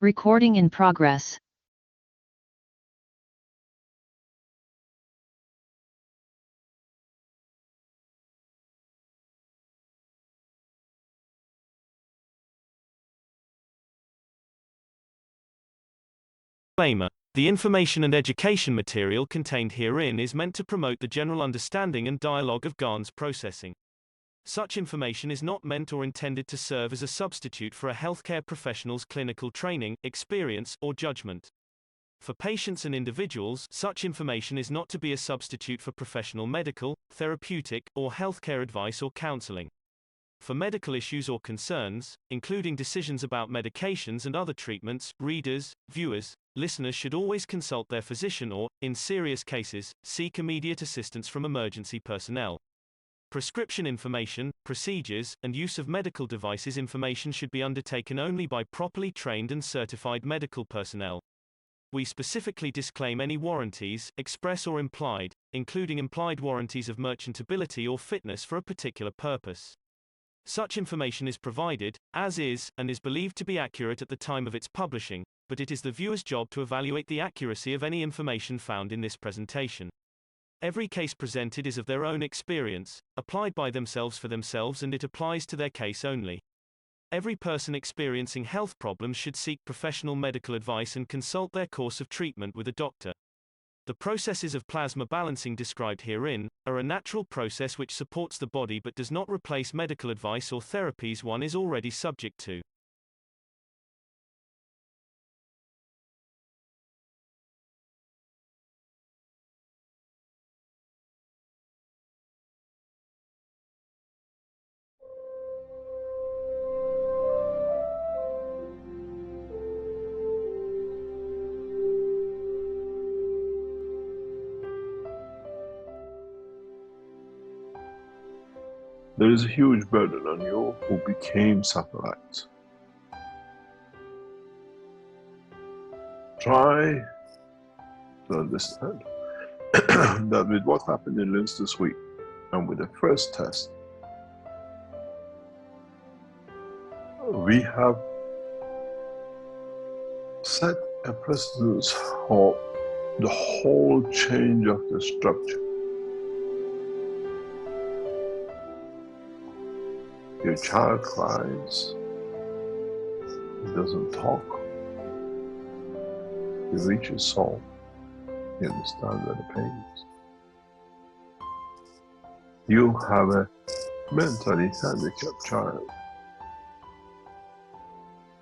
Recording in progress. Disclaimer. The information and education material contained herein is meant to promote the general understanding and dialogue of GAN's processing. Such information is not meant or intended to serve as a substitute for a healthcare professional's clinical training, experience, or judgment. For patients and individuals, such information is not to be a substitute for professional medical, therapeutic, or healthcare advice or counseling. For medical issues or concerns, including decisions about medications and other treatments, readers, viewers, listeners should always consult their physician or, in serious cases, seek immediate assistance from emergency personnel. Prescription information, procedures, and use of medical devices information should be undertaken only by properly trained and certified medical personnel. We specifically disclaim any warranties, express or implied, including implied warranties of merchantability or fitness for a particular purpose. Such information is provided, as is, and is believed to be accurate at the time of its publishing, but it is the viewer's job to evaluate the accuracy of any information found in this presentation. Every case presented is of their own experience, applied by themselves for themselves, and it applies to their case only. Every person experiencing health problems should seek professional medical advice and consult their course of treatment with a doctor. The processes of plasma balancing described herein are a natural process which supports the body but does not replace medical advice or therapies one is already subject to. There is a huge burden on you who became satellites. Try to understand that with what happened in Linz this week, and with the first test, we have set a precedence for the whole change of the structure. Your child cries, he doesn't talk, you reach his soul, you understand where the pain is. You have a mentally handicapped child.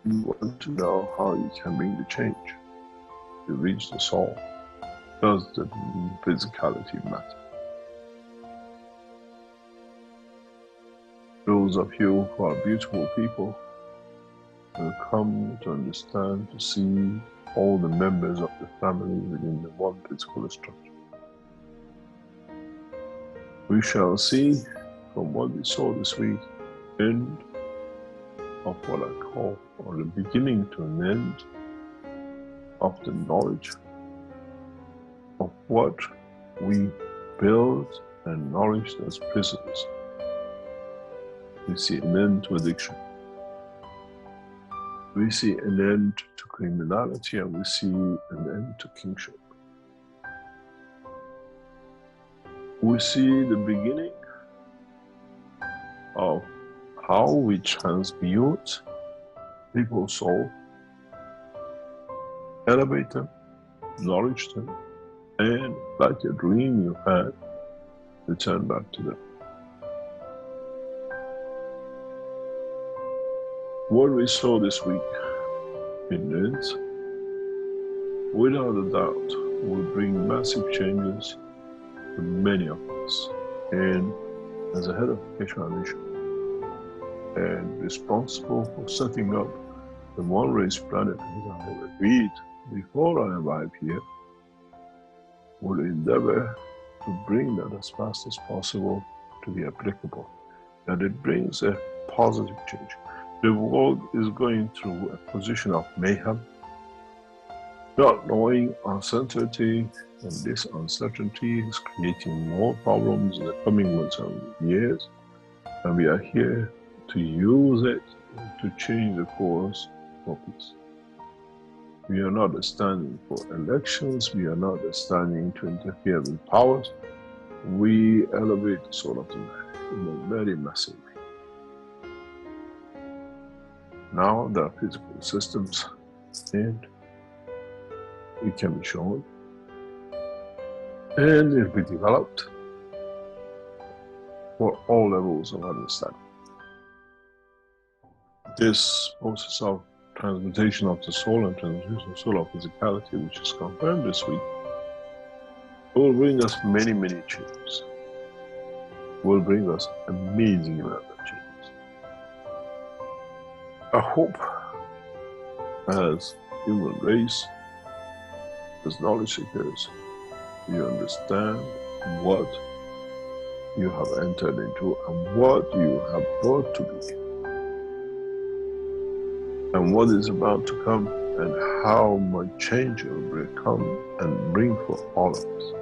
You want to know how you can bring the change. You reach the soul. Does the physicality matter? Those of you who are beautiful people will come to understand, to see all the members of the family within the one physical structure. We shall see from what we saw this week, end of what I call, or the beginning to an end of the knowledge of what we build and nourished as prisons. We see an end to addiction. We see an end to criminality, and we see an end to kingship. We see the beginning of how we transmute people's soul, elevate them, nourish them, and like a dream you had, return back to them. What we saw this week in Linz, without a doubt, will bring massive changes to many of us. And as a head of the Keshe Foundation and responsible for setting up the One Race Planet, as I have agreed before I arrived here, will endeavor to bring that as fast as possible to be applicable. And it brings a positive change. The world is going through a position of mayhem, not knowing uncertainty, and this uncertainty is creating more problems in the coming months and years, and we are here to use it to change the course for peace. We are not standing for elections. We are not standing to interfere with powers. We elevate the soul of the man in a very massive way. Now there are physical systems, and it can be shown, and it will be developed for all levels of understanding. This process of transmutation of the soul and transmutation of soul of physicality, which is confirmed this week, will bring us many, many changes. Will bring us amazing amount of changes. I hope, as human race, as knowledge seekers, you understand what you have entered into and what you have brought to be, and what is about to come, and how much change it will come and bring for all of us.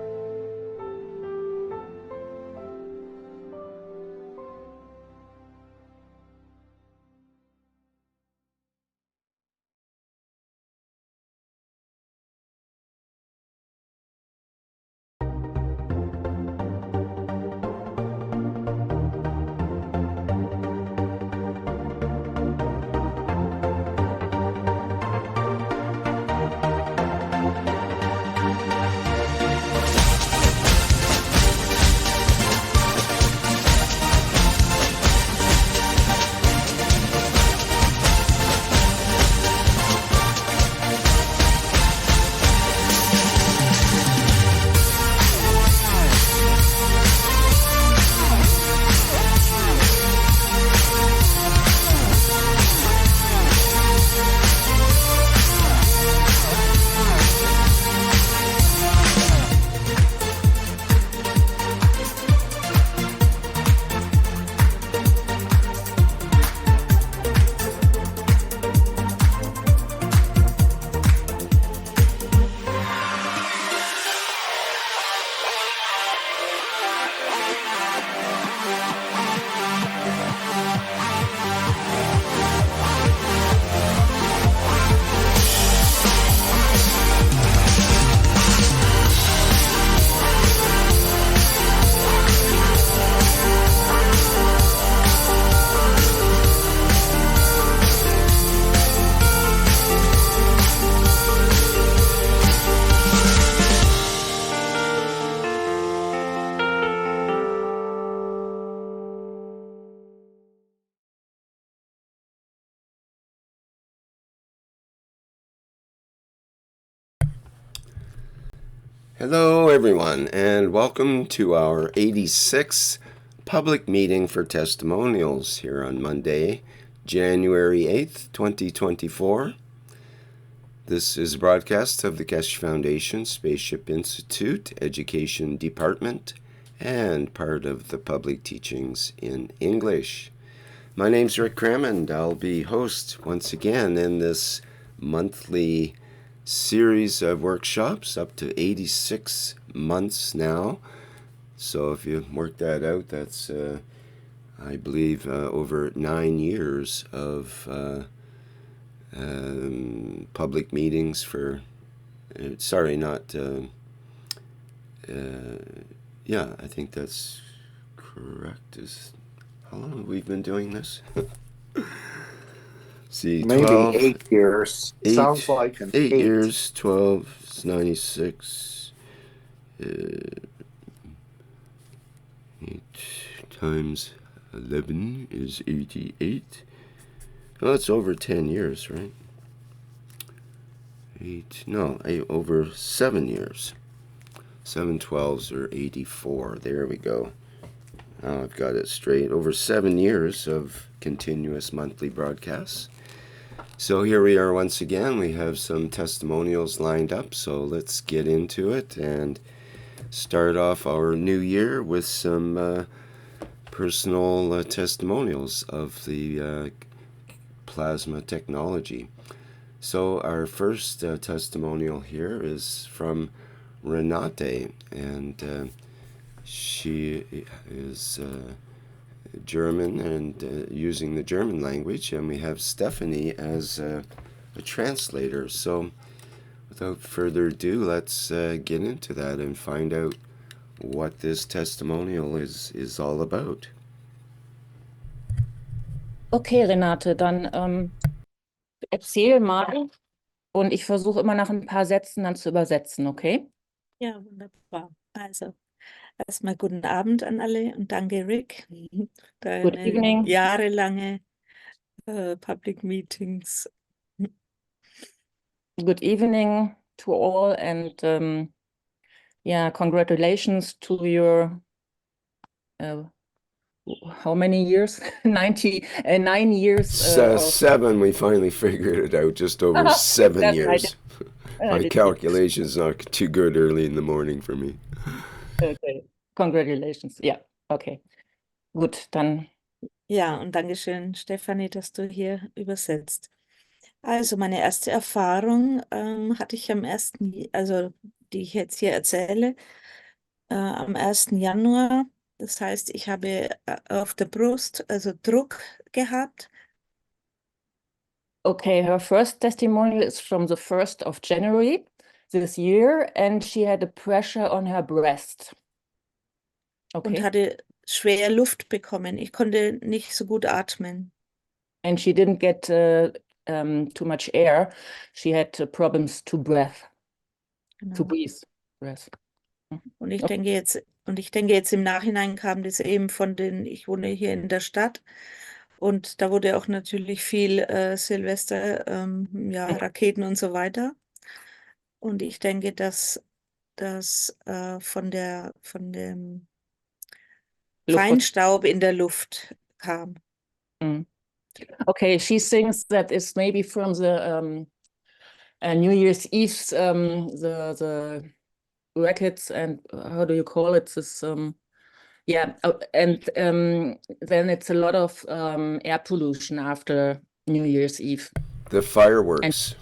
Hello everyone, and welcome to our 86th public meeting for testimonials here on Monday, January 8th, 2024. This is a broadcast of the Keshe Foundation, Spaceship Institute, Education Department, and part of the public teachings in English. My name's Rick Krim, and I'll be host once again in this monthly series of workshops, up to 86 months now. So if you work that out, that's, I believe, over 9 years of public meetings for, I think that's correct. How long have we been doing this? See, maybe 12, 8 years. Sounds like an 8 years, 12 is 96. 8 times 11 is 88. Well, that's over 10 years, right? Over 7 years. 7 12s are 84. There we go. Now I've got it straight. Over 7 years of continuous monthly broadcasts. So here we are once again. We have some testimonials lined up, so let's get into it and start off our new year with some personal testimonials of the plasma technology. So our first testimonial here is from Renate, and she is German and using the German language, and we have Stephanie as a translator. So without further ado, let's get into that and find out what this testimonial is all about. Okay, Renate, dann erzähl mal und ich versuche immer nach ein paar Sätzen dann zu übersetzen, okay? Ja, wunderbar. Also, erstmal guten Abend an alle und danke, Rick, für Good deine evening. jahrelange Public Meetings. Good evening to all and yeah, congratulations to your how many years? 9 years. 7, we finally figured it out, just over 7 That's years. right. My calculation's not too good early in the morning for me. Okay. Congratulations. Ja, okay. Gut, dann. Ja, und Dankeschön, Stefanie, dass du hier übersetzt. Also, meine erste Erfahrung hatte ich also die ich jetzt hier erzähle, am 1. Januar. Das heißt, ich habe auf der Brust also Druck gehabt. Okay, her first testimonial is from the 1st of January this year, and she had a pressure on her breast. Und Okay. hatte schwer Luft bekommen. Ich konnte nicht so gut atmen. And she didn't get too much air. She had problems to breathe. Genau. To breathe. Breath. Und ich Okay. denke jetzt im Nachhinein kam das eben ich wohne hier in der Stadt und da wurde auch natürlich viel Silvester, ja, Raketen und so weiter. Und ich denke, dass das von dem Feinstaub in der Luft kam. Mm. Okay, she thinks that it's maybe from the New Year's Eve, the rackets and how do you call it? This yeah, and then it's a lot of air pollution after New Year's Eve. The fireworks.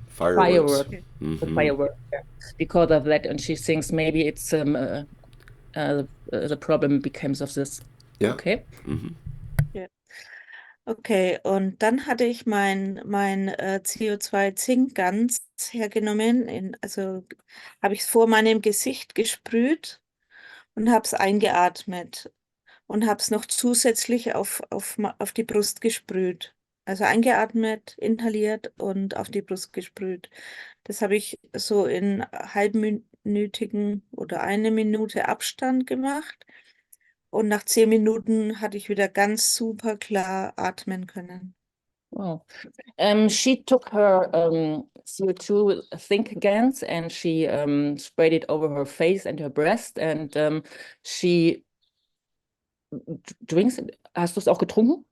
Fireworks. Mm-hmm. The fireworks. Yeah. Because of that, and she thinks maybe it's the problem because of this. Yeah. Okay. Mm-hmm. Ja. Okay, und dann hatte ich mein CO2-Zink ganz hergenommen, also habe ich es vor meinem Gesicht gesprüht und habe es eingeatmet und habe es noch zusätzlich auf die Brust gesprüht. Also eingeatmet, inhaliert und auf die Brust gesprüht. Das habe ich so in halbminütigen oder 1 Minute Abstand gemacht. Und nach 10 Minuten hatte ich wieder ganz super klar atmen können. Wow. She took her CO2 think gans and she sprayed it over her face and her breast and she drinks it. Hast du es auch getrunken?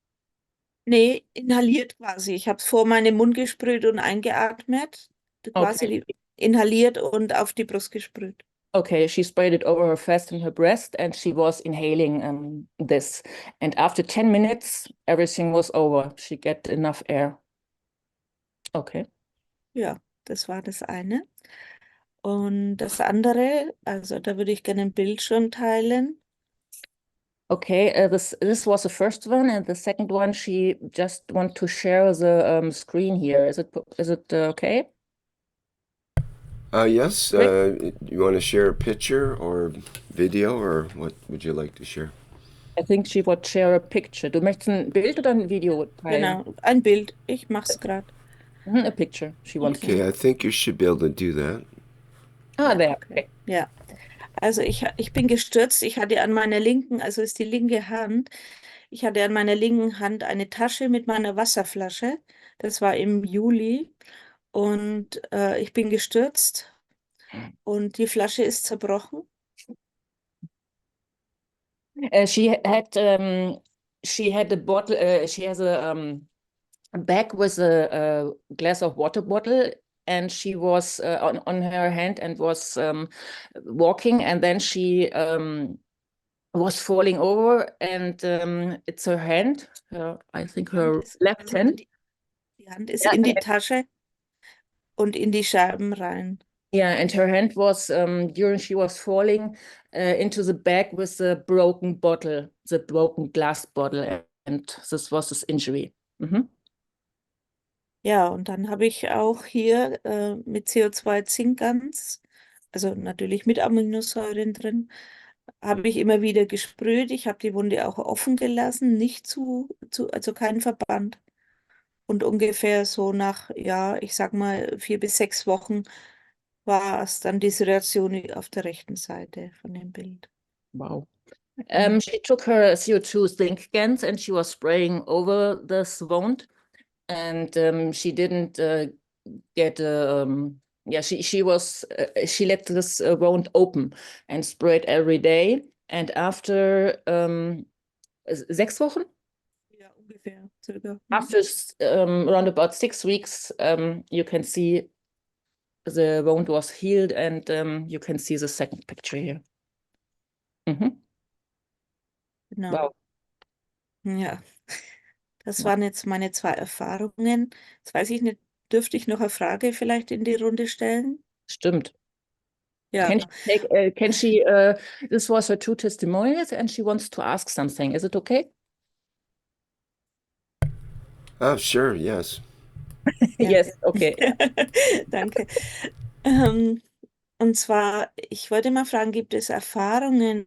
Nee, inhaliert quasi. Ich habe es vor meinem Mund gesprüht und eingeatmet. Quasi Okay. Inhaliert und auf die Brust gesprüht. Okay, she sprayed it over her face and her breast and she was inhaling this. And after 10 minutes, everything was over. She get enough air. Okay. Ja, das war das eine. Und das andere, also da würde ich gerne ein Bildschirm teilen. Okay, this was the first one, and the second one, she just want to share the screen here. Is it okay? Yes. You want to share a picture or video, or what would you like to share? I think she would share a picture. Du möchtest ein Bild oder ein Video teilen? Genau, ein Bild. Ich mache es gerade. A picture. She wants Okay, I think you should be able to do that. Ah, there. Okay. Ja, also ich bin gestürzt. Ich hatte an meiner linken, also ist die linke Hand, ich hatte an meiner linken Hand eine Tasche mit meiner Wasserflasche. Das war im Juli. Und ich bin gestürzt und die Flasche ist zerbrochen. She had a bottle. She has a bag with a glass of water bottle, and she was on her hand and was walking, and then she was falling over, and it's her hand. I think her left hand. Die Hand ist in die Tasche und in die Scherben rein. Yeah, and her hand was during she was falling into the bag with the broken bottle, the broken glass bottle, and this was his injury. Mhm. Ja, und dann habe ich auch hier mit CO2-Zinkgans, also natürlich mit Aminosäuren drin, habe ich immer wieder gesprüht. Ich habe die Wunde auch offen gelassen, nicht also keinen Verband. Und ungefähr so nach, ja, ich sag mal 4 bis 6 Wochen war es dann diese Reaktion auf der rechten Seite von dem Bild. Wow. Mhm. She took her CO2 zinc cans and she was spraying over this wound, and she didn't get yeah, she let this wound open and sprayed every day, and after 6 Wochen, Ja, ungefähr, circa. after around about 6 weeks, you can see the wound was healed, and you can see the second picture here. Mhm. Genau. Wow. Ja, das waren jetzt meine 2 Erfahrungen. Jetzt weiß ich nicht, dürfte ich noch eine Frage vielleicht in die Runde stellen? Stimmt. Ja, Can she, this was her 2 testimonials and she wants to ask something. Is it okay? Oh, sure, yes. ja. Yes, okay. Danke. Ähm, und zwar, ich wollte mal fragen, gibt es Erfahrungen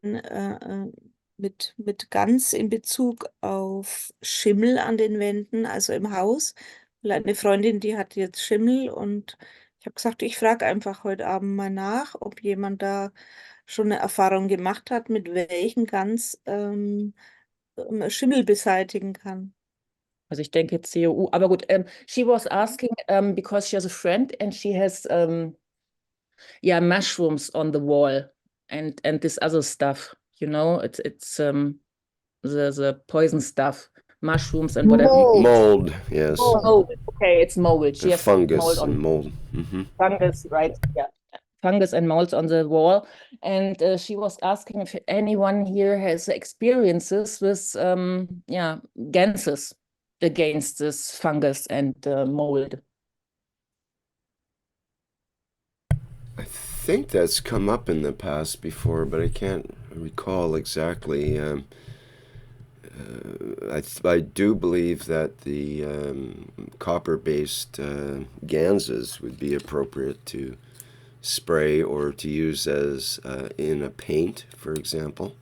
mit Gans in Bezug auf Schimmel an den Wänden, also im Haus? Weil eine Freundin, die hat jetzt Schimmel und ich habe gesagt, ich frage einfach heute Abend mal nach, ob jemand da schon eine Erfahrung gemacht hat, mit welchen Gans Schimmel beseitigen kann. Also ich denke COU, aber gut, she was asking because she has a friend and she has yeah, mushrooms on the wall and this other stuff, you know, it's the poison stuff, mushrooms and whatever. Mold, yes. Mold. Okay, it's mold. She has mold Fungus on and mold. Hmm. fungus, right? Yeah, fungus and molds on the wall. And she was asking if anyone here has experiences with, yeah, ganses against this fungus and mold. I think that's come up in the past before, but I can't recall exactly. I do believe that the copper-based ganses would be appropriate to spray or to use as in a paint, for example,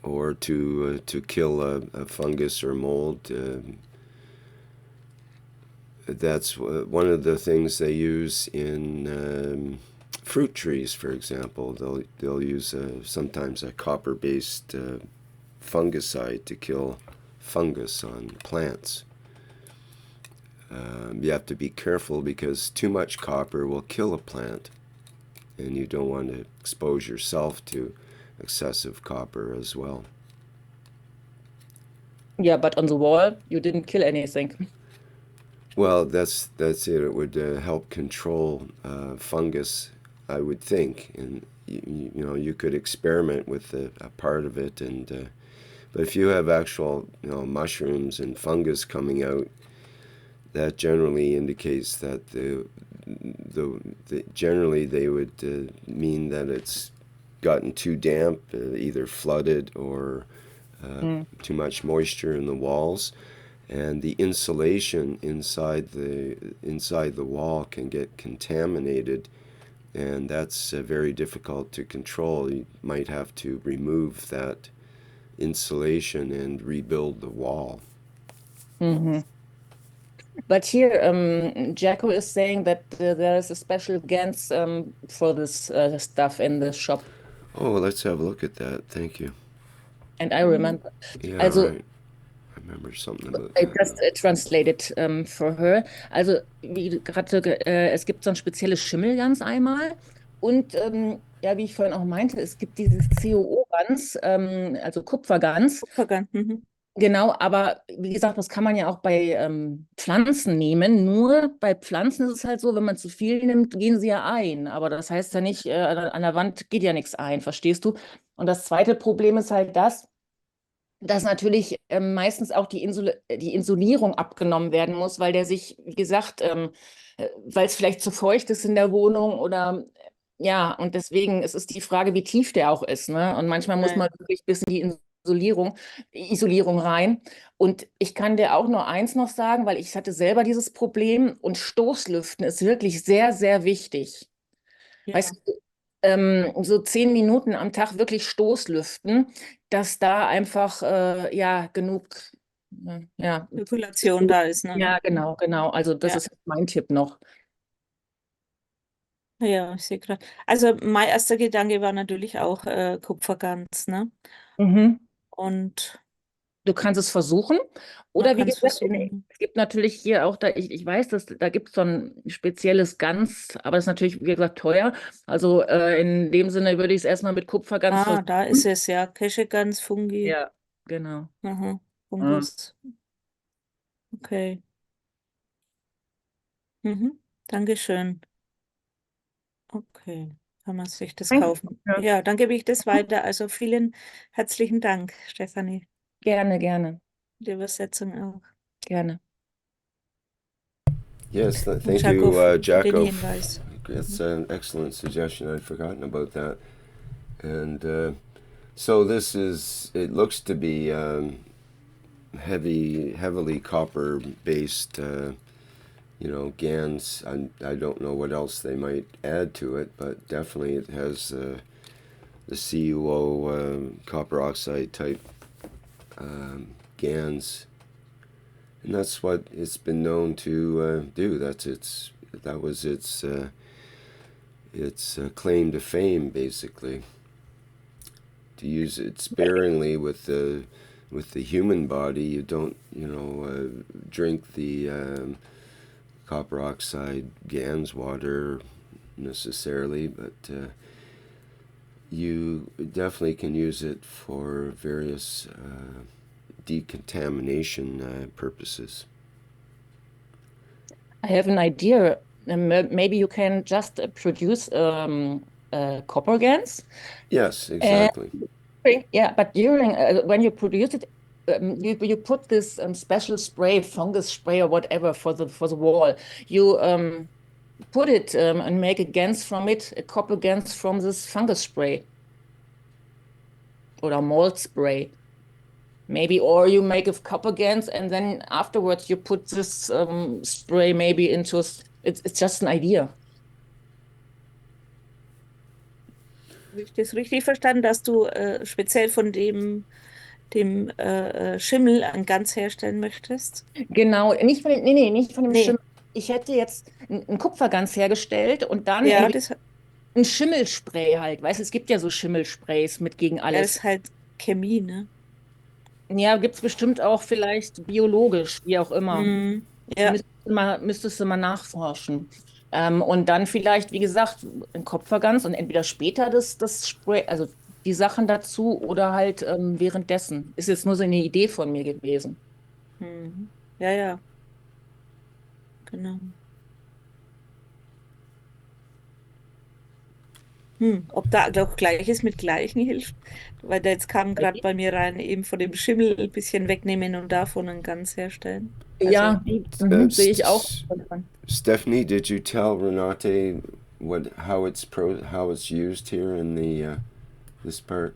or to kill a fungus or mold. That's one of the things they use in fruit trees, for example. They'll use sometimes a copper-based fungicide to kill fungus on plants. You have to be careful because too much copper will kill a plant, and you don't want to expose yourself to excessive copper as well. Yeah, but on the wall, you didn't kill anything. Well, that's it. It would help control fungus, I would think, and you know you could experiment with a part of it, and but if you have actual mushrooms and fungus coming out, that generally indicates that generally they would mean that it's gotten too damp, either flooded or too much moisture in the walls. And the insulation inside the wall can get contaminated, and that's very difficult to control. You might have to remove that insulation and rebuild the wall. Mm-hmm. But here, Jacko is saying that there is a special Gans for this stuff in the shop. Oh, let's have a look at that. Thank you. And I remember. Yeah, Also, right. I remember something about I that. just translated for her. Also, wie gerade, es gibt so ein spezielles Schimmelgans einmal. Und ja, wie ich vorhin auch meinte, es gibt dieses COO-Gans, also Kupfergans. Kupfergans. Mhm. Genau, aber wie gesagt, das kann man ja auch bei Pflanzen nehmen. Nur bei Pflanzen ist es halt so, wenn man zu viel nimmt, gehen sie ja ein. Aber das heißt ja nicht, an der Wand geht ja nichts ein, verstehst du? Und das zweite Problem ist halt das, dass natürlich meistens auch die Insulierung abgenommen werden muss, weil der sich, wie gesagt, weil es vielleicht zu feucht ist in der Wohnung oder ja, und deswegen es ist die Frage, wie tief der auch ist, ne? Und manchmal muss Ja. man wirklich bis in die Isolierung rein. Und ich kann dir auch nur eins noch sagen, weil ich hatte selber dieses Problem und Stoßlüften ist wirklich sehr, sehr wichtig. Ja, Weißt du, so 10 Minuten am Tag wirklich Stoßlüften, dass da einfach ja genug, ja, Population da ist, ne? ja, genau, genau. Also das Ja, ist mein Tipp noch. ja, ich sehe gerade. Also mein erster Gedanke war natürlich auch Kupfergans, ne? Mhm. Und Du kannst es versuchen. man Oder wie kann es gesagt, versuchen. es gibt natürlich hier auch, ich weiß, dass da gibt es so ein spezielles Gans, aber das ist natürlich, wie gesagt, teuer. Also in dem Sinne würde ich es erstmal mit Kupfergans Ah, da ist versuchen. es ja. Keschegans, Fungi. Ja, genau. Aha. Ja. Fungus. Okay. Mhm. Dankeschön. Okay. Kann man sich das Danke. kaufen? Ja. Ja, dann gebe ich das weiter. Also vielen herzlichen Dank, Stefanie. Gerne, gerne, Die Übersetzung auch. gerne. Yes, Und thank Jakob you, für den Jacko. Hinweis. That's an excellent suggestion. I'd forgotten about that. And so this is, it looks to be heavily copper-based, GANs. I don't know what else they might add to it, but definitely it has the CuO copper oxide type GANs, and that's what it's been known to do. That was its claim to fame, basically. To use it sparingly with the human body, you don't drink the copper oxide GANs water necessarily, but you definitely can use it for various decontamination purposes. I have an idea. Maybe you can just produce copper GANs. Yes, And exactly. yeah, but during when you produce it, you put this special spray, fungus spray or whatever for the wall. You put it and make a GANs from it, a copper GANs from this fungus spray or mold spray. Maybe, or you make a copper GANs and then afterwards you put this spray maybe into, it's just an idea. Habe ich das richtig verstanden, dass du speziell von dem Schimmel ein Gans herstellen möchtest? Genau, nicht von dem, nee, nicht von dem Nee, Schimmel. Ich hätte jetzt einen Kupfergans hergestellt und dann ja, irgendwie ein Schimmelspray halt. Weißt du, es gibt ja so Schimmelsprays mit gegen ja, alles. ist halt Chemie, ne? Ja, gibt es bestimmt auch vielleicht biologisch, wie auch immer. Ja. Müsstest du mal nachforschen. Und dann vielleicht, wie gesagt, ein Kupfergans und entweder später das Spray, also die Sachen dazu oder halt währenddessen. Ist jetzt nur so eine Idee von mir gewesen. Mhm. Ja, ja, genau. Ob da doch Gleiches mit Gleichen hilft? Weil da jetzt kam gerade bei mir rein, eben von dem Schimmel ein bisschen wegnehmen und davon ein Gans herstellen. Also, Ja, sehe ich auch. Stephanie, did you tell Renate how it's used here in the this part?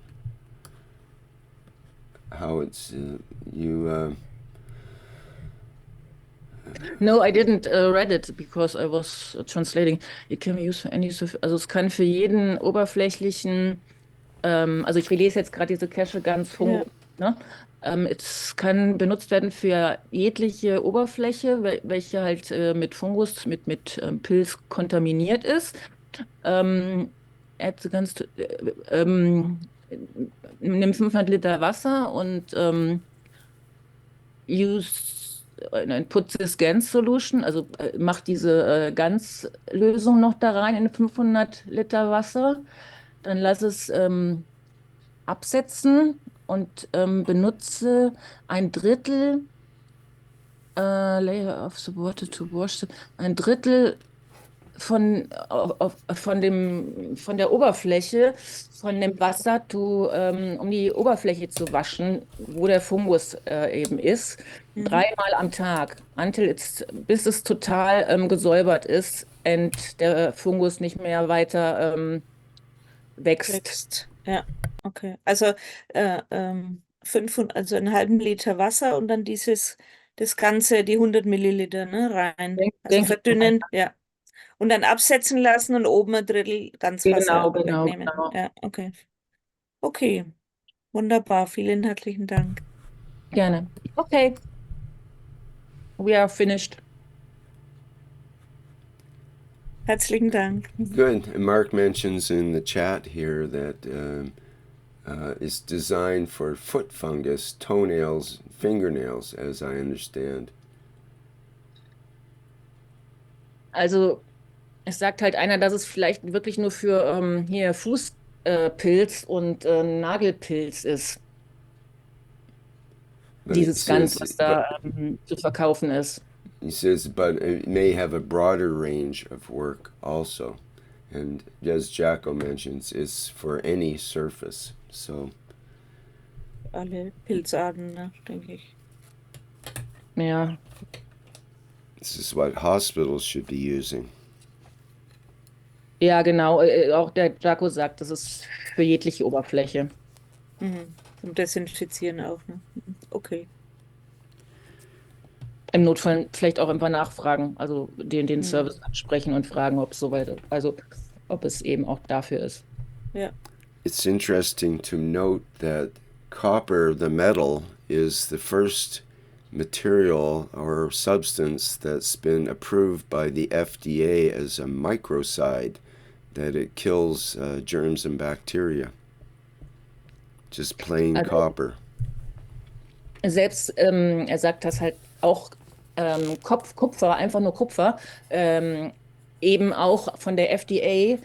How it's you No, I didn't read it because I was translating. It can be used for any, also es kann für jeden oberflächlichen, also ich lese jetzt gerade diese Keshe ganz ja. Fungus, ne? Es kann benutzt werden für jegliche Oberfläche, welche halt mit Fungus, mit Pilz kontaminiert ist. Add the ganz, nimm 500 Liter Wasser und use put this GANS Solution, also mach diese GANS-Lösung noch da rein in 500 Liter Wasser. Dann lass es absetzen und benutze ein Drittel Layer of the water to wash, ein Drittel von der Oberfläche, von dem Wasser, um die Oberfläche zu waschen, wo der Fungus eben ist, Mhm. dreimal am Tag, bis es total gesäubert ist und der Fungus nicht mehr weiter wächst. Wächst. Ja, okay. Also also einen halben Liter Wasser und dann das Ganze, die 100 Milliliter, ne, rein. Also Denke ich, verdünnen, ja. Und dann absetzen lassen und oben ein Drittel ganz Wasser genau. wegnehmen. Ja, okay. Okay, wunderbar. Vielen herzlichen Dank. Gerne. Okay, we are finished. Herzlichen Dank. Good. And Mark mentions in the chat here that it's designed for foot fungus, toenails, fingernails, as I understand. Also es sagt halt einer, dass es vielleicht wirklich nur für hier Fußpilz und Nagelpilz ist, But it dieses Ganz, says, was da zu verkaufen ist. he says, but it may have a broader range of work also. And as Jacko mentions, it's for any surface. So Alle Pilzarten, ne, denke ich. Ja. this is what hospitals should be using. Ja, genau. Auch der Jaco sagt, das ist für jegliche Oberfläche. Zum Desinfizieren auch, ne? Okay. Im Notfall vielleicht auch einfach nachfragen, also den Service ansprechen und fragen, ob es soweit, also ob es eben auch dafür ist. Ja. It's interesting to note that copper, the metal, is the first material or substance that's been approved by the FDA as a microcide, that it kills germs and bacteria. Just plain Also, copper. Selbst, er sagt, dass halt auch Kupfer, einfach nur Kupfer, eben auch von der FDA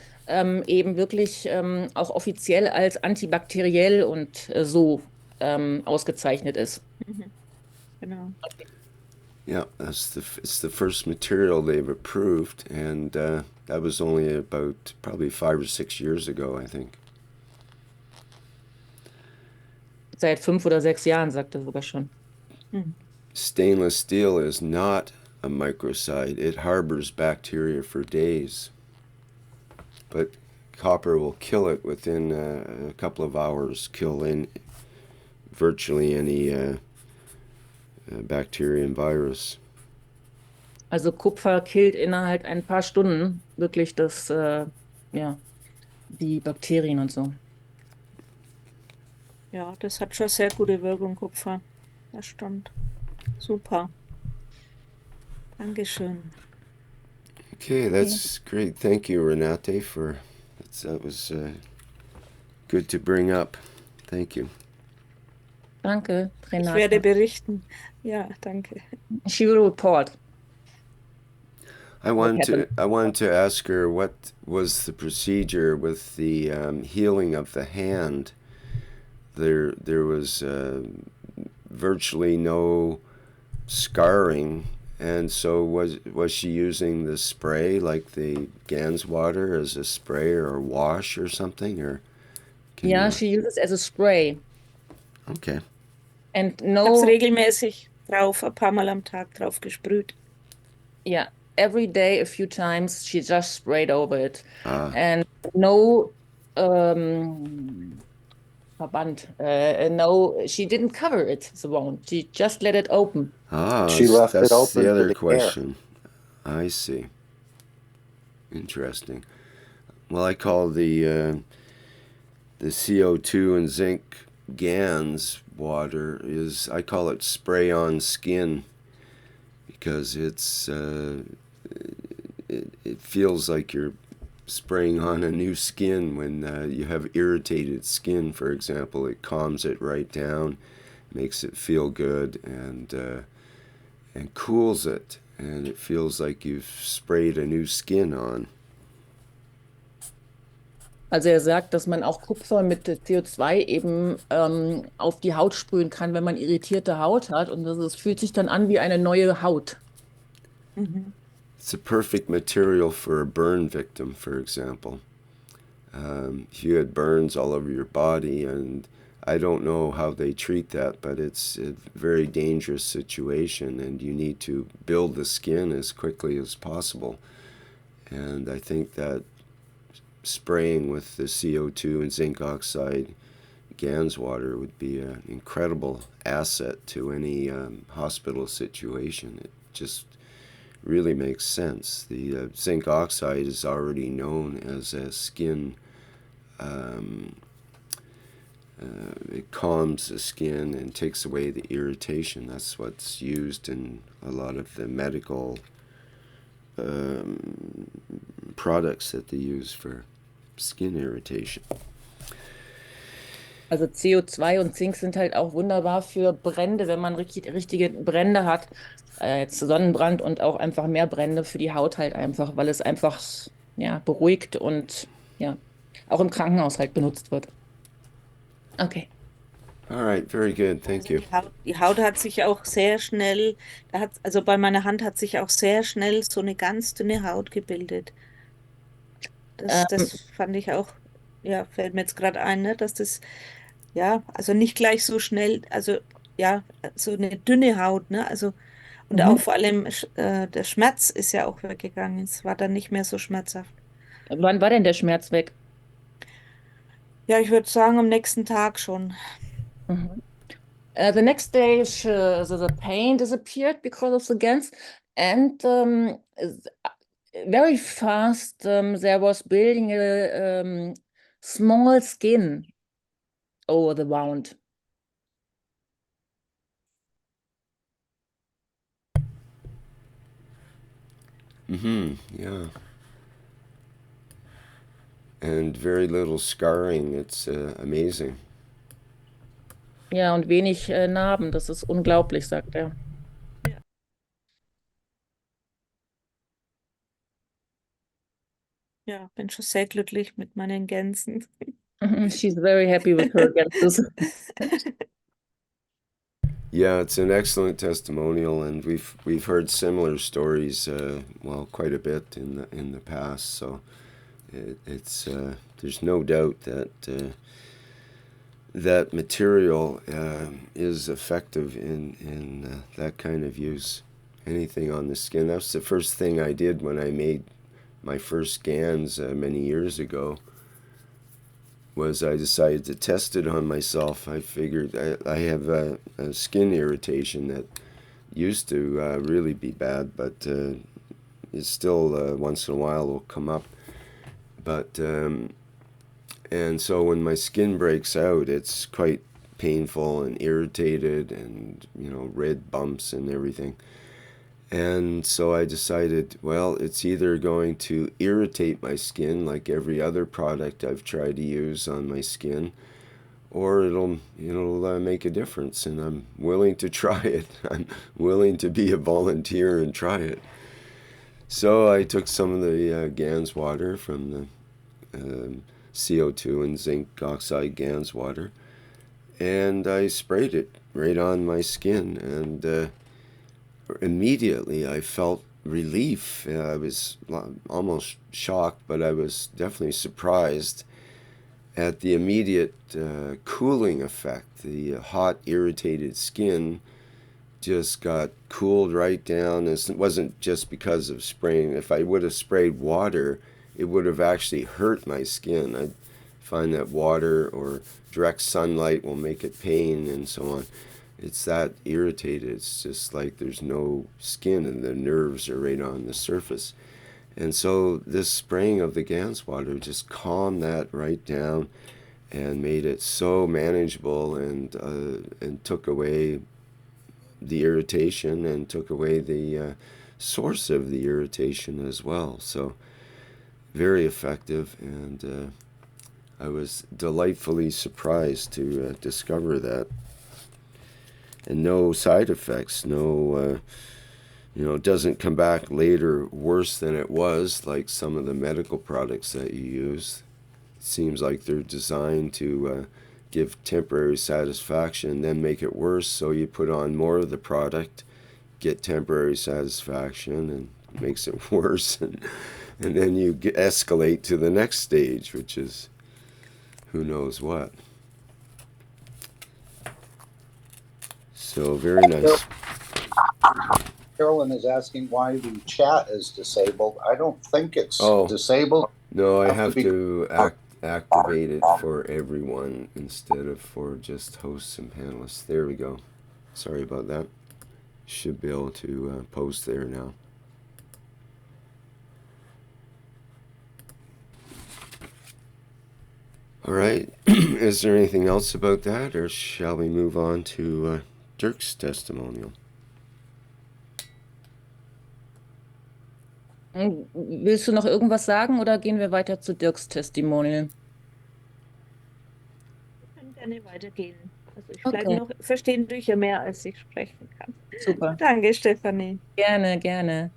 eben wirklich auch offiziell als antibakteriell und so ausgezeichnet ist. Genau. Yeah, it's the first material they've approved, and that was only about probably 5 or 6 years ago, I think. Seit 5 oder 6 Jahren, sagt er sogar schon. Stainless steel is not a microcide. It harbors bacteria for days. But copper will kill it within a couple of hours, kill in virtually any bacteria and virus. Also Kupfer killt innerhalb ein paar Stunden wirklich ja, die Bakterien und so. Ja, das hat schon sehr gute Wirkung, Kupfer. Das stimmt. Super. Dankeschön. Okay, that's great. Thank you, Renate, that was good to bring up. Thank you. Danke, Renate. Ich werde berichten. Ja, danke. She will report. I wanted to ask her what was the procedure with the healing of the hand. There was virtually no scarring, and so was she using the spray, like the Gans water, as a spray or a wash or something, or? Yeah, she uses as a spray. Okay. And Ich habe es regelmäßig drauf, ein paar Mal am Tag drauf gesprüht. Yeah, every day a few times she just sprayed over it. And no Verband. No, she didn't cover it, the wound. She just let it open. She left it open the other for the question. Air. I see. Interesting. Well, I call the CO2 and zinc Gans water I call it spray on skin, because it feels like you're spraying on a new skin when you have irritated skin, for example. It calms it right down, makes it feel good, and cools it, and it feels like you've sprayed a new skin on. Also sagt, dass man auch Kupfer mit CO2 eben auf die Haut sprühen kann, wenn man irritierte Haut hat, und es fühlt sich dann an wie eine neue Haut. It's a perfect material for a burn victim, for example. If you had burns all over your body, and I don't know how they treat that, but it's a very dangerous situation, and you need to build the skin as quickly as possible. And I think that spraying with the CO2 and zinc oxide GANS water would be an incredible asset to any hospital situation. It just really makes sense. The zinc oxide is already known as a skin, it calms the skin and takes away the irritation. That's what's used in a lot of the medical products that they use for skin irritation. Also CO2 und Zink sind halt auch wunderbar für Brände, wenn man richtige Brände hat. Jetzt Sonnenbrand und auch einfach mehr Brände für die Haut halt einfach, weil es einfach ja, beruhigt und ja, auch im Krankenhaus halt benutzt wird. Okay. All right, very good. Thank you. Die Haut hat sich auch sehr schnell, also bei meiner Hand hat sich auch sehr schnell so eine ganz dünne Haut gebildet. Das fand ich auch, ja, fällt mir jetzt gerade ein, ne, dass das, ja, also nicht gleich so schnell, also ja, so eine dünne Haut, ne, also und auch vor allem der Schmerz ist ja auch weggegangen. Es war dann nicht mehr so schmerzhaft. Wann war denn der Schmerz weg? Ja, ich würde sagen, am nächsten Tag schon. The next day, the pain disappeared because of the GANs, and very fast there was building a small skin over the wound. Yeah. And very little scarring. It's amazing. Ja, und wenig Narben. Das ist unglaublich, sagt er. Ja, bin schon sehr glücklich mit meinen Gänsen. She's very happy with her Gänse. Yeah, it's an excellent testimonial, and we've heard similar stories, well, quite a bit in the past. So it's there's no doubt that that material is effective in that kind of use. Anything on the skin. That's the first thing I did when I made my first GANs many years ago. Was I decided to test it on myself. I figured I have a skin irritation that used to really be bad, but it still once in a while will come up. But and so when my skin breaks out, it's quite painful and irritated, and red bumps and everything. And so I decided, well, it's either going to irritate my skin like every other product I've tried to use on my skin, or it'll make a difference, and I'm willing to try it. I'm willing to be a volunteer and try it. So I took some of the GANS water from the CO2 and zinc oxide GANS water, and I sprayed it right on my skin, and immediately I felt relief. I was almost shocked, but I was definitely surprised at the immediate cooling effect. The hot, irritated skin just got cooled right down. It wasn't just because of spraying. If I would have sprayed water, it would have actually hurt my skin. I find that water or direct sunlight will make it pain and so on. It's that irritated. It's just like there's no skin and the nerves are right on the surface. And so this spraying of the GANS water just calmed that right down and made it so manageable, and took away the irritation and took away the source of the irritation as well. So very effective, and I was delightfully surprised to discover that. And no side effects, no, it doesn't come back later worse than it was, like some of the medical products that you use. It seems like they're designed to give temporary satisfaction and then make it worse, so you put on more of the product, get temporary satisfaction, and it makes it worse, and then you escalate to the next stage, which is who knows what. So very nice. Carolyn is asking why the chat is disabled. I don't think it's disabled. No, I have to activate it for everyone instead of for just hosts and panelists. There we go. Sorry about that. Should be able to post there now. All right. Is there anything else about that, or shall we move on to Dirk's testimonial? Willst du noch irgendwas sagen oder gehen wir weiter zu Dirks Testimonial? Wir können gerne weitergehen. Also ich Okay. bleibe noch, verstehen tue ich ja mehr, als ich sprechen kann. Super. Danke, Stefanie. Gerne, gerne.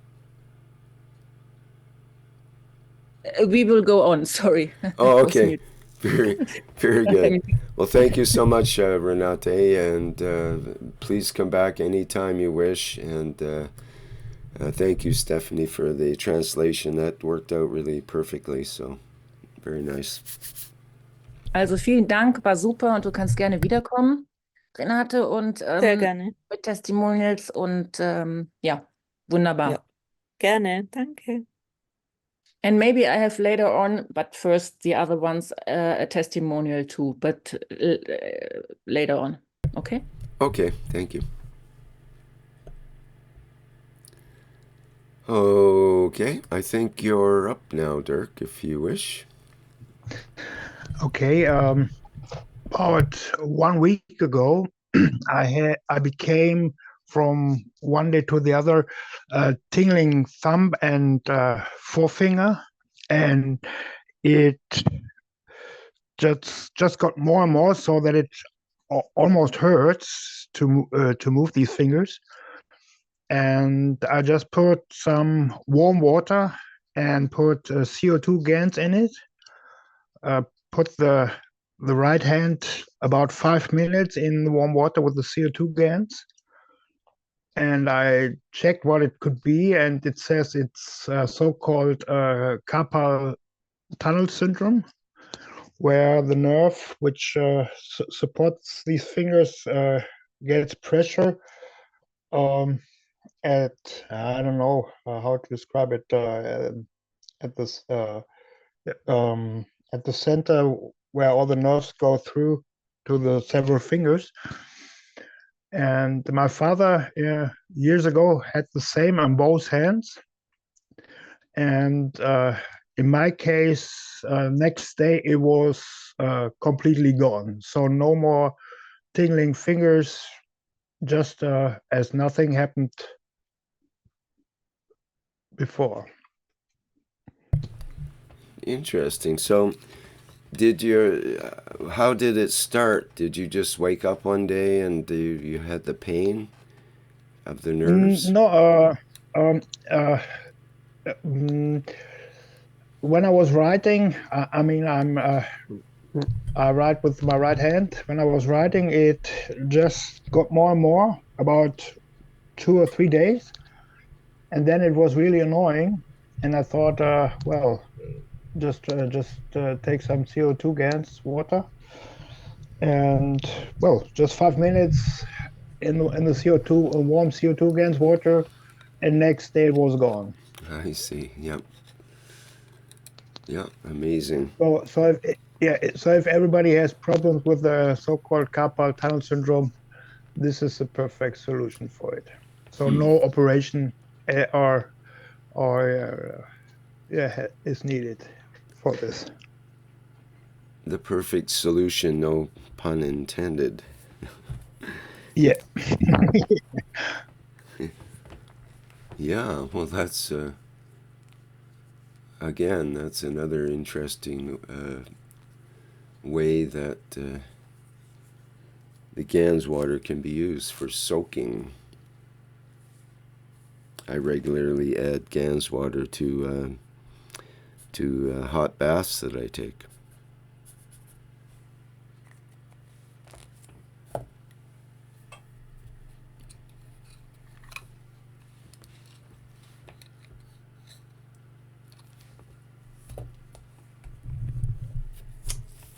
We will go on, sorry. Oh, okay. Very, very good. Well, thank you so much, Renate, and please come back anytime you wish. And thank you, Stephanie, for the translation. That worked out really perfectly, so very nice. Also vielen Dank, war super und du kannst gerne wiederkommen, Renate, und Sehr gerne. mit Testimonials und ja, wunderbar. Ja. Gerne, danke. And maybe I have later on, but first the other ones, a testimonial too, but later on, okay? Okay, thank you. Okay, I think you're up now, Dirk, if you wish. Okay, about 1 week ago, I became from one day to the other tingling thumb and forefinger, and it just got more and more so that it almost hurts to move these fingers. And I just put some warm water and put CO2 GANs in it. Put the right hand about 5 minutes in the warm water with the CO2 GANs, and I checked what it could be, and it says it's so-called carpal tunnel syndrome, where the nerve which supports these fingers gets pressure at, I don't know how to describe it, at this at the center where all the nerves go through to the several fingers. And my father years ago had the same on both hands. And in my case, next day it was completely gone. So no more tingling fingers, just as nothing happened before. Interesting. So, how did it start? Did you just wake up one day and you had the pain of the nerves? No, when I was writing, I mean, I write with my right hand. When I was writing, it just got more and more, about 2 or 3 days. And then it was really annoying. And I thought, well, just take some CO2 GANs water, and well, just 5 minutes in the CO2, warm CO2 GANs water, and next day it was gone. I see. Yep. Yeah, amazing. So if everybody has problems with the so-called carpal tunnel syndrome, this is the perfect solution for it. So no operation is needed for this. The perfect solution, no pun intended. Yeah. Yeah, well, that's again, that's another interesting way that the GANs water can be used for soaking. I regularly add GANs water to hot baths that I take.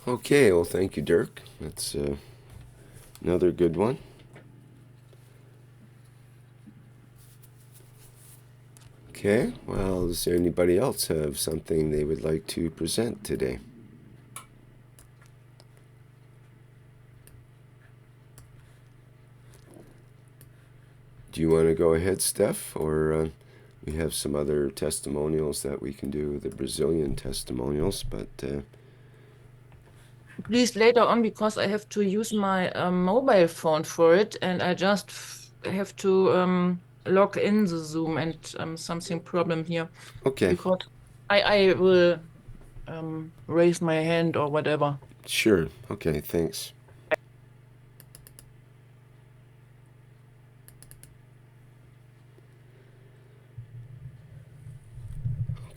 Okay, well, thank you, Dirk. That's another good one. Okay, well, does anybody else have something they would like to present today? Do you want to go ahead, Steph, or we have some other testimonials that we can do, the Brazilian testimonials, but Please later on, because I have to use my mobile phone for it, and I just have to log in the Zoom, and something problem here. okay. Because I will raise my hand or whatever. Sure. Okay, thanks.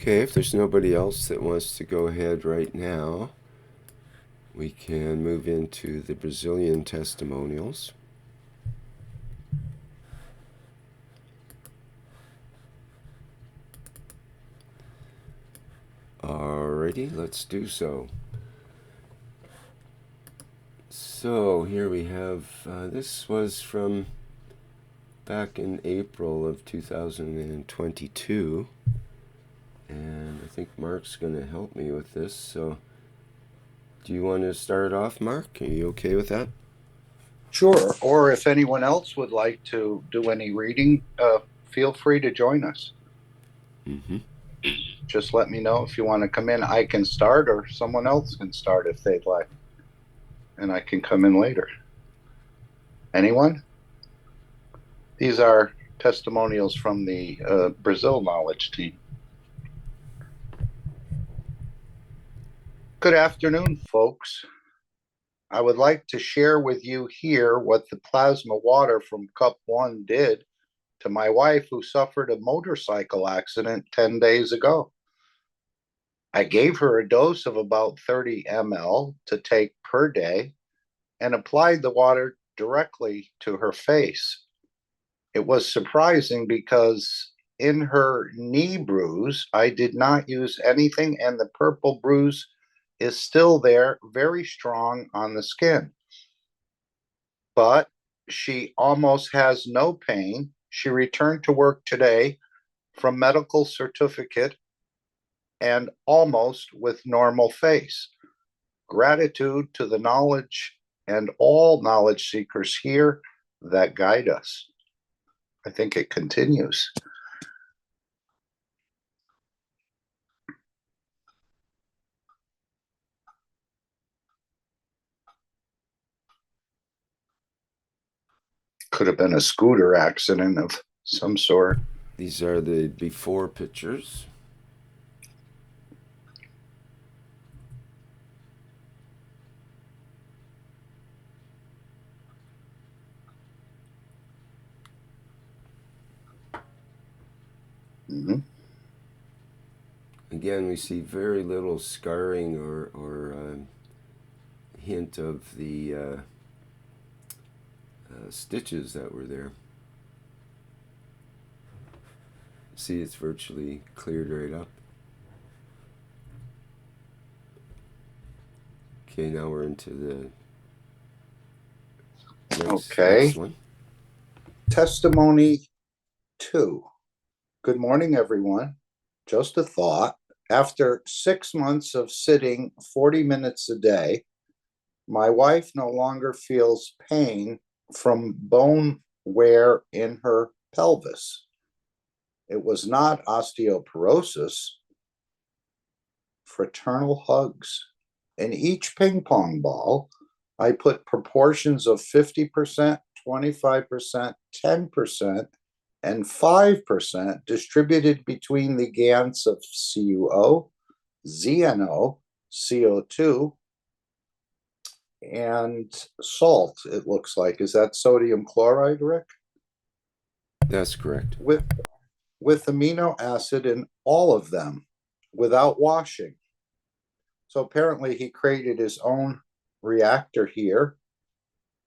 Okay, if there's nobody else that wants to go ahead right now, we can move into the Brazilian testimonials. Alrighty, let's do so. So here we have, this was from back in April of 2022, and I think Mark's going to help me with this. So do you want to start off, Mark? Are you okay with that? Sure. Or if anyone else would like to do any reading, feel free to join us. Mm-hmm. Just let me know if you want to come in. I can start, or someone else can start if they'd like. And I can come in later. Anyone? These are testimonials from the Brazil knowledge team. Good afternoon, folks. I would like to share with you here what the plasma water from cup 1 did to my wife, who suffered a motorcycle accident 10 days ago. I gave her a dose of about 30 ml to take per day and applied the water directly to her face. It was surprising because in her knee bruise, I did not use anything, and the purple bruise is still there, very strong on the skin. But she almost has no pain. She returned to work today from medical certificate and almost with normal face. Gratitude to the knowledge and all knowledge seekers here that guide us. I think it continues. Could have been a scooter accident of some sort. These are the before pictures. Mm-hmm. Again, we see very little scarring or hint of the stitches that were there. See, it's virtually cleared right up. Okay, now we're into the next one. Testimony 2. Good morning, everyone. Just a thought. After 6 months of sitting 40 minutes a day, my wife no longer feels pain from bone wear in her pelvis. It was not osteoporosis. Fraternal hugs. In each ping pong ball, I put proportions of 50%, 25%, 10%, and 5% distributed between the GANs of CuO, ZNO, CO2, and salt, it looks like. Is that sodium chloride, Rick? That's correct. With amino acid in all of them without washing. So apparently he created his own reactor here.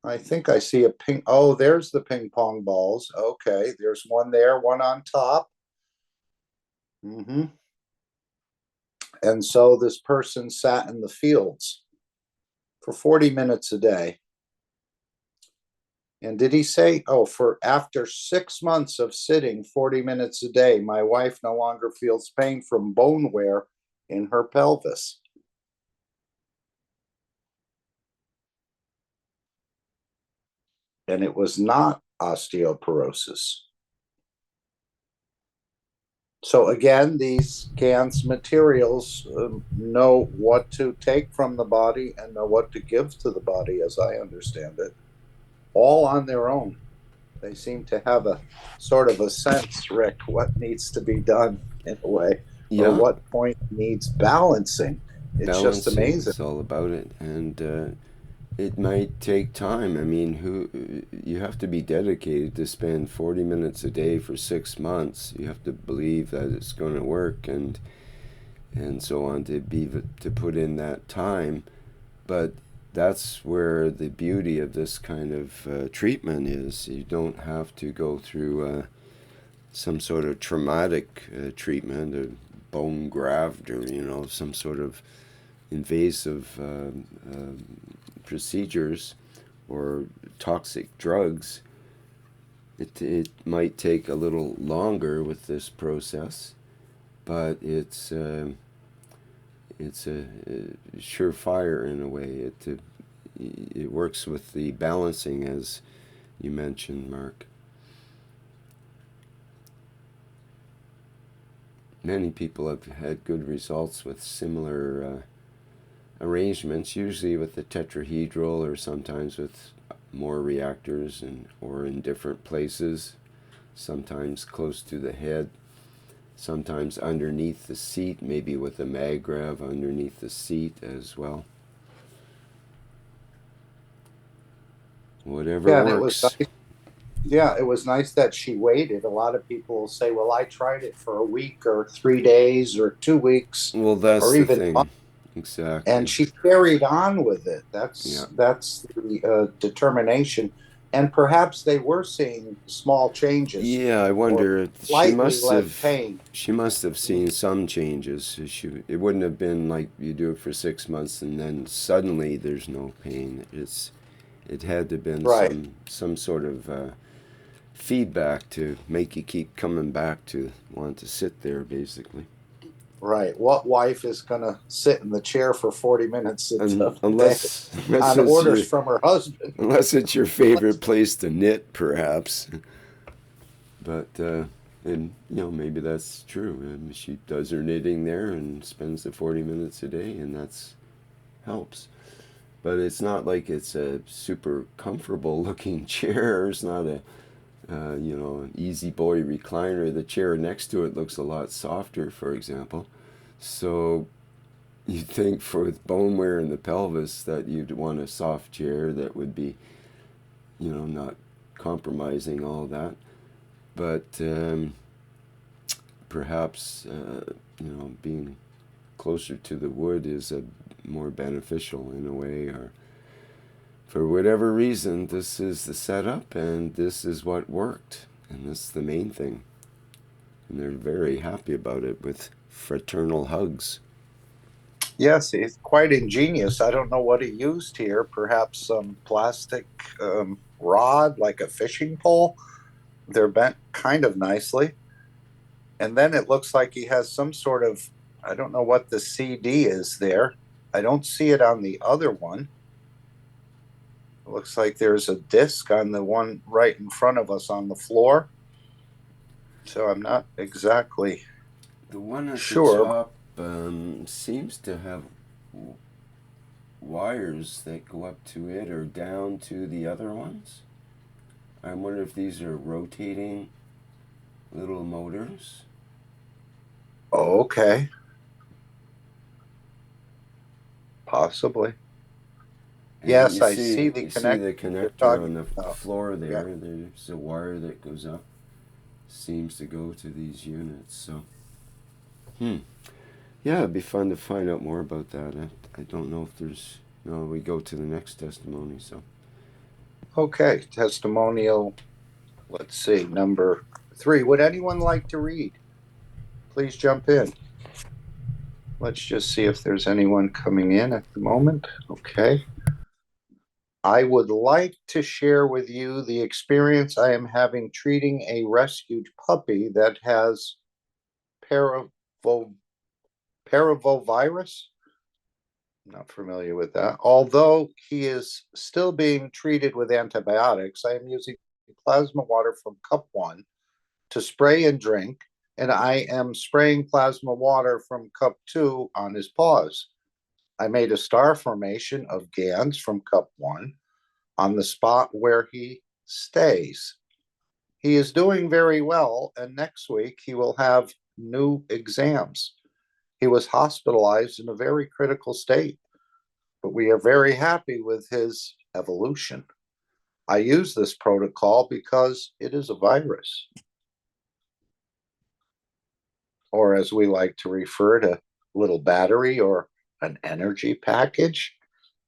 I think I see a ping. Oh, there's the ping pong balls. Okay, there's one there, one on top. Mm-hmm. And so this person sat in the fields for 40 minutes a day. And did he say, oh, for after 6 months of sitting 40 minutes a day, my wife no longer feels pain from bone wear in her pelvis. And it was not osteoporosis. So again, these GANS materials know what to take from the body and know what to give to the body, as I understand it, all on their own. They seem to have a sort of a sense, Rick, what needs to be done in a way, or what point needs balancing. It's just Balancing amazing. is all about it, and it might take time. I mean, you have to be dedicated to spend 40 minutes a day for 6 months. You have to believe that it's going to work, and so on, to put in that time. But that's where the beauty of this kind of treatment is. You don't have to go through some sort of traumatic treatment, or bone graft, or some sort of invasive procedures or toxic drugs. It might take a little longer with this process, but it's a surefire in a way. It works with the balancing, as you mentioned, Mark. Many people have had good results with similar arrangements, usually with the tetrahedral, or sometimes with more reactors, or in different places, sometimes close to the head, sometimes underneath the seat, maybe with a maggrav underneath the seat as well. Whatever works. It was nice that she waited. A lot of people will say, well, I tried it for a week or 3 days or 2 weeks. Well, that's or the even thing. Exactly. And she carried on with it. That's the determination. And perhaps they were seeing small changes. Yeah, I wonder. She must have seen some changes. It wouldn't have been like you do it for 6 months and then suddenly there's no pain. It had to have been some sort of feedback to make you keep coming back to want to sit there, basically. Right. What wife is going to sit in the chair for 40 minutes unless on orders from her husband? Unless it's your favorite place to knit, perhaps. But, and maybe that's true. She does her knitting there and spends the 40 minutes a day, and that's helps. But it's not like it's a super comfortable looking chair. It's not a an easy boy recliner. The chair next to it looks a lot softer, for example. So you'd think for bone wear in the pelvis that you'd want a soft chair that would be, not compromising all that. But perhaps, being closer to the wood is more beneficial in a way, or for whatever reason, this is the setup, and this is what worked, and that's the main thing. And they're very happy about it, with fraternal hugs. Yes, it's quite ingenious. I don't know what he used here. Perhaps some plastic rod, like a fishing pole. They're bent kind of nicely. And then it looks like he has some sort of, I don't know what the CD is there. I don't see it on the other one. It looks like there's a disc on the one right in front of us on the floor. So I'm not exactly the one at sure. The top seems to have wires that go up to it or down to the other ones. I wonder if these are rotating little motors. Oh, okay. Possibly. And yes, I see the connector on the floor there. Yeah. There's a wire that goes up. Seems to go to these units. So, yeah, it'd be fun to find out more about that. I don't know if there's. No, we go to the next testimony. So, okay, testimonial. Let's see, number 3. Would anyone like to read? Please jump in. Let's just see if there's anyone coming in at the moment. Okay. I would like to share with you the experience I am having treating a rescued puppy that has paravovirus. I'm not familiar with that. Although he is still being treated with antibiotics, I am using plasma water from cup 1 to spray and drink and I am spraying plasma water from cup 2 on his paws. I made a star formation of GANs from cup 1 on the spot where he stays. He is doing very well, and next week he will have new exams. He was hospitalized in a very critical state, but we are very happy with his evolution. I use this protocol because it is a virus, or as we like to refer to, little battery or an energy package.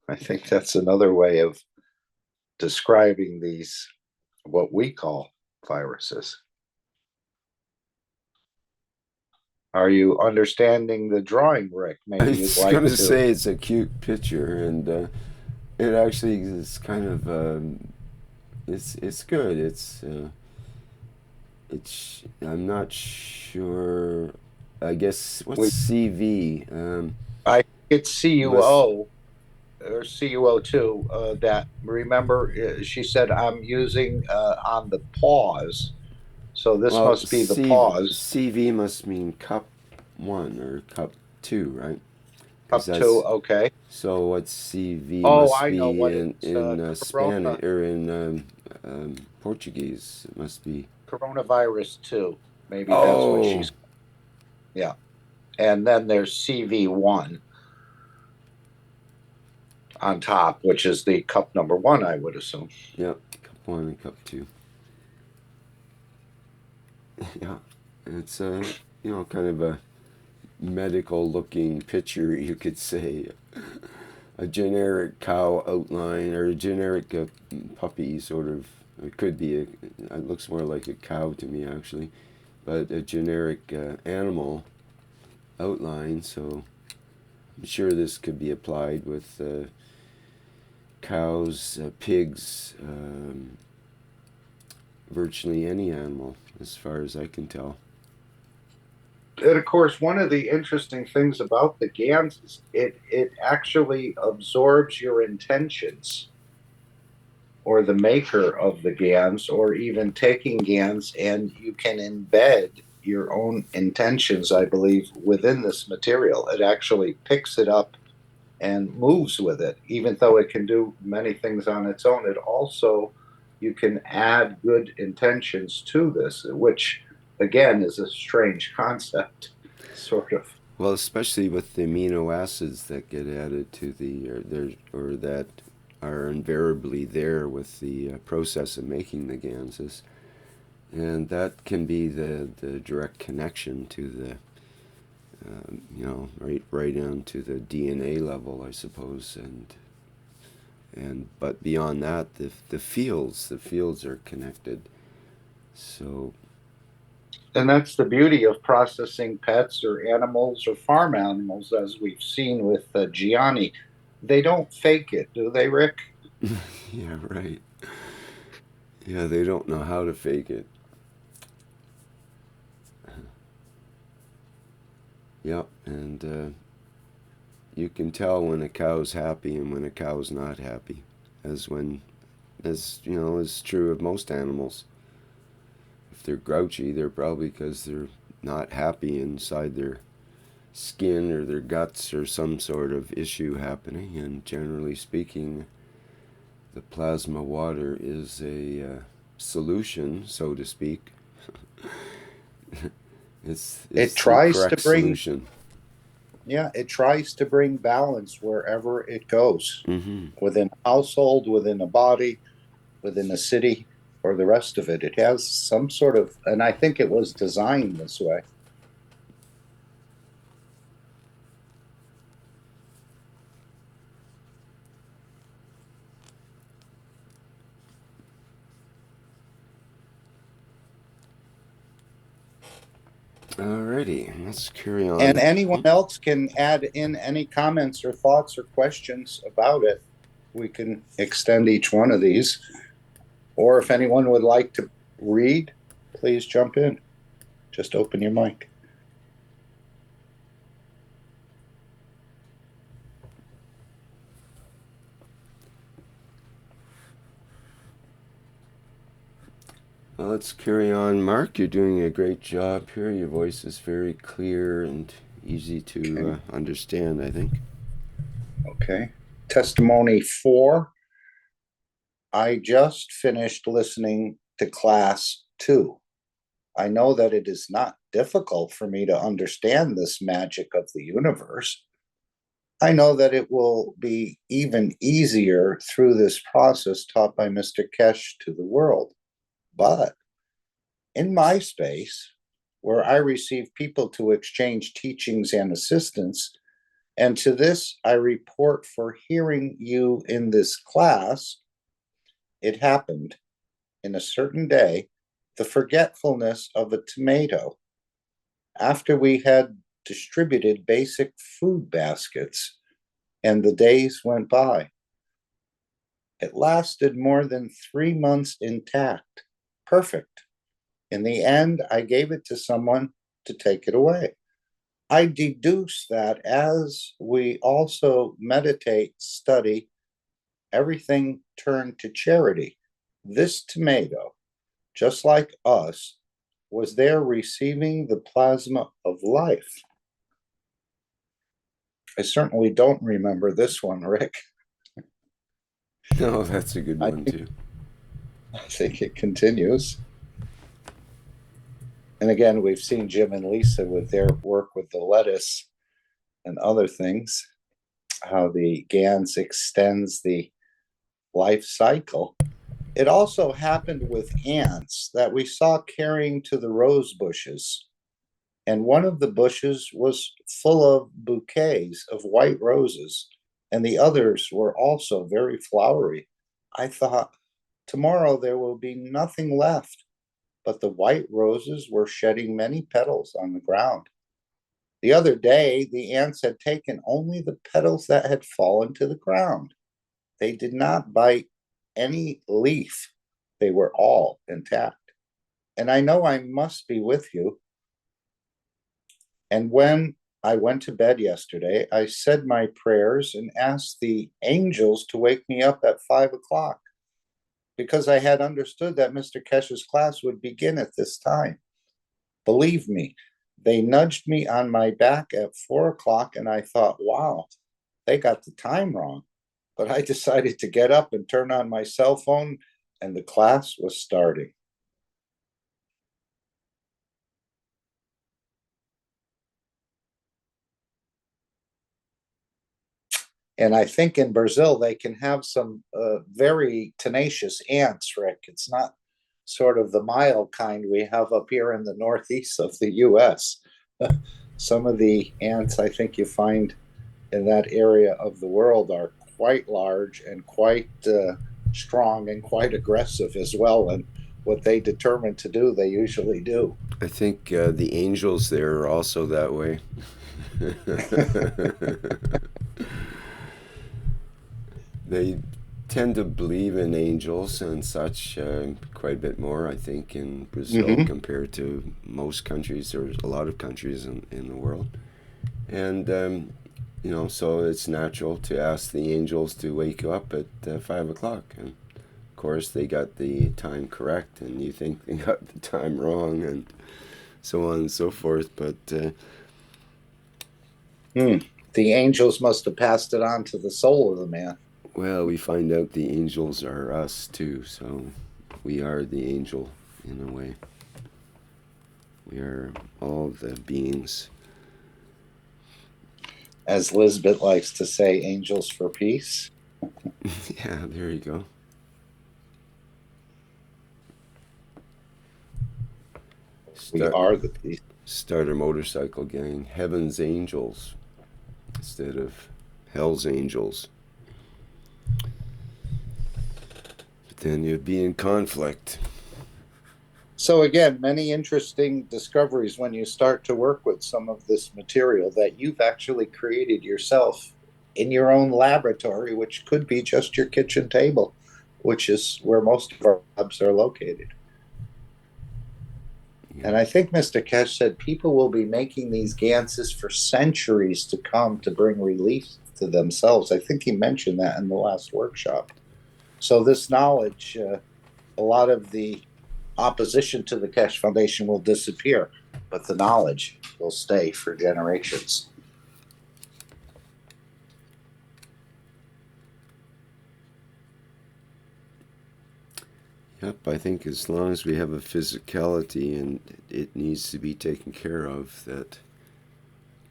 I think that's another way of describing these, what we call viruses. Are you understanding the drawing, Rick? I Maybe you'd was like going to to. say it's a cute picture, and it actually is kind of it's good. It's I'm not sure. I guess what's CV? I think it's Must CUO or CUO2. That remember, she said I'm using on the pause, so this well must be the pause. CV must mean cup 1 or cup 2, right? Because Up to okay. so what CV Oh, must I know be what in it's. Spanish or in Portuguese. It must be Coronavirus 2. Maybe that's what oh she's. Yeah, and then there's CV1 on top, which is the cup number 1, I would assume. yep, cup 1 and cup 2. Yeah, it's kind of a medical looking picture, you could say. A generic cow outline or a generic puppy sort of. It could be it looks more like a cow to me actually, but a generic animal outline. So I'm sure this could be applied with cows, pigs, virtually any animal, as far as I can tell. And of course, one of the interesting things about the GANs is it actually absorbs your intentions, or the maker of the GANs, or even taking GANs, and you can embed your own intentions, I believe, within this material. It actually picks it up and moves with it, even though it can do many things on its own. It also, you can add good intentions to this, which again is a strange concept, sort of. Well, especially with the amino acids that get added to or that are invariably there with the process of making the ganses, and that can be the direct connection to the right down to the DNA level, I suppose, and but beyond that, the fields are connected. So And that's the beauty of processing pets or animals or farm animals, as we've seen with Gianni. They don't fake it, do they, Rick? yeah, right. Yeah, they don't know how to fake it. Yep, and you can tell when a cow's happy and when a cow's not happy, as is true of most animals. If they're grouchy, they're probably because they're not happy inside their skin or their guts or some sort of issue happening. And generally speaking, the plasma water is a solution, so to speak. it's It the tries to correct bring, solution. yeah, it tries to bring balance wherever it goes, Mm-hmm. within a household, within a body, within a city, or the rest of it. It has some sort of, and I think it was designed this way. Alrighty, let's carry on. And anyone else can add in any comments or thoughts or questions about it. We can extend each one of these. Or if anyone would like to read, please jump in. Just open your mic. Well, let's carry on. Mark, you're doing a great job here. Your voice is very clear and easy to understand, I think. Okay. Testimony 4. I just finished listening to class 2. I know that it is not difficult for me to understand this magic of the universe. I know that it will be even easier through this process taught by Mr. Keshe to the world. But in my space, where I receive people to exchange teachings and assistance, and to this I report for hearing you in this class, it happened in a certain day, the forgetfulness of a tomato, after we had distributed basic food baskets, and the days went by. It lasted more than 3 months intact, perfect. In the end, I gave it to someone to take it away. I deduce that as we also meditate, study, everything turned to charity. This tomato, just like us, was there receiving the plasma of life. I certainly don't remember this one, Rick. No, that's a good one, too. I think it continues. And again, we've seen Jim and Lisa with their work with the lettuce and other things, how the GANS extends the life cycle. It also happened with ants that we saw carrying to the rose bushes. And one of the bushes was full of bouquets of white roses, and the others were also very flowery. I thought, tomorrow there will be nothing left, but the white roses were shedding many petals on the ground. The other day, the ants had taken only the petals that had fallen to the ground. They did not bite any leaf. They were all intact. And I know I must be with you. And when I went to bed yesterday, I said my prayers and asked the angels to wake me up at 5 o'clock, because I had understood that Mr. Keshe's class would begin at this time. Believe me, they nudged me on my back at 4 o'clock, and I thought, wow, they got the time wrong. But I decided to get up and turn on my cell phone, and the class was starting. And I think in Brazil, they can have some very tenacious ants, Rick. It's not sort of the mild kind we have up here in the northeast of the US. Some of the ants I think you find in that area of the world are quite large and quite strong and quite aggressive as well. And what they determine to do, they usually do. I think the angels there are also that way. They tend to believe in angels and such quite a bit more, I think, in Brazil compared to most countries. There's a lot of countries in the world. And, you know, so it's natural to ask the angels to wake you up at 5 o'clock. And, of course, they got the time correct, and you think they got the time wrong, and so on and so forth. But the angels must have passed it on to the soul of the man. Well, we find out the angels are us too, so we are the angel in a way. We are all the beings. As Lisbeth likes to say, angels for peace. Yeah, there you go. We are the peace. Start a motorcycle gang. Heaven's angels instead of hell's angels. But then you'd be in conflict. So again, many interesting discoveries when you start to work with some of this material that you've actually created yourself in your own laboratory, which could be just your kitchen table, which is where most of our labs are located. And I think Mr. Keshe said people will be making these Ganses for centuries to come to bring relief to themselves. I think he mentioned that in the last workshop. So this knowledge, a lot of the opposition to the Keshe Foundation will disappear, but the knowledge will stay for generations. Yep, I think as long as we have a physicality and it needs to be taken care of, that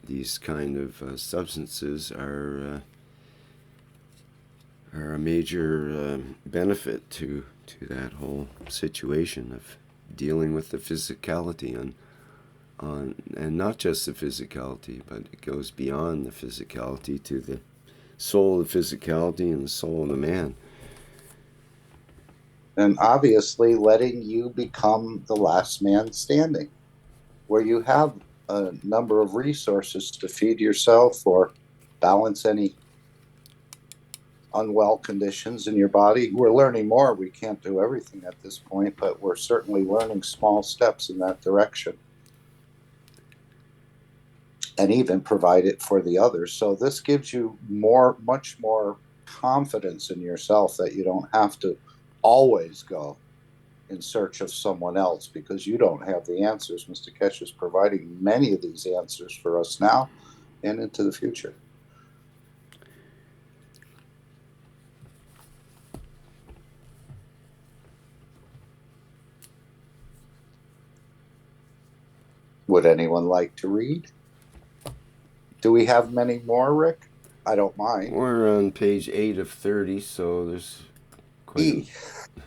these kind of substances are a major benefit to that whole situation of dealing with the physicality and not just the physicality, but it goes beyond the physicality to the soul of the physicality and the soul of the man. And obviously letting you become the last man standing, where you have a number of resources to feed yourself or balance any unwell conditions in your body. We're learning more. We can't do everything at this point, but we're certainly learning small steps in that direction, and even provide it for the others. So this gives you much more confidence in yourself that you don't have to always go in search of someone else because you don't have the answers. Mr. Keshe is providing many of these answers for us now and into the future. Would anyone like to read? Do we have many more, Rick? I don't mind. We're on page 8 of 30, so there's quite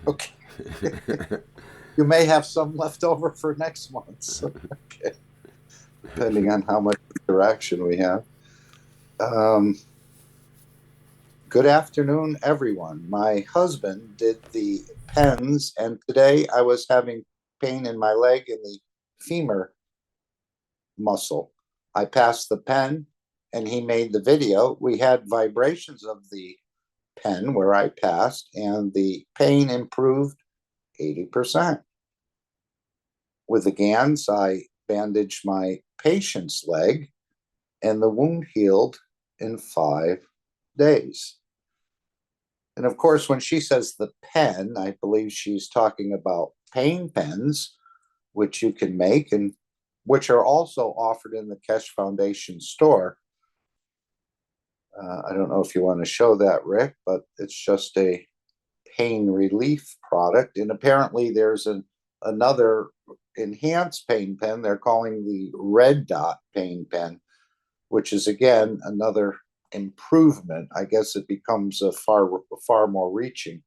Okay. You may have some left over for next month. So, okay. Depending on how much interaction we have. Good afternoon, everyone. My husband did the pens, and today I was having pain in my leg in the femur muscle. I passed the pen, and he made the video. We had vibrations of the pen where I passed, and the pain improved 80%. With the GANs, I bandaged my patient's leg, and the wound healed in 5 days. And of course, when she says the pen, I believe she's talking about pain pens, which you can make and which are also offered in the Keshe Foundation store. I don't know if you want to show that, Rick, but it's just a pain relief product. And apparently there's another enhanced pain pen they're calling the red dot pain pen, which is again another improvement. I guess it becomes a far more reaching.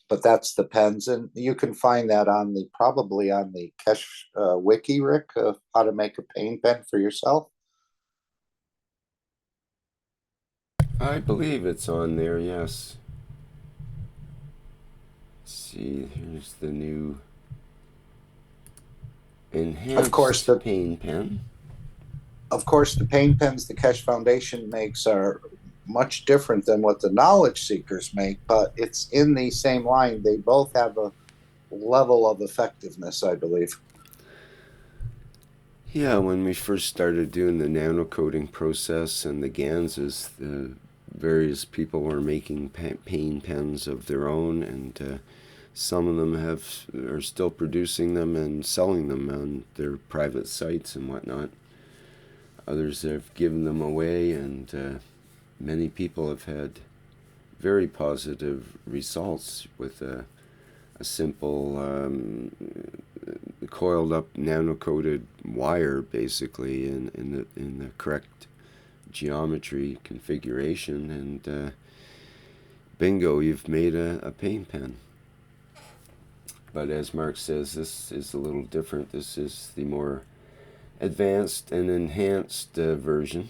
But that's the pens, and you can find that probably on the Keshe wiki, Rick, of how to make a pain pen for yourself. I believe it's on there, yes. Let's see, here's the new enhanced Of course, pain pen. Of course, the pain pens the Keshe Foundation makes are much different than what the knowledge seekers make, but it's in the same line. They both have a level of effectiveness, I believe. Yeah, when we first started doing the nano-coating process and the Ganses, the various people were making pain pens of their own, and some of them are still producing them and selling them on their private sites and whatnot. Others have given them away, and many people have had very positive results with a simple coiled up nano-coated wire, basically in the correct geometry configuration, and bingo, you've made a pain pen. But as Mark says, this is a little different. This is the more advanced and enhanced version.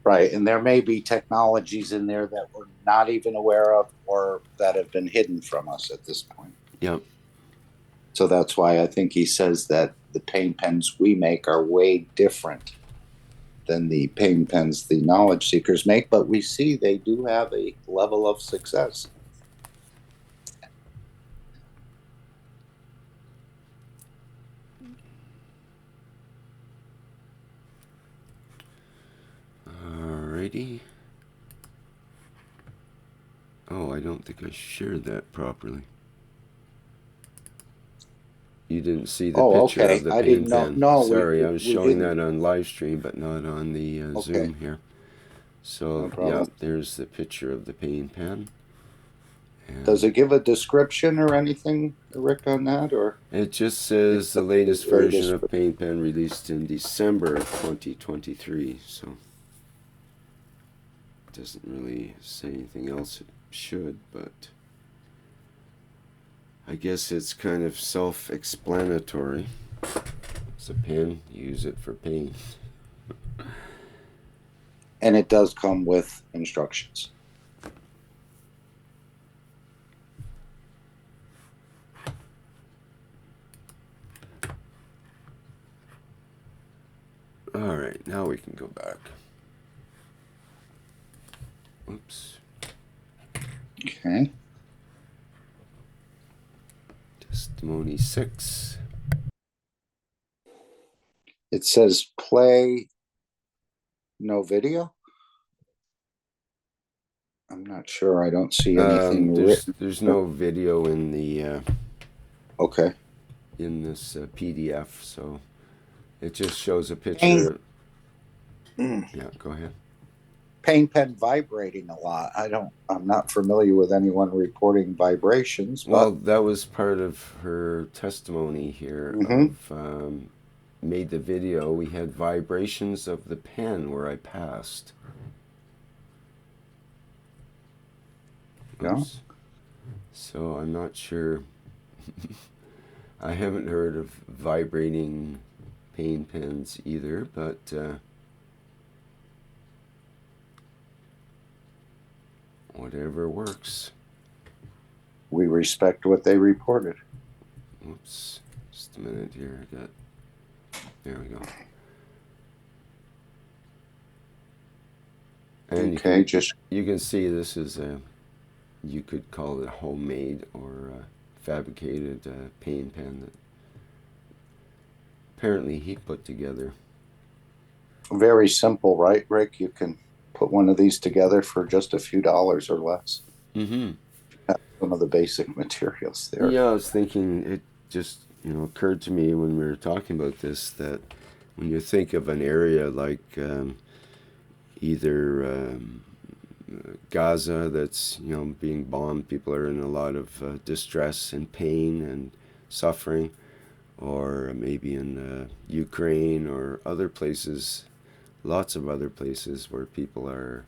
Right, and there may be technologies in there that we're not even aware of or that have been hidden from us at this point. Yep. So that's why I think he says that the pain pens we make are way different than the pain pens the knowledge seekers make, but we see they do have a level of success. Alrighty. Oh, I don't think I shared that properly. You didn't see the picture okay. of the I pain didn't know. pen. No, Sorry, I was we showing didn't. that on live stream, but not on the Okay. Zoom here. So, No yeah, problem. there's the picture of the pain pen. Does And it give a description or anything, Rick, on that, or it just says the latest version of pain pen released in December of 2023. So, it doesn't really say anything else. It should, but I guess it's kind of self-explanatory. It's a pen, use it for pain. And it does come with instructions. All right, now we can go back. Oops. Okay. Testimony 6. It says play no video. I'm not sure. I don't see anything written. There's no video in the Okay. in this PDF, so it just shows a picture. Yeah, go ahead. Pain pen vibrating a lot. I'm not familiar with anyone reporting vibrations. Well, that was part of her testimony here of made the video. We had vibrations of the pen where I passed. Yeah. So I'm not sure. I haven't heard of vibrating pain pens either, but whatever works. We respect what they reported. Oops, just a minute here. There we go. And okay, you can see this is you could call it a homemade or fabricated pain pen that apparently he put together. Very simple, right, Rick? You can put one of these together for just a few dollars or less. Mm-hmm. Some of the basic materials there. Yeah, I was thinking, it just occurred to me when we were talking about this that when you think of an area like either Gaza that's being bombed, people are in a lot of distress and pain and suffering, or maybe in Ukraine or other places, lots of other places where people are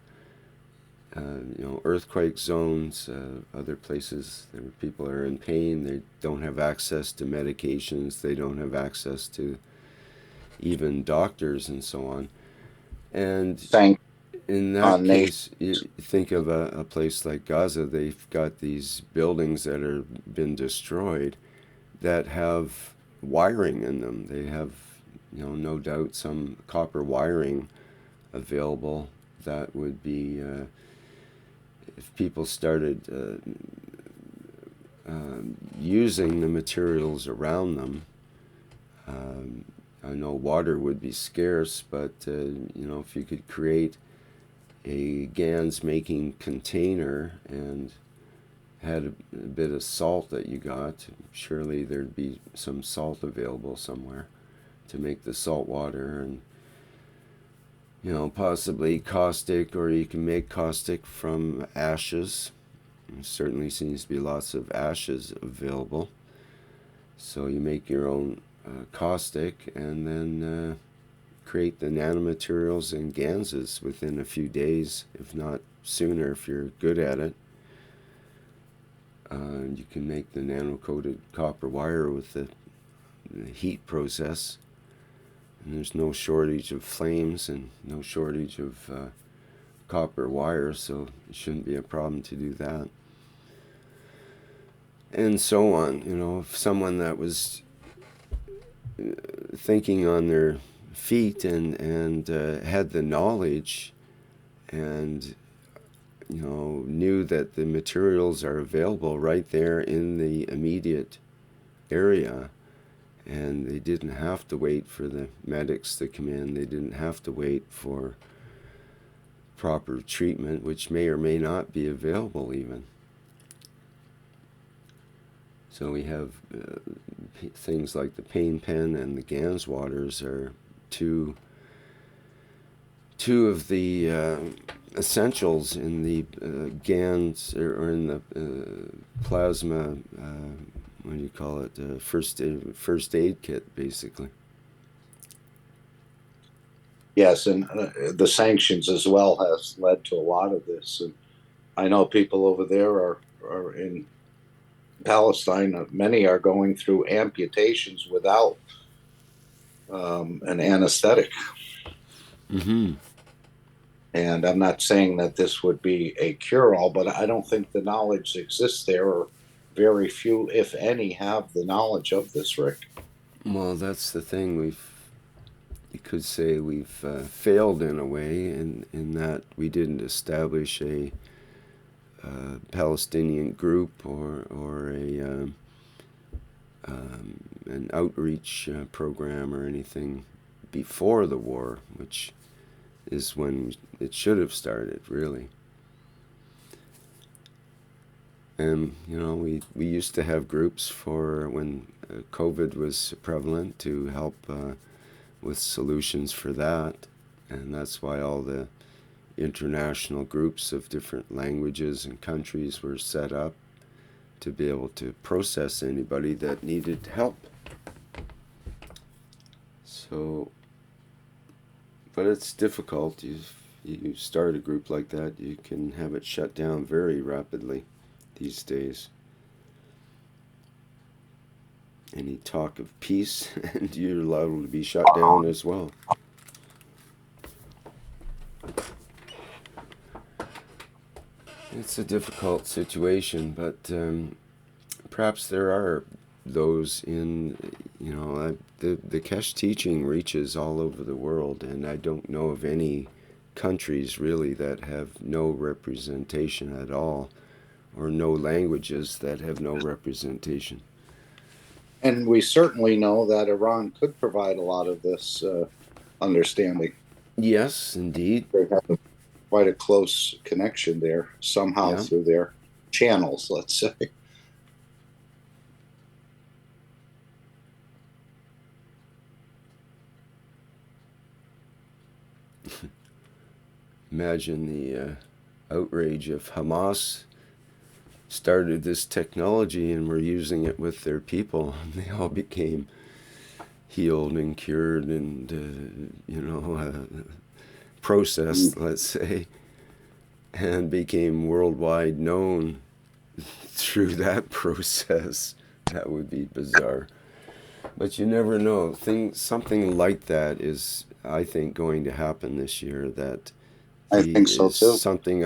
earthquake zones, other places where people are in pain. They don't have access to medications. They don't have access to even doctors and so on. And in that case, you think of a place like Gaza. They've got these buildings that have been destroyed that have wiring in them. They have, no doubt some copper wiring available that would be if people started using the materials around them. I know water would be scarce, but if you could create a GANS making container and had a bit of salt that you got, surely there'd be some salt available somewhere to make the salt water, and possibly caustic, or you can make caustic from ashes. There certainly seems to be lots of ashes available. So you make your own caustic and then create the nanomaterials and ganses within a few days, if not sooner if you're good at it. You can make the nano-coated copper wire with the heat process. And there's no shortage of flames and no shortage of copper wire, so it shouldn't be a problem to do that. And so on. If someone that was thinking on their feet and had the knowledge and knew that the materials are available right there in the immediate area, and they didn't have to wait for the medics to come in. They didn't have to wait for proper treatment, which may or may not be available even. So we have things like the pain pen and the Gans waters are two of the essentials in the Gans or in the plasma. What do you call it? First aid kit, basically. Yes, and the sanctions as well has led to a lot of this. And I know people over there are in Palestine. Many are going through amputations without an anesthetic. Mm-hmm. And I'm not saying that this would be a cure-all, but I don't think the knowledge exists there, or very few, if any, have the knowledge of this, Rick. Well, that's the thing. You could say we've failed in a way in that we didn't establish a Palestinian group or an outreach program or anything before the war, which is when it should have started, really. And, we used to have groups for when COVID was prevalent to help with solutions for that. And that's why all the international groups of different languages and countries were set up to be able to process anybody that needed help. So, but it's difficult. You start a group like that, you can have it shut down very rapidly these days. Any talk of peace, and you're liable to be shut down as well. It's a difficult situation, but perhaps there are those in, the Keshe teaching reaches all over the world, and I don't know of any countries really that have no representation at all, or no languages that have no representation. And we certainly know that Iran could provide a lot of this understanding. Yes, indeed. They have quite a close connection there, somehow through their channels, let's say. Imagine the outrage if Hamas started this technology and were using it with their people, and they all became healed and cured and, processed, let's say, and became worldwide known through that process. That would be bizarre. But you never know. Something like that is, I think, going to happen this year. That I think so too. Something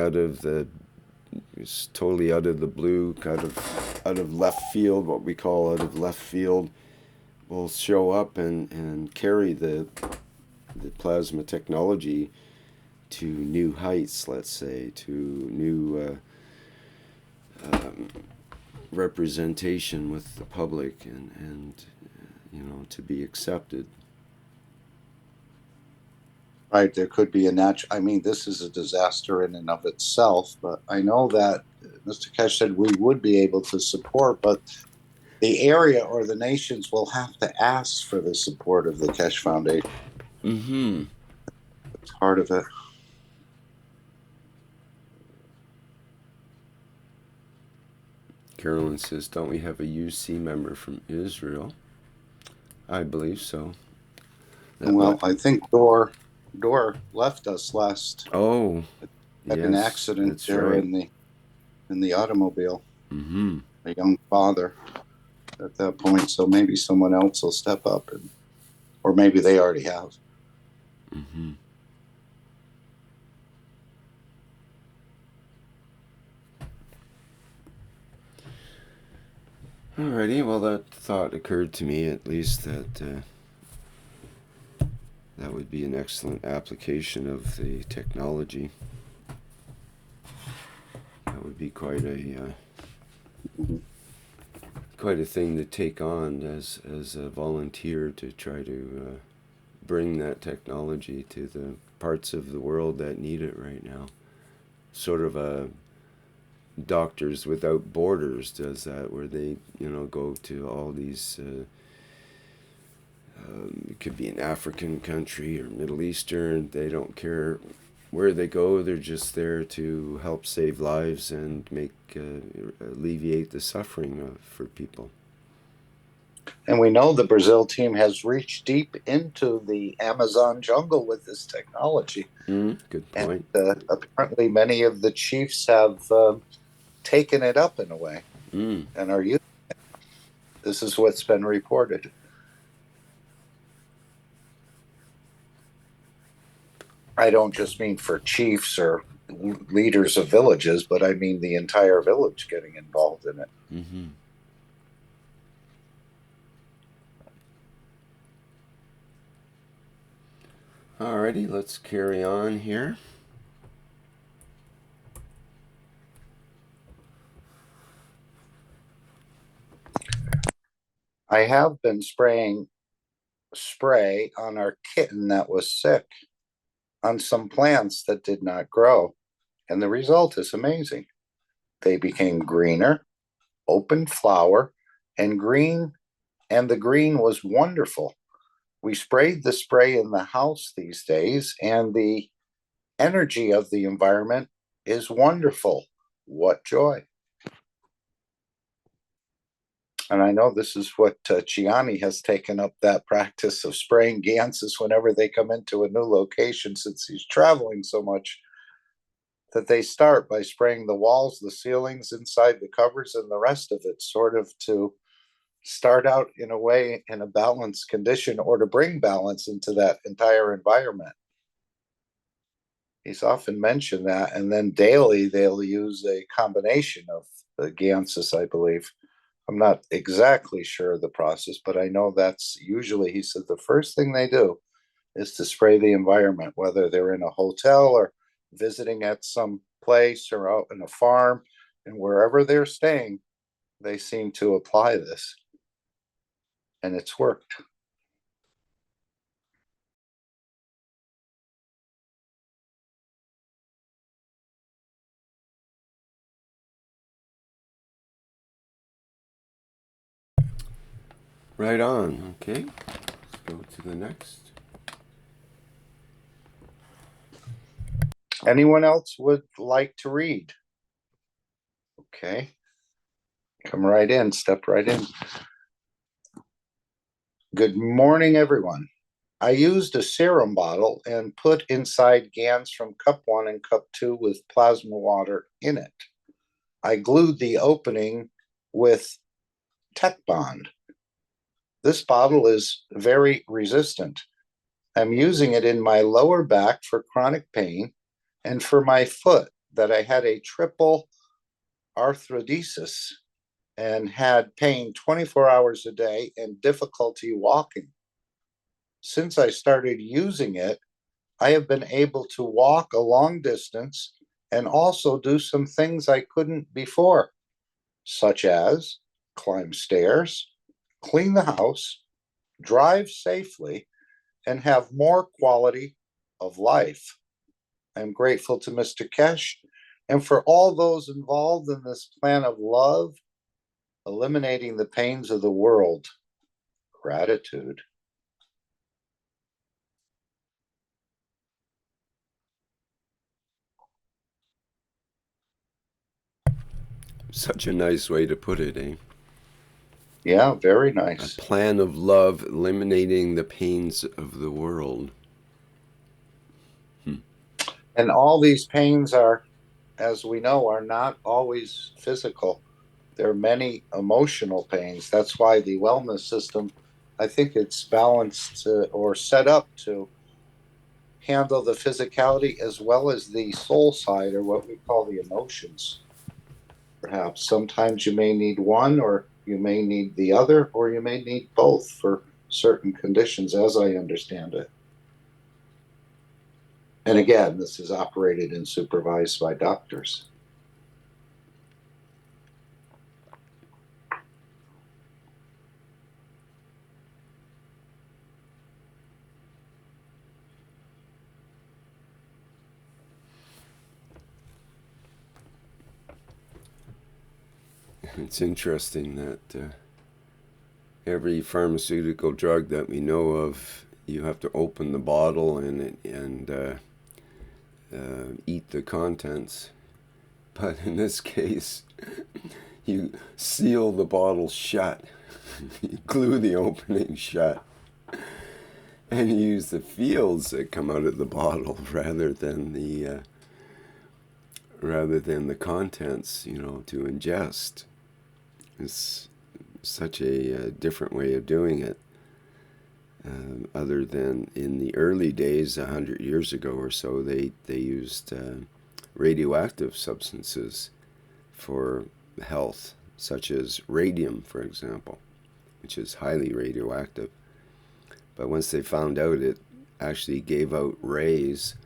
it's totally out of the blue, out of left field, what we call out of left field, will show up and carry the plasma technology to new heights, let's say, to new representation with the public and to be accepted. Right, there could be this is a disaster in and of itself, but I know that Mr. Keshe said we would be able to support, but the area or the nations will have to ask for the support of the Keshe Foundation. Mm-hmm. It's part of it. Carolyn says, don't we have a UC member from Israel? I believe so. I think Dor left us last. Oh, had an accident there right. in the automobile. Mm-hmm. A young father at that point, so maybe someone else will step up, or maybe they already have. Mm-hmm. Alrighty, well, that thought occurred to me, at least, that that would be an excellent application of the technology. That would be quite a thing to take on as a volunteer, to try to bring that technology to the parts of the world that need it right now. Sort of a Doctors Without Borders does that, where they, go to all these, it could be an African country or Middle Eastern, they don't care where they go, they're just there to help save lives and alleviate the suffering for people. And we know the Brazil team has reached deep into the Amazon jungle with this technology. Good point. And apparently many of the chiefs have taken it up in a way and are using it. This is what's been reported. I don't just mean for chiefs or leaders of villages, but I mean the entire village getting involved in it. Mm-hmm. Alrighty, let's carry on here. I have been spraying spray on our kitten that was sick on some plants that did not grow. And the result is amazing. They became greener, open flower, and green, and the green was wonderful. We sprayed the spray in the house these days, and the energy of the environment is wonderful. What joy. And I know this is what Gianni has taken up, that practice of spraying ganses whenever they come into a new location, since he's traveling so much, that they start by spraying the walls, the ceilings, inside the covers, and the rest of it, sort of to start out in a way in a balanced condition, or to bring balance into that entire environment. He's often mentioned that. And then daily, they'll use a combination of the ganses, I believe. I'm not exactly sure of the process, but I know that's usually, he said, the first thing they do is to spray the environment, whether they're in a hotel or visiting at some place or out in a farm, and wherever they're staying, they seem to apply this. And it's worked. Right on. Okay, let's go to the next. Anyone else would like to read? Okay. Come right in, step right in. Good morning, everyone. I used a serum bottle and put inside GANs from cup 1 and cup 2 with plasma water in it. I glued the opening with Tech Bond. This bottle is very resistant. I'm using it in my lower back for chronic pain and for my foot that I had a triple arthrodesis and had pain 24 hours a day and difficulty walking. Since I started using it, I have been able to walk a long distance and also do some things I couldn't before, such as climb stairs, clean the house, drive safely, and have more quality of life. I'm grateful to Mr. Keshe and for all those involved in this plan of love, eliminating the pains of the world. Gratitude. Such a nice way to put it, eh? Yeah, very A nice. plan of love, eliminating the pains of the world. And all these pains are, as we know, are not always physical. There are many emotional pains. That's why the wellness system, I think it's balanced or set up to handle the physicality as well as the soul side, or what we call the emotions. Perhaps sometimes you may need one, or you may need the other, or you may need both for certain conditions, as I understand it. And again, this is operated and supervised by doctors. It's interesting that every pharmaceutical drug that we know of, you have to open the bottle and eat the contents. But in this case, you seal the bottle shut, you glue the opening shut, and you use the fields that come out of the bottle rather than the contents, to ingest. It's such a different way of doing it. Other than in the early days, 100 years ago or so, they used radioactive substances for health, such as radium, for example, which is highly radioactive. But once they found out it actually gave out rays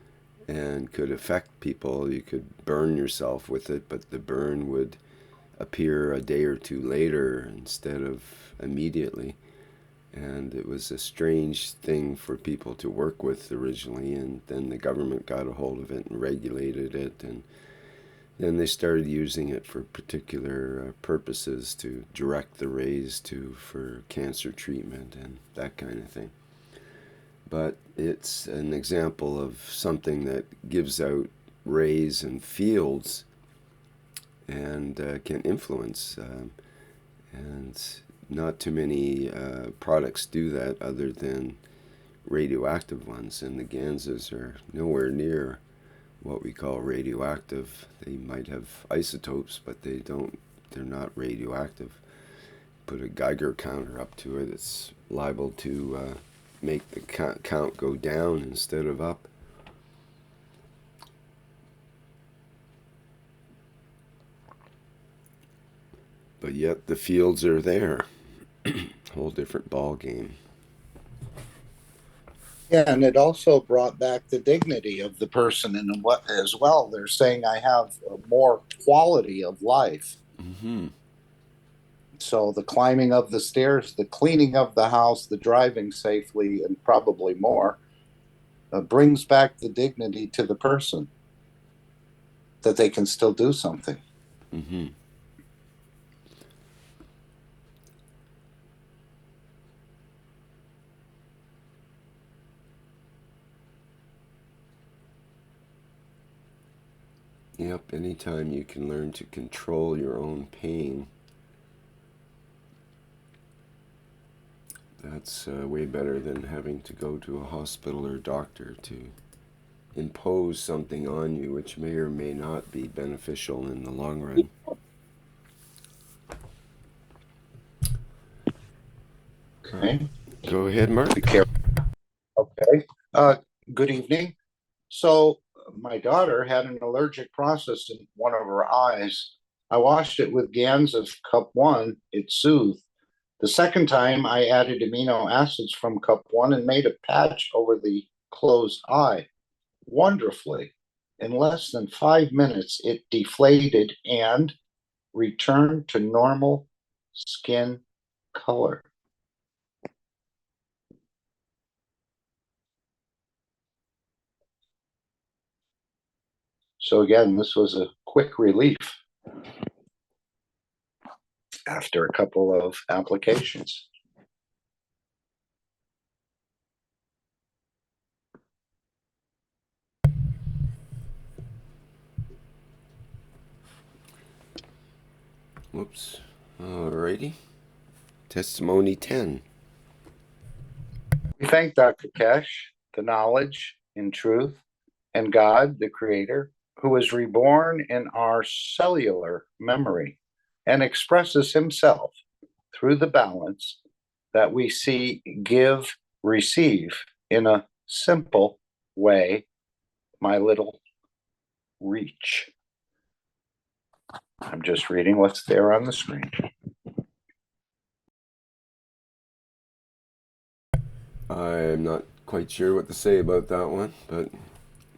and could affect people, you could burn yourself with it, but the burn would appear a day or two later instead of immediately. And it was a strange thing for people to work with originally, and then the government got a hold of it and regulated it, and then they started using it for particular purposes to direct the rays for cancer treatment and that kind of thing. But it's an example of something that gives out rays and fields and can influence. And not too many products do that other than radioactive ones, and the ganzas are nowhere near what we call radioactive. They might have isotopes, but they're not radioactive. Put a Geiger counter up to it, it's liable to make the count go down instead of up. But yet the fields are there. Whole different ball game. Yeah, and it also brought back the dignity of the person and what as well. They're saying I have more quality of life. Mm-hmm. So the climbing of the stairs, the cleaning of the house, the driving safely, and probably more, brings back the dignity to the person that they can still do something. Mm-hmm. Yep, anytime you can learn to control your own pain, that's way better than having to go to a hospital or doctor to impose something on you which may or may not be beneficial in the long run. Okay. Go ahead, Mark. Okay. Good evening. So my daughter had an allergic process in one of her eyes. I washed it with Gans of cup 1. It soothed. The second time, I added amino acids from cup 1 and made a patch over the closed eye. Wonderfully. In less than 5 minutes, it deflated and returned to normal skin color. So again, this was a quick relief after a couple of applications. Whoops. Alrighty. Testimony 10. We thank Dr. Keshe, the knowledge in truth, and God, the Creator, who is reborn in our cellular memory and expresses himself through the balance that we see, give, receive in a simple way, my little reach. I'm just reading what's there on the screen. I'm not quite sure what to say about that one, but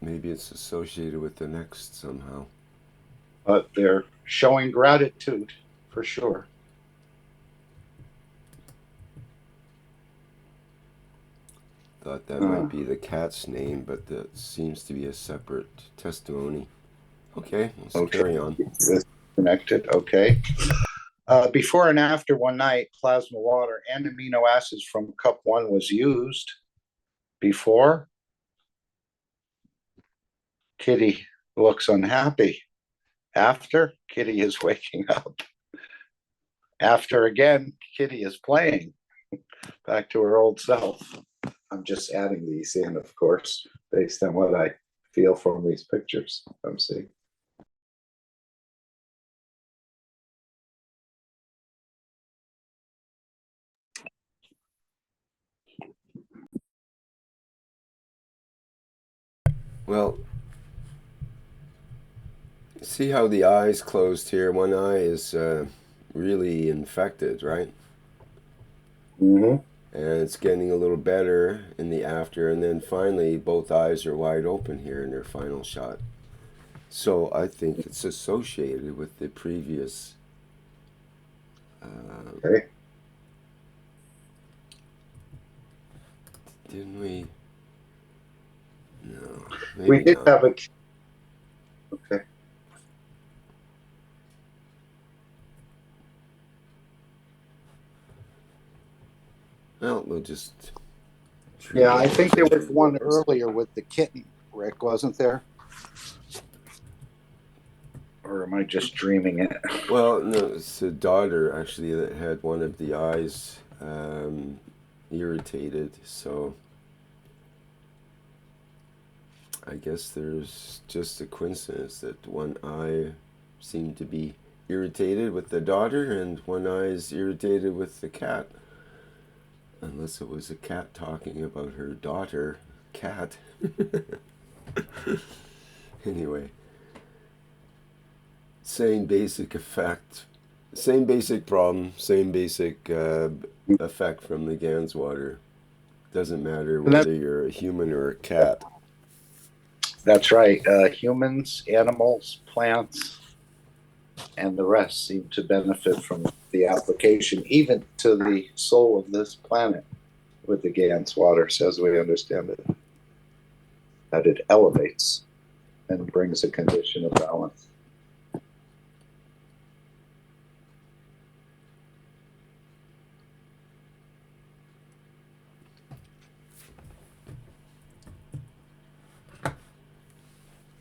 maybe it's associated with the next somehow. But they're showing gratitude for sure. Thought that might be the cat's name, but that seems to be a separate testimony. Okay, let's carry on. Connected, okay. Before and after one night, plasma water and amino acids from cup 1 was used. Before, Kitty looks unhappy. After, Kitty is waking up. After again, Kitty is playing back to her old self. I'm just adding these in, of course, based on what I feel from these pictures I'm seeing. Well, see how the eye's closed here? One eye is really infected, right? Mm-hmm. And it's getting a little better in the after, and then finally both eyes are wide open here in their final shot. So I think it's associated with the previous. Okay. Didn't we? No, maybe We did not. have a. Okay. Well, we'll just. Yeah, I think there was one earlier with the kitten, Rick, wasn't there? Or am I just dreaming it? Well, no, it's a daughter actually that had one of the eyes irritated, so I guess there's just a coincidence that one eye seemed to be irritated with the daughter and one eye is irritated with the cat. Unless it was a cat talking about her daughter, cat. Anyway, same basic effect, same basic problem, same basic effect from the Gans water. Doesn't matter whether you're a human or a cat. That's right. Humans, animals, plants, and the rest seem to benefit from the application, even to the soul of this planet with the Gans waters, as we understand it. That it elevates and brings a condition of balance.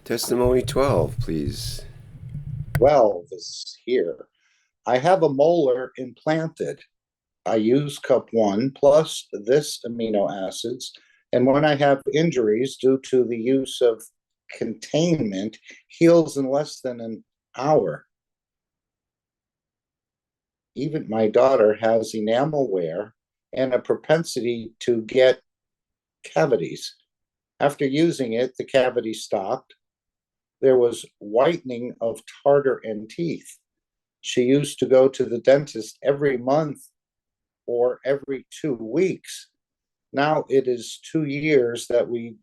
Testimony 12, please. 12 is here. I have a molar implanted. I use cup 1 plus this amino acids. And when I have injuries due to the use of containment, heals in less than an hour. Even my daughter has enamel wear and a propensity to get cavities. After using it, the cavity stopped. There was whitening of tartar and teeth. She used to go to the dentist every month or every 2 weeks. Now it is 2 years that we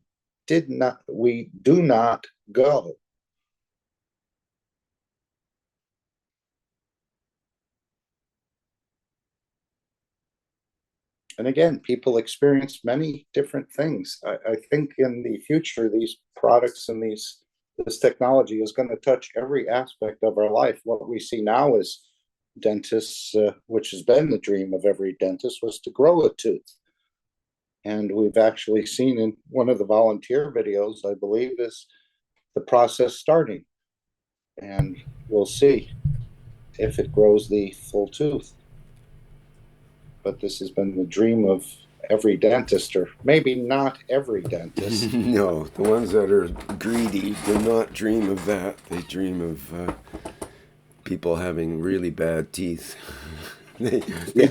do not go. And again, people experience many different things. I think in the future, these products and this technology is going to touch every aspect of our life. What we see now is dentists, which has been the dream of every dentist, was to grow a tooth. And we've actually seen in one of the volunteer videos, I believe, is the process starting. And we'll see if it grows the full tooth. But this has been the dream of every dentist, or maybe not every dentist. No, the ones that are greedy do not dream of that. They dream of people having really bad teeth. They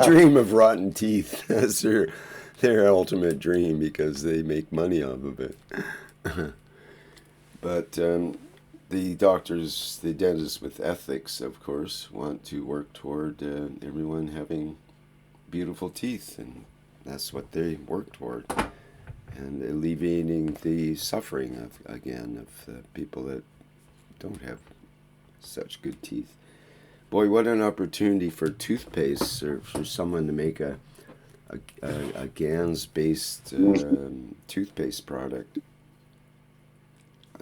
dream of rotten teeth. That's their ultimate dream because they make money off of it. But the doctors, the dentists with ethics, of course, want to work toward everyone having beautiful teeth, and that's what they work toward, and alleviating the suffering of people that don't have such good teeth. Boy, what an opportunity for toothpaste, or for someone to make a GANS-based toothpaste product.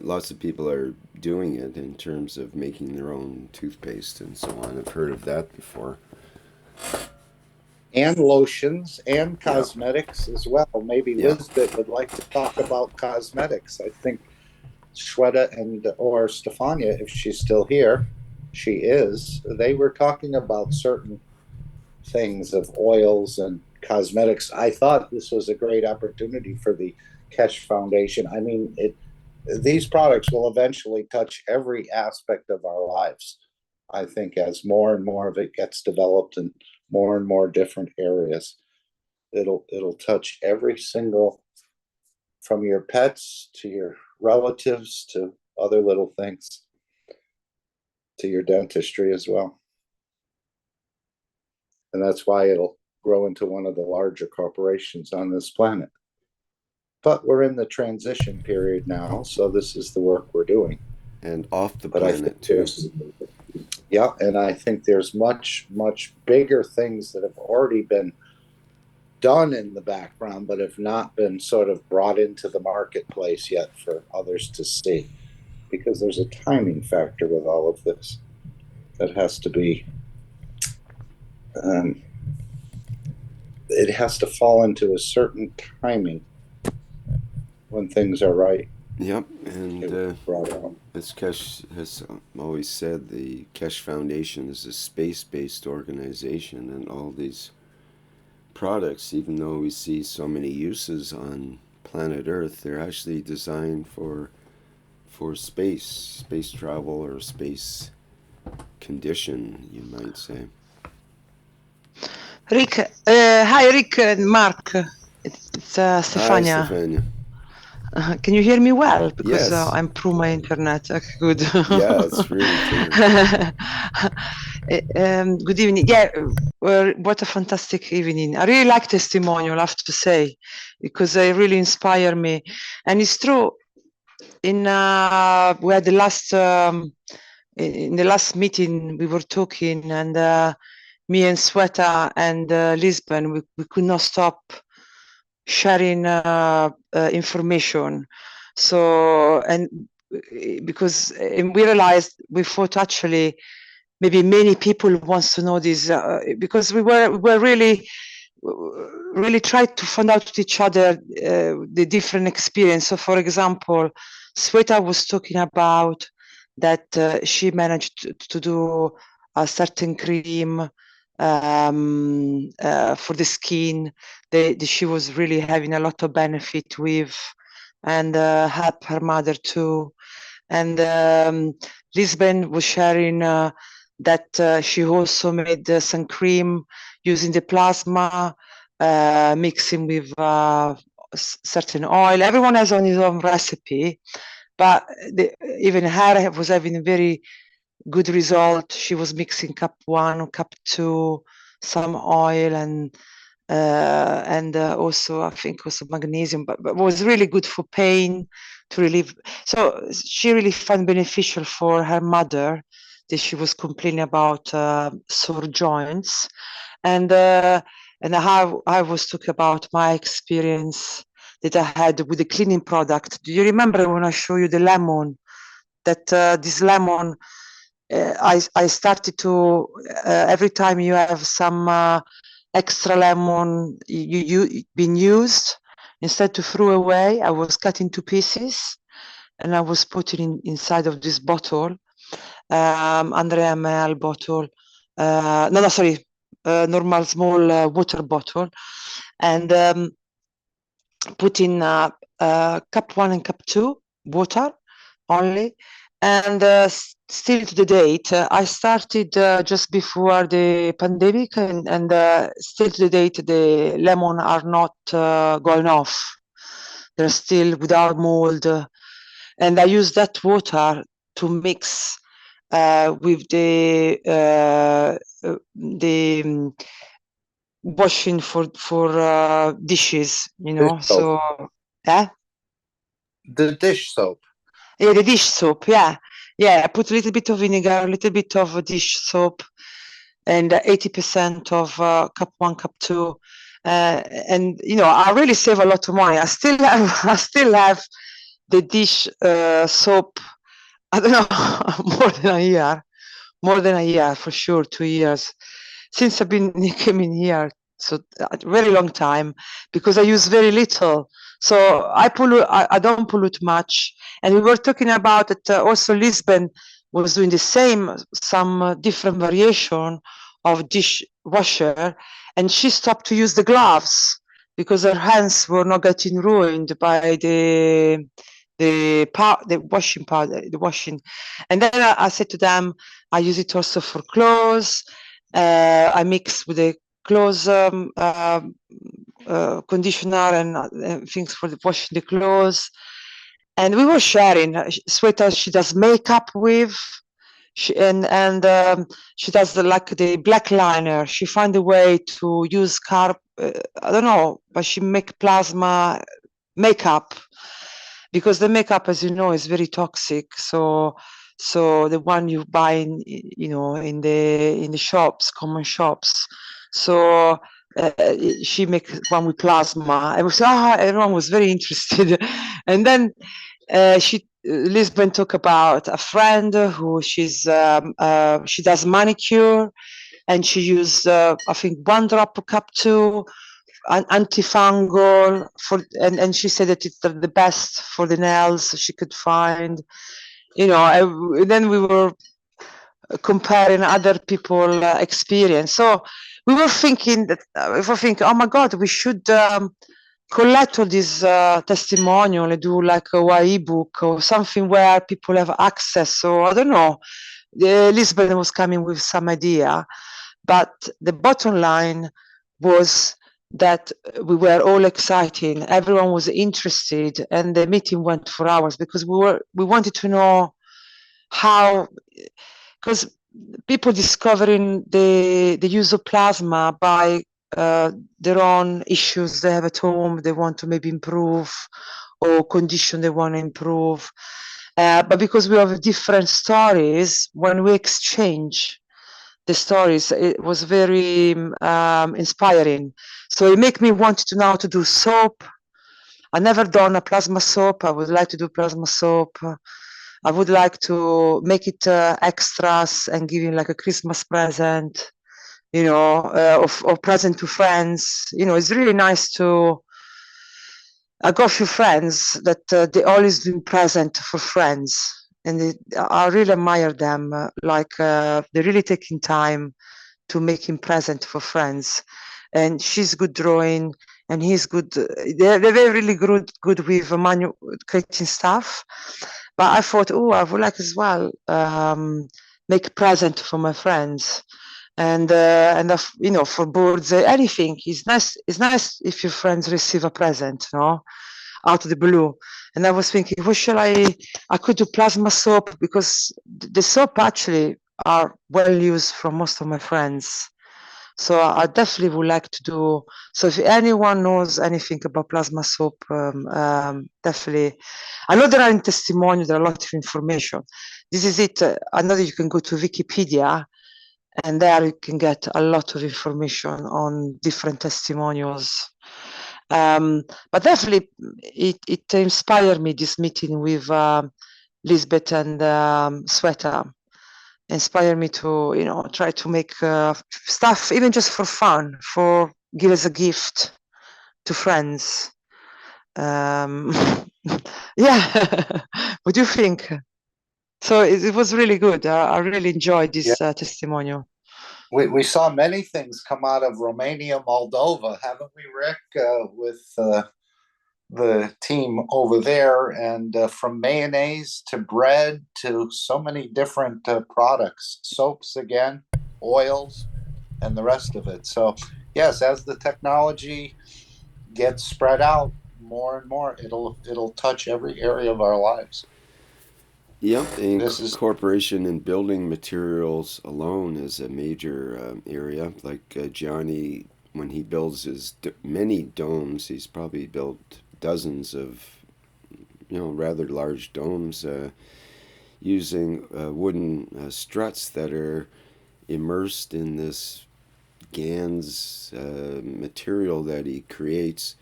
lots of people are doing it in terms of making their own toothpaste and so on. I've heard of that before. And lotions and Yeah. cosmetics as well. Maybe Yeah. Lisbeth would like to talk about cosmetics. I think Shweta or Stefania, if she's still here, she is. They were talking about certain things of oils and cosmetics. I thought this was a great opportunity for the Keshe Foundation. I mean, these products will eventually touch every aspect of our lives. I think as more and more of it gets developed in more and more different areas, it'll touch every single, from your pets to your relatives to other little things, to your dentistry as well. And that's why it'll grow into one of the larger corporations on this planet. But we're in the transition period now, so this is the work we're doing. And off the But I planet think too. Yeah, and I think there's much, much bigger things that have already been done in the background, but have not been sort of brought into the marketplace yet for others to see. Because there's a timing factor with all of this that has to be, it has to fall into a certain timing when things are right. Yep, and brought out. as Keshe has always said, the Keshe Foundation is a space-based organization, and all these products, even though we see so many uses on planet Earth, they're actually designed for space travel, or space condition, you might say. Rick, hi Rick and Mark. It's Stefania. Hi, Stefania. Can you hear me well? Because Yes. I'm through my internet. Okay, good. Yeah, it's really clear. Good evening. Yeah, what a fantastic evening. I really like testimonial, I have to say, because they really inspire me. And it's true. In we had the last in the last meeting we were talking, and me and Sweta and Lisbon, we could not stop sharing information. So, and because we realized, we thought actually maybe many people wants to know this, because we were really tried to find out with each other the different experience. So for example, Sweta was talking about that she managed to do a certain cream for the skin. She was really having a lot of benefit with, and help her mother too. And Lisbon was sharing that she also made some cream using the plasma, mixing with certain oil. Everyone has on his own recipe, but even her was having a very good result. She was mixing cup 1, cup 2, some oil, and also I think also magnesium, but was really good for pain, to relieve. So she really found beneficial for her mother, that she was complaining about sore joints, and how I was talking about my experience that I had with the cleaning product. Do you remember when I showed you the lemon? That this lemon, I started to every time you have some extra lemon you been used, instead to throw away, I was cutting to pieces and I was putting inside of this bottle, 100 ml bottle, no, sorry, normal small water bottle, and put in cup 1 and cup 2 water only. And still to the date, I started just before the pandemic, and still to the date, the lemon are not going off. They're still without mold. And I use that water to mix with the washing for dishes, you know. Dish soap. So, yeah. The dish soap. Yeah, the dish soap. Yeah, I put a little bit of vinegar, a little bit of dish soap, and 80% of cup 1, cup 2, and you know, I really save a lot of money. I still have the dish soap, I don't know, more than a year for sure, 2 years since I've been came in here. So a very long time, because I use very little. So I don't pollute much. And we were talking about it. Also, Lisbon was doing the same, some different variation of dishwasher, and she stopped to use the gloves because her hands were not getting ruined by the washing powder, the washing. And then I said to them, I use it also for clothes. I mix with the clothes conditioner and things for the washing the clothes. And we were sharing. Sweta, she does makeup with. She she does the black liner. She found a way to use I don't know, but she make plasma makeup, because the makeup, as you know, is very toxic. So the one you buy in, in the shops, common shops. So she makes one with plasma. And we said, everyone was very interested. And then Lisbon talked about a friend who she does manicure, and she used I think 1 drop of cup 2 antifungal and she said that it's the best for the nails she could find. Then we were comparing other people experience. So we were thinking that oh my God, we should collect all these testimonial and do like a e-book or something where people have access. So I don't know. Lisbon was coming with some idea, but the bottom line was that we were all excited. Everyone was interested, and the meeting went for hours because we wanted to know how, because people discovering the use of plasma by their own issues they have at home, they want to maybe improve, or condition they want to improve. But because we have different stories, when we exchange the stories, it was very inspiring. So it made me want to now to do soap. I never done a plasma soap. I would like to do plasma soap. I would like to make it extras and give you like a Christmas present, or present to friends. It's really nice to. I got a few friends that they always do present for friends, and I really admire them. They're really taking time to make him present for friends. And she's good drawing, and he's good. They're really good with creating stuff. But I thought, I would like as well make present for my friends, and for birthday, anything. It's nice if your friends receive a present, out of the blue. And I was thinking, what shall I could do plasma soap, because the soap actually are well used from most of my friends. So I definitely would like to do. So if anyone knows anything about plasma soap, definitely. I know there are in testimonials, there are a lot of information. This is it. I know that you can go to Wikipedia, and there you can get a lot of information on different testimonials. But definitely it inspired me, this meeting with Lisbeth and Sweta. Inspired me to try to make stuff even just for fun, for give as a gift to friends. Yeah. What do you think? So it was really good. I really enjoyed this testimonial. We saw many things come out of Romania, Moldova, haven't we, Rick, with the team over there, and from mayonnaise to bread to so many different products, soaps again, oils, and the rest of it. So yes, as the technology gets spread out more and more, it'll touch every area of our lives. Yep, incorporation in building materials alone is a major area. Like Johnny, when he builds his many domes, he's probably built dozens of, rather large domes using wooden struts that are immersed in this GANS material that he creates.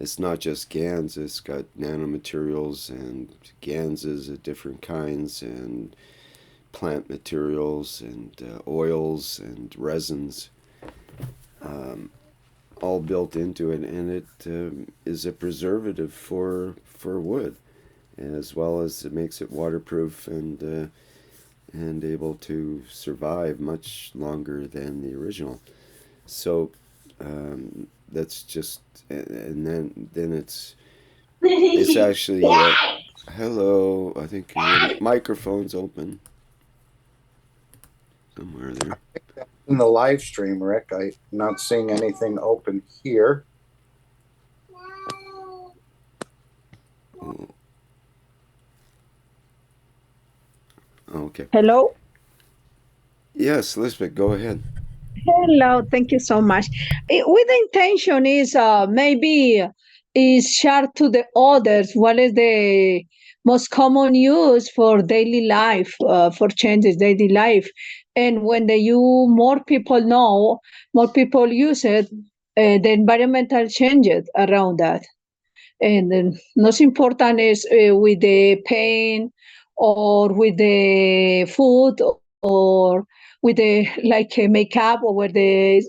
it's not just GANs, it's got nanomaterials and ganses of different kinds and plant materials and oils and resins, all built into it, and it is a preservative for wood, as well as it makes it waterproof and able to survive much longer than the original. So that's just, and then it's actually hello. I think your microphone's open somewhere there. In the live stream, Rick, I'm not seeing anything open here. Oh. Okay. Hello? Yes, Lisbeth, go ahead. Hello, thank you so much. With the intention is maybe is share to the others what is the most common use for daily life, for changes daily life. And when more people know, more people use it, the environmental changes around that. And then most important is with the pain or with the food or with the like makeup or with the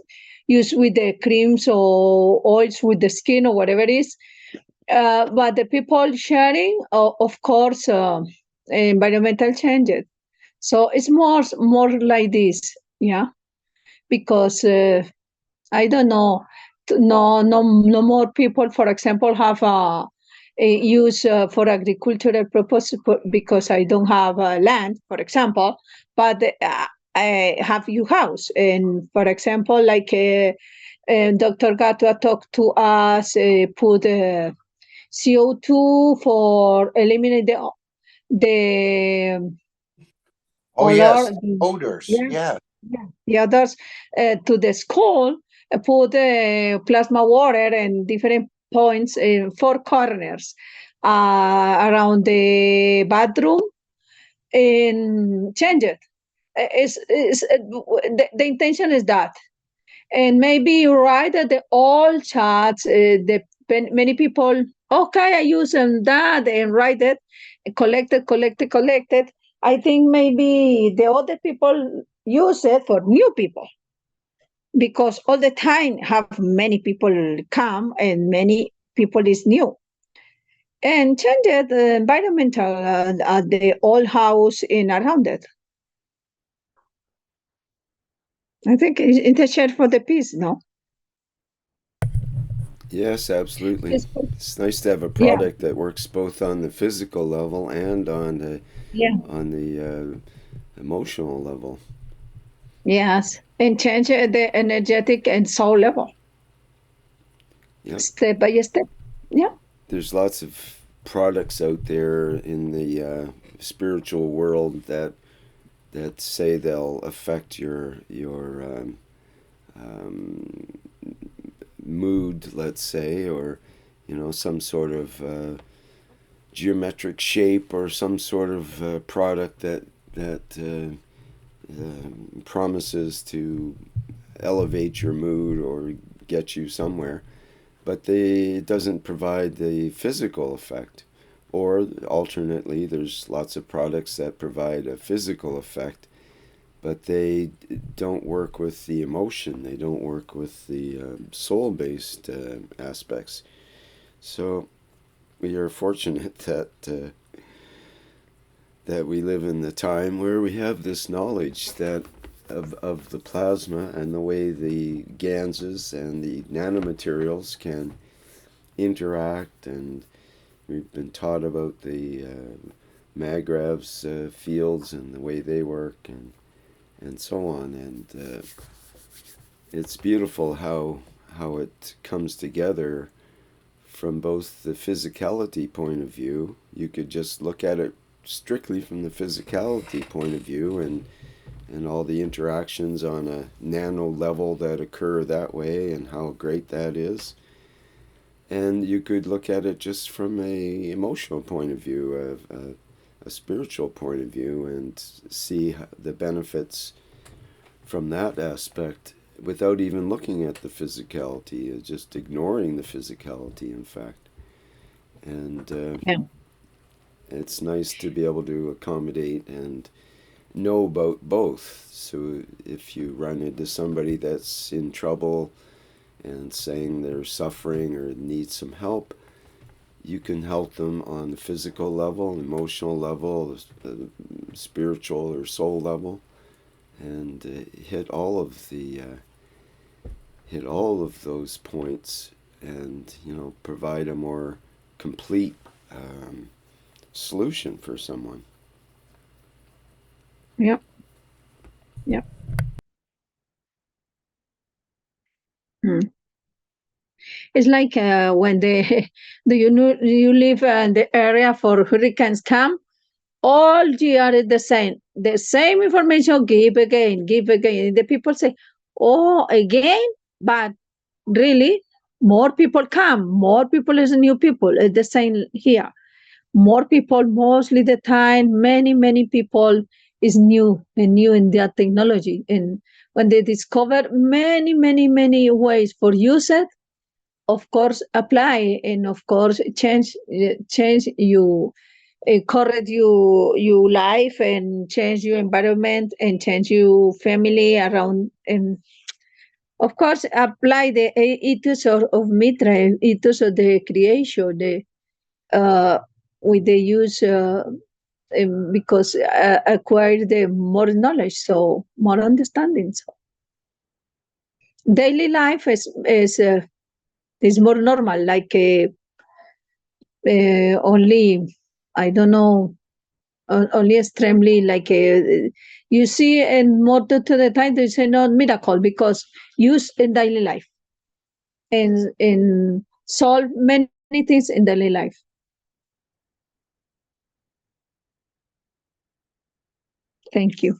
use with the creams or oils with the skin or whatever it is. But the people sharing, of course, environmental changes. So it's more like this, yeah, because I don't know. No more people, for example, have a use for agricultural purpose because I don't have land, for example. But I have your house, and for example, like Dr. Gatwa talked to us, put CO2 for eliminate the Oh, odor. yes, odors. Yeah, Yeah. yeah. The others to the school put plasma water in different points in four corners around the bathroom and change it. The intention is that. And maybe you're right that the all chats, many people, okay, I use that and write it, collected. I think maybe the other people use it for new people because all the time have many people come and many people is new and change it, the environmental the old house in around it. I think it's a share for the peace, no? Yes, absolutely. It's nice to have a Yeah, product that works both on the physical level and on yeah, the emotional level. yes, and change the energetic and soul level Yep. step by step. Yeah, There's lots of products out there in the spiritual world that say they'll affect your mood, let's say, or some sort of geometric shape or some sort of product that promises to elevate your mood or get you somewhere, but it doesn't provide the physical effect. Or alternately, there's lots of products that provide a physical effect, but they don't work with the emotion. They don't work with the soul-based aspects. So we are fortunate that we live in the time where we have this knowledge that of the plasma and the way the ganses and the nanomaterials can interact, and we've been taught about the magravs fields and the way they work and so on, and it's beautiful how it comes together from both the physicality point of view. You could just look at it strictly from the physicality point of view and all the interactions on a nano level that occur that way and how great that is. And you could look at it just from a emotional point of view, a spiritual point of view, and see the benefits from that aspect without even looking at the physicality, just ignoring the physicality, in fact. And Yeah. it's nice to be able to accommodate and know about both. So if you run into somebody that's in trouble and saying they're suffering or need some help, you can help them on the physical level, emotional level, spiritual or soul level, and hit all of those points, and provide a more complete solution for someone. Yep. Yep. It's like when you live in the area for hurricanes come, all year is the same information, give again. The people say, oh, again, but really, more people come, more people is new people. It's the same here. More people, mostly the time, many people is new in their technology. And when they discover many ways for use it, of course, apply, and of course, change you, correct your life, and change your environment, and change your family around, and of course, apply the ethos of Mitra, ethos of the creation, with the use, because acquire the more knowledge, so more understanding. So daily life is more normal, like only, I don't know, only extremely, like you see, and more to the time there's no miracle, because use in daily life and solve many things in daily life. Thank you.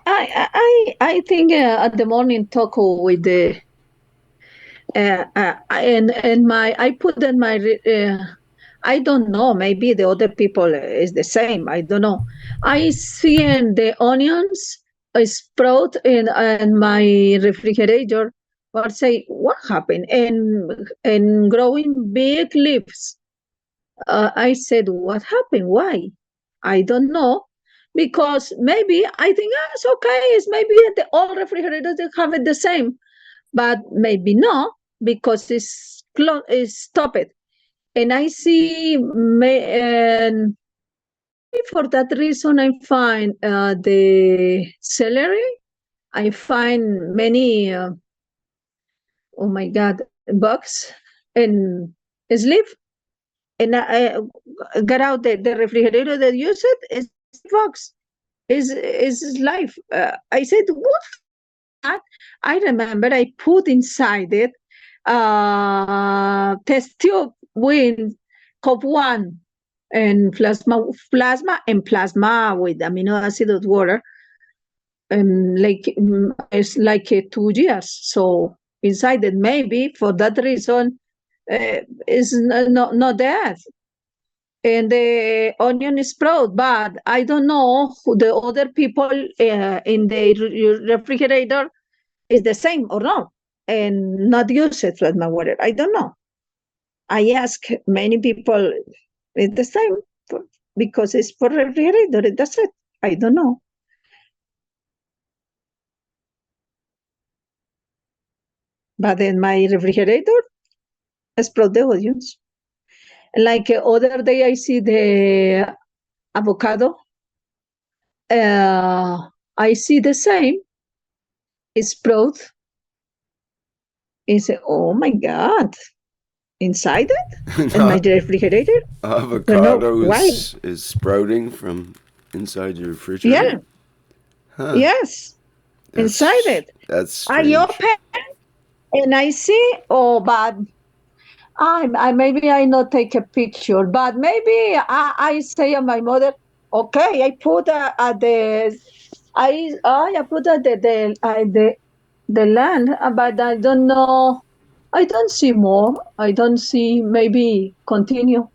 I think at the morning talk with the and my, I put in my I don't know, maybe the other people is the same, I don't know. I see in the onions sprout in my refrigerator, but say what happened, and growing big leaves. I said, what happened? Why? I don't know, because maybe I think it's okay. It's maybe the all refrigerators have it the same, but maybe not, because it's stopped. And I see, and for that reason, I find the celery. I find many, oh my God, bugs and sleep. And I got out the refrigerator that use it, is bugs. Is life. I said, what? I remember I put inside it test tube with COP1 and plasma with amino acid of water, it's like 2 years. So inside it, maybe for that reason, is not there. And the onion sprout, but I don't know who the other people in the refrigerator is the same or not, and not use it with my water. I don't know. I ask many people, it's the same, because it's for refrigerator. That's it. I don't know. But in my refrigerator, I sprout the onions. Like other day, I see the avocado. I see the same. It's sprout. I say, oh my God, inside it? In my refrigerator? Avocado Why? is sprouting from inside your refrigerator? Yeah. Huh. Yes. Inside it. That's I strange. open and I see, oh, but I maybe I not take a picture, but maybe I say to my mother, okay, I put the I put the land, but I don't know. I don't see more. I don't see maybe continue.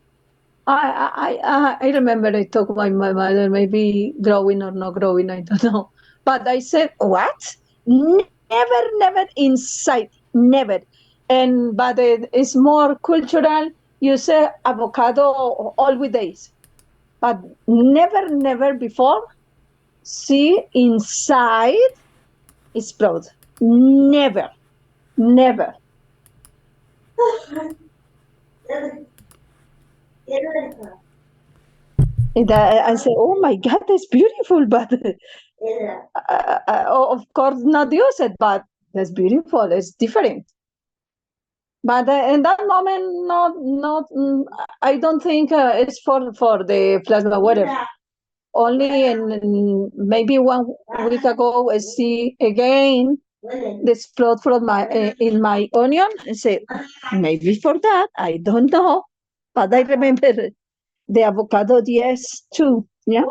I remember I talked with my mother, maybe growing or not growing, I don't know. But I said, what? Never inside, never. But it's more cultural. You say avocado all with days, but never before see inside explode. Never. And I say, oh my God, that's beautiful, but of course not use it, but that's beautiful. It's different. But in that moment, I don't think it's for the plasma water. Only in maybe 1 week ago, I see again this explode from my in my onion. I say maybe for that. I don't know, but I remember the avocado, yes, too. Yeah.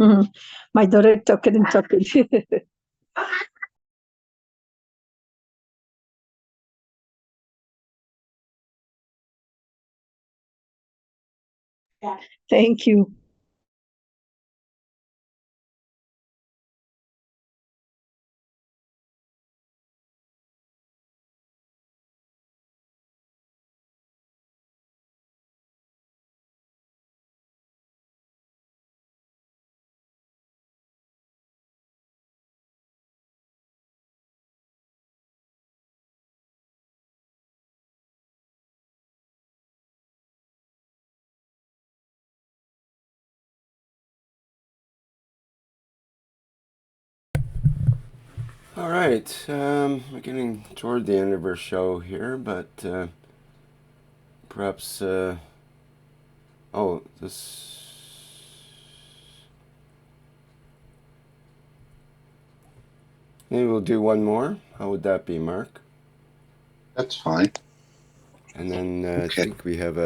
Mhm. My daughter talking and talking. Thank you. All right, we're getting toward the end of our show here, but perhaps, oh, this, maybe we'll do one more. How would that be, Mark? That's fine. And then I think we have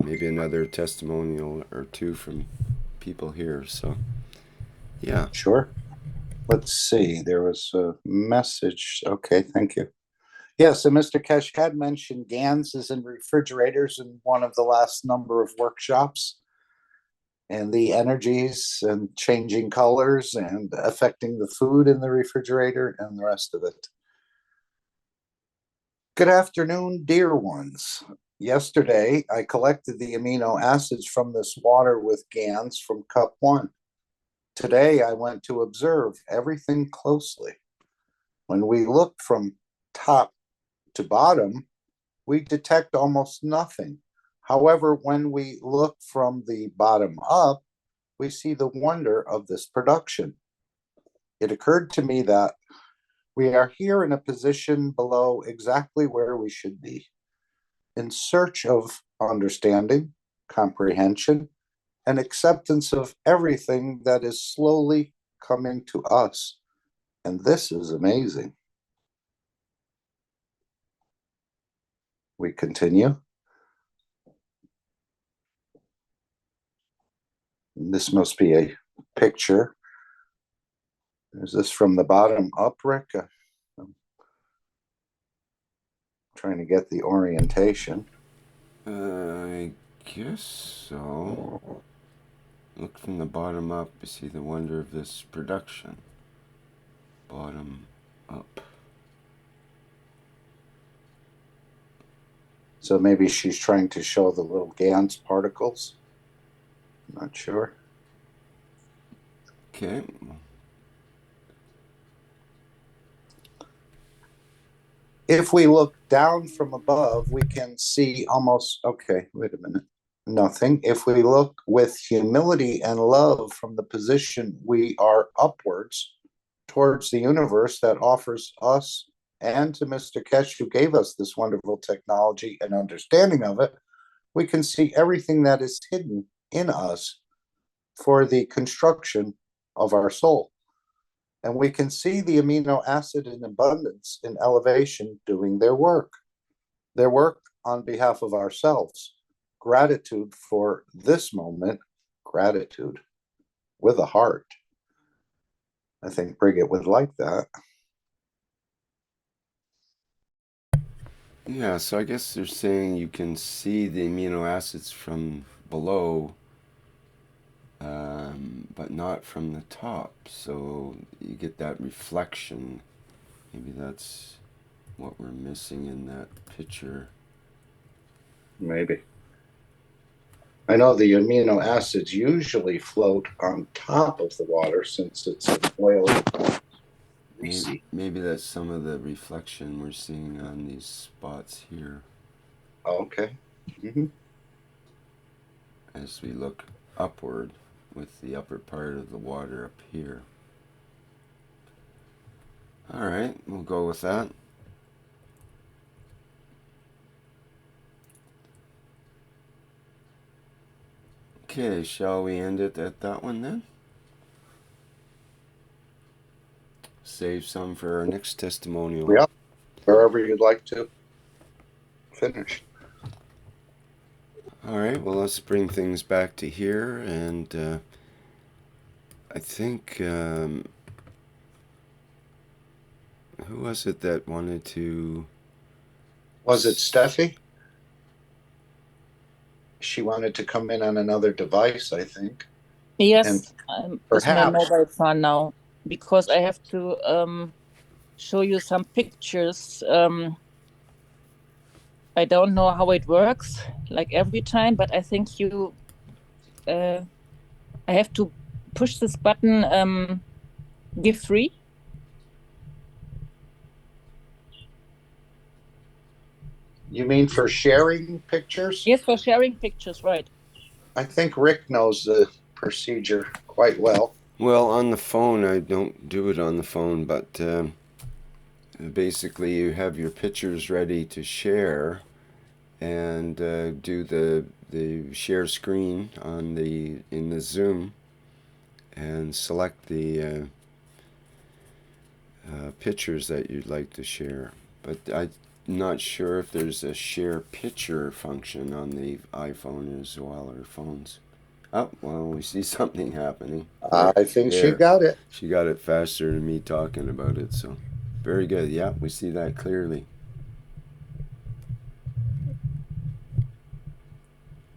maybe another testimonial or two from people here, so yeah. Sure. Let's see. There was a message. Okay, thank you. Yes, so Mr. Keshe had mentioned GANs in refrigerators in one of the last number of workshops, and the energies and changing colors and affecting the food in the refrigerator and the rest of it. Good afternoon, dear ones. Yesterday, I collected the amino acids from this water with GANs from cup 1. Today, I went to observe everything closely. When we look from top to bottom, we detect almost nothing. However, when we look from the bottom up, we see the wonder of this production. It occurred to me that we are here in a position below exactly where we should be, in search of understanding, comprehension, and acceptance of everything that is slowly coming to us. And this is amazing. We continue. This must be a picture. Is this from the bottom up, Rick? I'm trying to get the orientation. I guess so. Look from the bottom up, you see the wonder of this production. Bottom up. So maybe she's trying to show the little GANs particles. I'm not sure. Okay. If we look down from above, we can see almost, okay, wait a minute, nothing. If we look with humility and love from the position we are upwards towards the universe that offers us and to Mr. Keshe, who gave us this wonderful technology and understanding of it, we can see everything that is hidden in us for the construction of our soul. And we can see the amino acid in abundance in elevation doing their work on behalf of ourselves. Gratitude for this moment, gratitude. with a heart. I think Brigitte would like that. Yeah, so I guess they're saying you can see the amino acids from below, but not from the top. So you get that reflection. Maybe that's what we're missing in that picture. Maybe. I know the amino acids usually float on top of the water since it's an oily, greasy. Maybe that's some of the reflection we're seeing on these spots here. Okay. Mm-hmm. As we look upward with the upper part of the water up here. All right, we'll go with that. Okay, shall we end it at that one then? Save some for our next testimonial. Yeah, wherever you'd like to finish. All right, well, let's bring things back to here. And I think, who was it that wanted to... Was it Steffi? She wanted to come in on another device, I think. Yes, I'm with my perhaps mobile phone now because I have to show you some pictures. I don't know how it works, like every time, but I think I have to push this button, give free. You mean for sharing pictures? Yes, for sharing pictures, right. I think Rick knows the procedure quite well. Well, on the phone, I don't do it on the phone, but basically you have your pictures ready to share and do the share screen on in the Zoom and select the pictures that you'd like to share. But I'm not sure if there's a share picture function on the iPhone as well, or phones. Oh, well, we see something happening. I think she got it. She got it faster than me talking about it, so very good. Yeah, we see that clearly.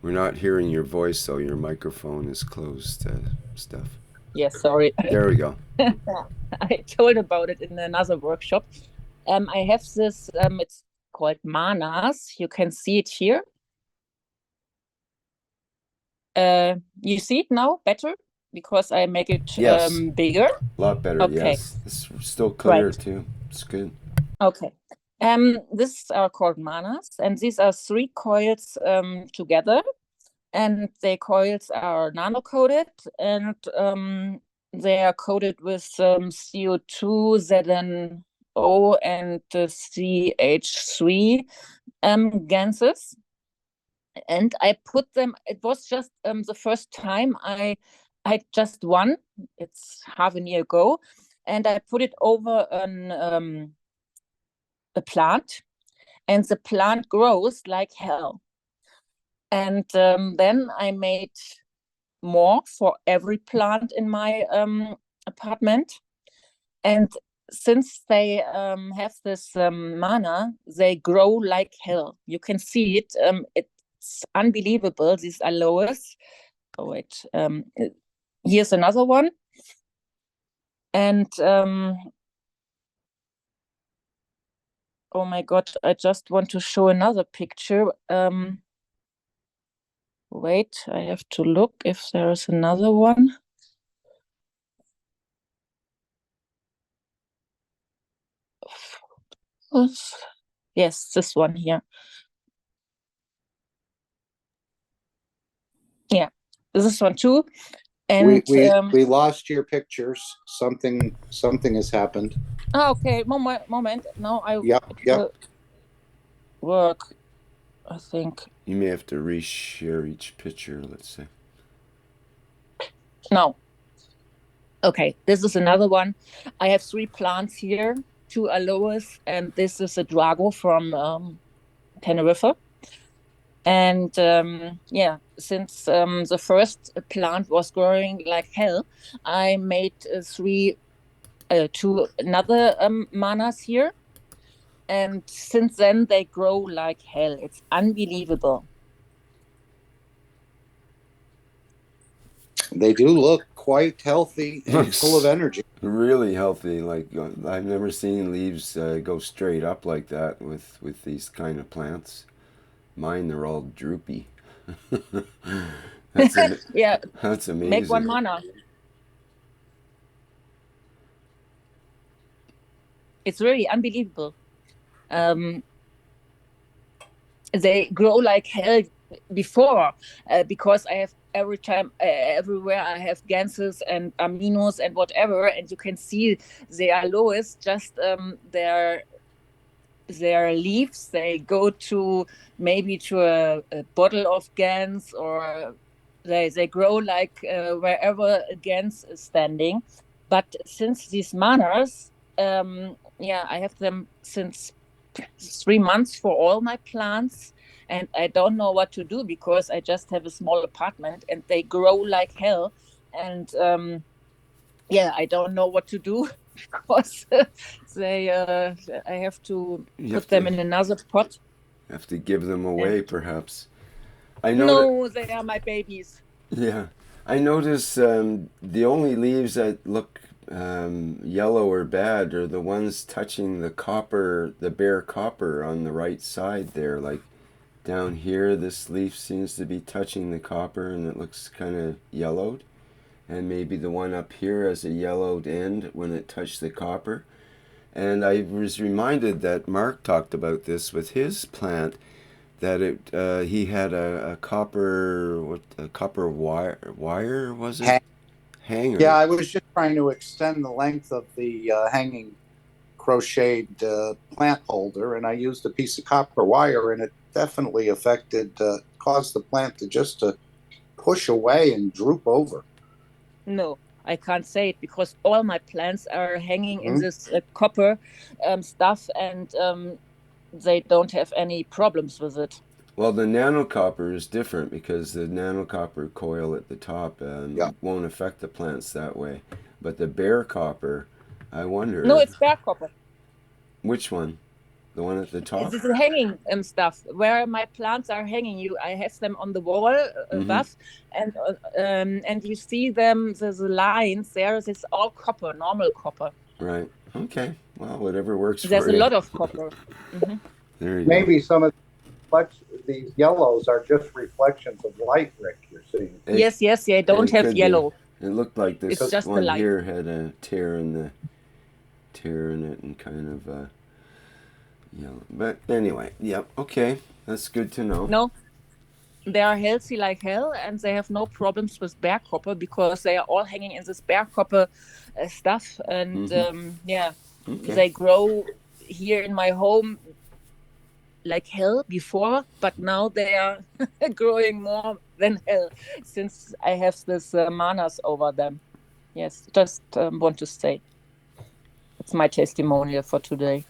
We're not hearing your voice, though. Your microphone is closed, Steph. Yes, sorry. There we go. I told about it in another workshop. I have this, it's called manas. You can see it here. You see it now better because I make it Yes. bigger. A lot better, Okay. yes. It's still clear, Right. too. It's good. Okay. These are called manas, and these are 3 coils together, and the coils are nano-coated, and they are coated with CO2, ZNO, and CH3 gases. And I put them, it was just the first time I had just one, it's half a year ago, and I put it over a plant, and the plant grows like hell. And then I made more for every plant in my apartment. And since they have this mana, they grow like hell. You can see it. It's unbelievable, these aloes. Oh, wait. Here's another one. And oh my God, I just want to show another picture. Wait, I have to look if there is another one. Yes, this one here. Yeah, this one too. And we lost your pictures. Something has happened. Oh, okay, moment. Now Yep. Work, I think. You may have to reshare each picture, let's say. No. Okay, this is another one. I have 3 plants here, 2 aloes, and this is a drago from Tenerife. And yeah, since the first plant was growing like hell, I made two another manas here. And since then, they grow like hell. It's unbelievable. They do look quite healthy and full of Looks energy. really healthy. Like I've never seen leaves go straight up like that with these kind of plants. Mine, they're all droopy. That's Yeah, that's make one amazing. mana. It's really unbelievable. Um, they grow like hell before, because I have everywhere I have ganses and aminos and whatever, and you can see they are lowest, just their leaves, they go to maybe to a bottle of gans, or they grow like wherever a gans is standing. But since these manners, yeah, I have them since 3 months for all my plants, and I don't know what to do because I just have a small apartment and they grow like hell. And yeah, I don't know what to do because they I have to You put them in another pot. have to give them And away, perhaps. I know that. no, they are my babies. Yeah, I notice the only leaves that look yellow or bad are the ones touching the copper, the bare copper on the right side there. Like down here, this leaf seems to be touching the copper and it looks kind of yellowed. And maybe the one up here has a yellowed end when it touched the copper. And I was reminded that Mark talked about this with his plant, that he had a copper, a copper wire was it, Yeah, hanger. I was just trying to extend the length of the hanging crocheted plant holder, and I used a piece of copper wire, and it definitely caused the plant to just push away and droop over. No, I can't say it because all my plants are hanging in Mhm. this copper stuff, and they don't have any problems with it. Well, the nano copper is different because the nano copper coil at the top Yeah. won't affect the plants that way. But the bare copper, I No, wonder it's bare copper. which one, the one at the top. This is hanging stuff where my plants are hanging. I have them on the wall Mm-hmm. above, and you see them. The lines there. It's all copper, normal copper. Right. Okay. Well, whatever works There's for a you. lot of copper. Hmm. There you go. Maybe some of these yellows are just reflections of light, Rick, you're seeing. Yes, yes, they don't It have could be. yellow. It looked like It's this just the one light. here had a tear in it and kind of yellow. But anyway, yep. Okay, that's good to know. No, they are healthy like hell, and they have no problems with bare copper because they are all hanging in this bare copper stuff. And yeah, Okay. they grow here in my home like hell before, but now they are growing more than hell since I have this manas over them. Yes, just want to say it's my testimonial for today.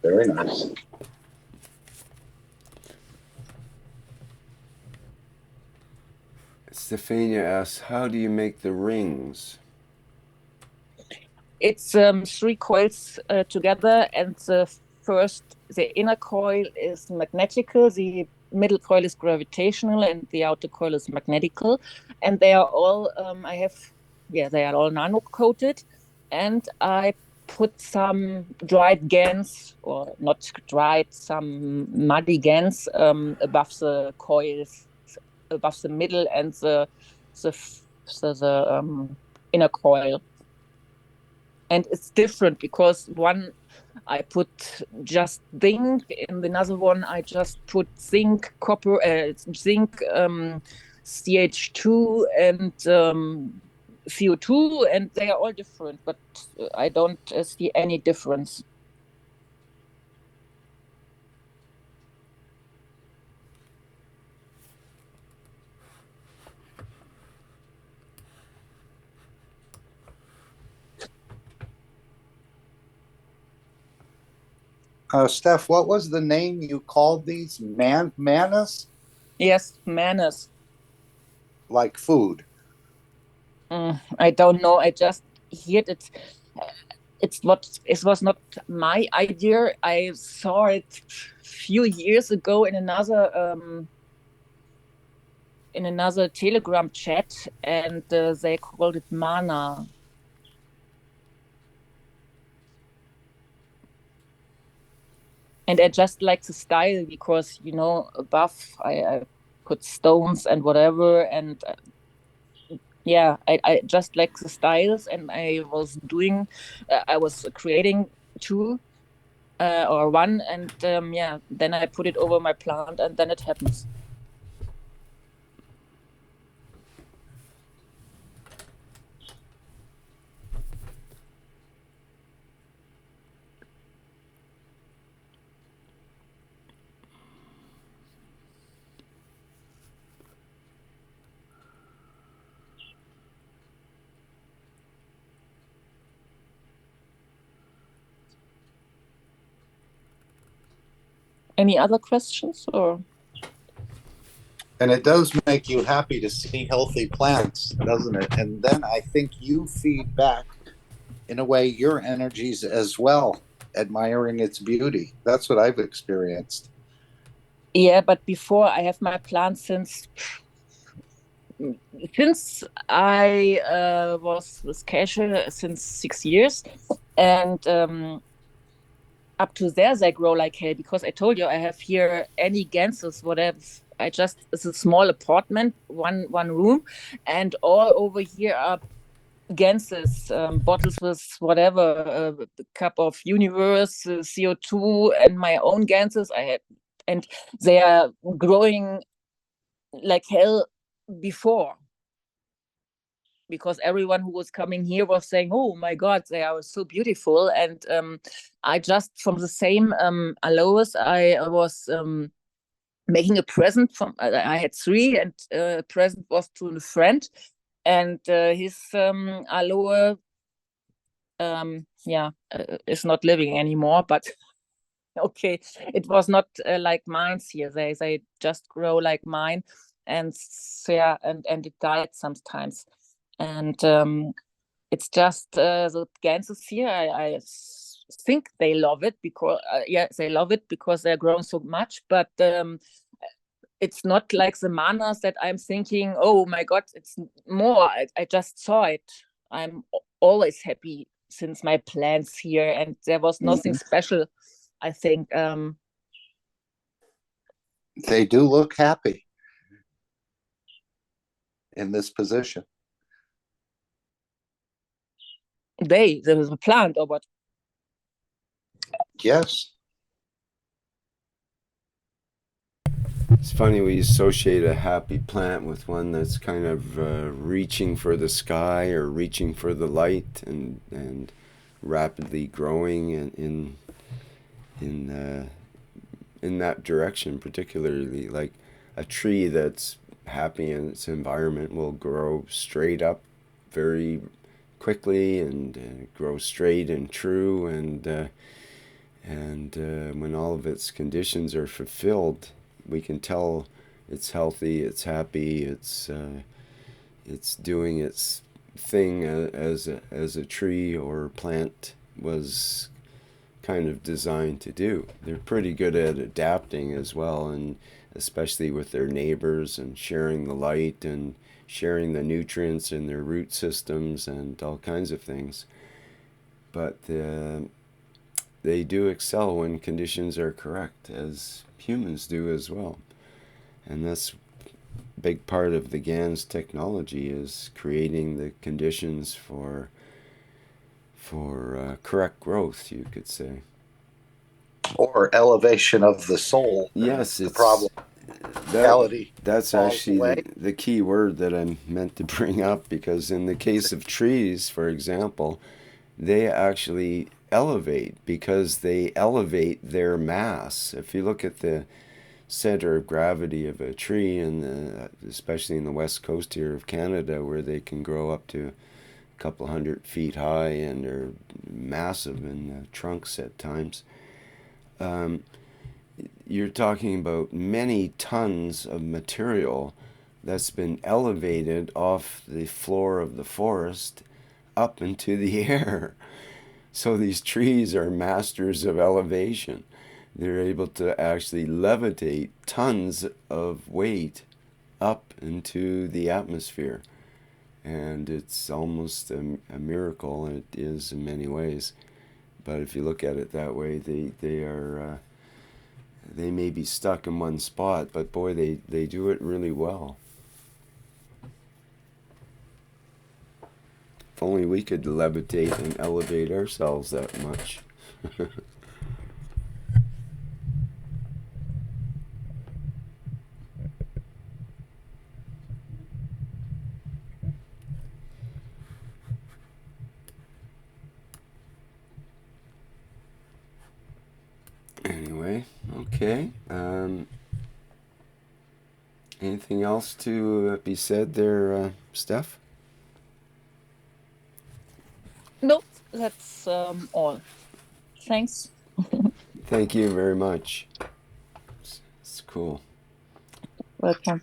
Very nice. Stefania asks, how do you make the rings? It's three coils together, and the inner coil is magnetical, the middle coil is gravitational, and the outer coil is magnetical. And they are all, they are all nano coated. And I put some dried GANs, or not dried, some muddy GANs above the coils, above the middle and the, the inner coil. And it's different because one I put just zinc, in another one I just put zinc, copper, zinc, CH2, and CO2, and they are all different, but I don't see any difference. Steph, what was the name you called these? Manas? Yes, manners. Like food. I don't know. I just heard it. It was not my idea. I saw it few years ago in another Telegram chat, and they called it mana. And I just like the style because above I put stones and whatever, and yeah, I just like the styles, and I was creating two or one, and yeah, then I put it over my plant, and then it happens. Any other questions or? And it does make you happy to see healthy plants, doesn't it? And then I think you feed back, in a way, your energies as well, admiring its beauty. That's what I've experienced. Yeah, but before I have my plants since I was with Keshe since 6 years, and up to there they grow like hell because I told you I have here any ganses, whatever. It's a small apartment, one room, and all over here are ganses, bottles with whatever, a cup of universe, CO2, and my own ganses I had, and they are growing like hell before, because everyone who was coming here was saying, "Oh my God, they are so beautiful." And I just from the same aloes, I was making a present from. I had three, and a present was to a friend, and his aloe, yeah, is not living anymore. But okay, it was not like mine's here. They just grow like mine, and yeah, and it died sometimes, and it's just the ganses here. I think they love it because yeah, they love it because they're growing so much, but it's not like the manas that I'm thinking, oh my God, it's more. I just saw it. I'm always happy since my plants here, and there was nothing special. I think They do look happy in this position. there was a plant or what? Yes. It's funny we associate a happy plant with one that's kind of reaching for the sky or reaching for the light and rapidly growing in that direction. Particularly, like a tree that's happy in its environment will grow straight up very quickly and grow straight and true, and when all of its conditions are fulfilled, we can tell it's healthy, it's happy, it's doing its thing as a tree or plant was kind of designed to do. They're pretty good at adapting as well, and especially with their neighbors and sharing the light and sharing the nutrients in their root systems and all kinds of things. But they do excel when conditions are correct, as humans do as well. And that's a big part of the GAN's technology, is creating the conditions for correct growth, you could say. Or elevation of the soul. Yes, the it's problem. that's actually the key word that I meant to bring up, because in the case of trees, for example, they actually elevate because they elevate their mass. If you look at the center of gravity of a tree, and especially in the west coast here of Canada, where they can grow up to a couple 100 feet high and are massive in trunks at times, you're talking about many tons of material that's been elevated off the floor of the forest up into the air. So these trees are masters of elevation. They're able to actually levitate tons of weight up into the atmosphere. And it's almost a miracle, and it is in many ways. But if you look at it that way, they may be stuck in one spot, but boy, they do it really well. If only we could levitate and elevate ourselves that much. Anyway, okay. Anything else to be said there, Steph? Nope, that's all. Thanks. Thank you very much. It's cool. Welcome.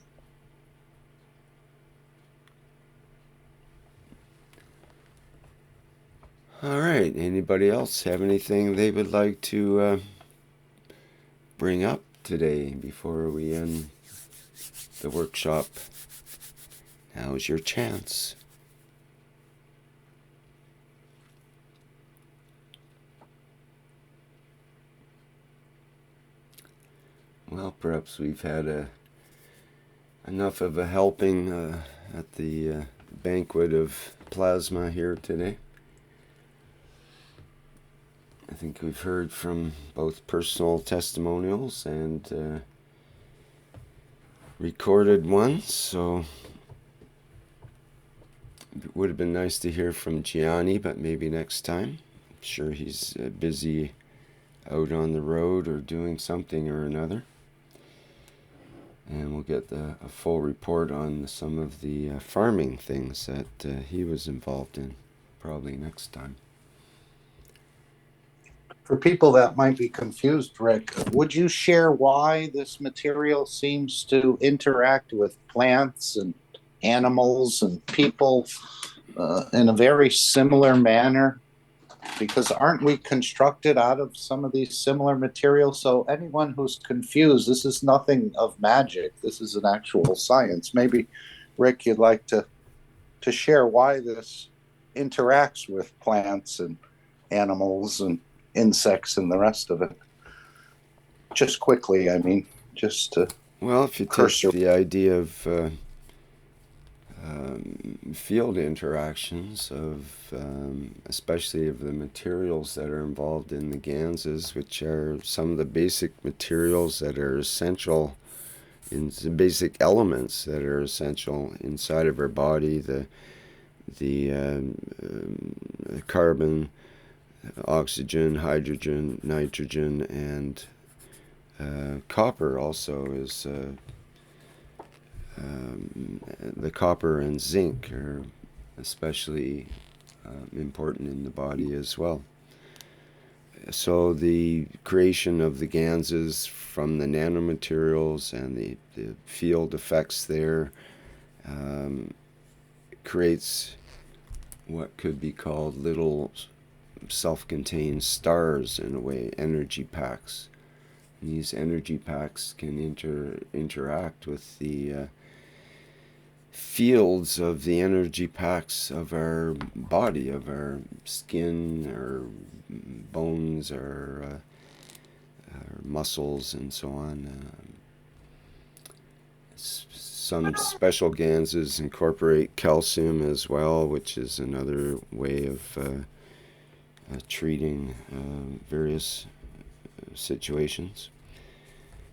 All right. Anybody else have anything they would like to bring up today before we end the workshop? Now's your chance. Well, perhaps we've had enough of a helping at the banquet of plasma here today. I think we've heard from both personal testimonials and recorded ones, so it would have been nice to hear from Gianni, but maybe next time. I'm sure he's busy out on the road or doing something or another. And we'll get a full report on some of the farming things that he was involved in probably next time. For people that might be confused, Rick, would you share why this material seems to interact with plants and animals and people in a very similar manner? Because aren't we constructed out of some of these similar materials? So anyone who's confused, this is nothing of magic. This is an actual science. Maybe, Rick, you'd like to share why this interacts with plants and animals and insects and the rest of it. Just quickly, I mean, just to... Well, if you take the idea of field interactions of especially of the materials that are involved in the ganses, which are some of the basic materials that are essential in the basic elements that are essential inside of our body, the carbon, oxygen, hydrogen, nitrogen, and copper also is the copper and zinc are especially important in the body as well. So the creation of the ganses from the nanomaterials and the field effects there creates what could be called little self-contained stars in a way, energy packs. And these energy packs can interact with the fields of the energy packs of our body, of our skin, our bones, our muscles, and so on. Some special ganses incorporate calcium as well, which is another way of treating various situations.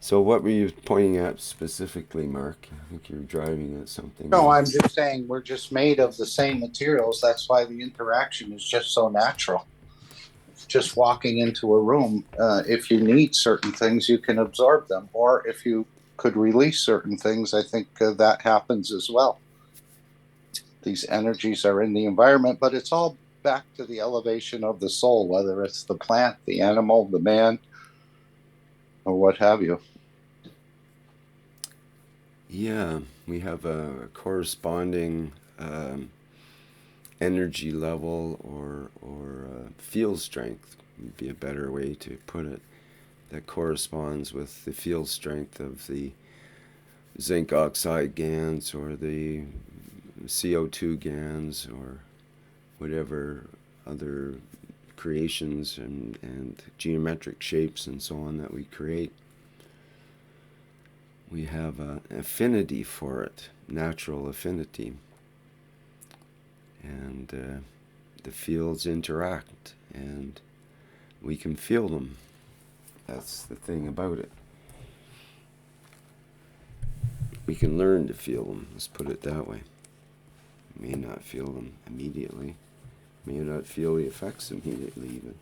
So what were you pointing at specifically, Mark? I think you're driving at something. No, I'm just saying we're just made of the same materials. That's why the interaction is just so natural. Just walking into a room, if you need certain things, you can absorb them. Or if you could release certain things, I think that happens as well. These energies are in the environment, but it's all back to the elevation of the soul, whether it's the plant, the animal, the man, or what have you. Yeah, we have a corresponding energy level or field strength would be a better way to put it, that corresponds with the field strength of the zinc oxide GANs or the CO2 GANs or whatever other creations and geometric shapes and so on that we create. We have an affinity for it, natural affinity. And the fields interact and we can feel them. That's the thing about it. We can learn to feel them, let's put it that way. We may not feel them immediately, may not feel the effects immediately even.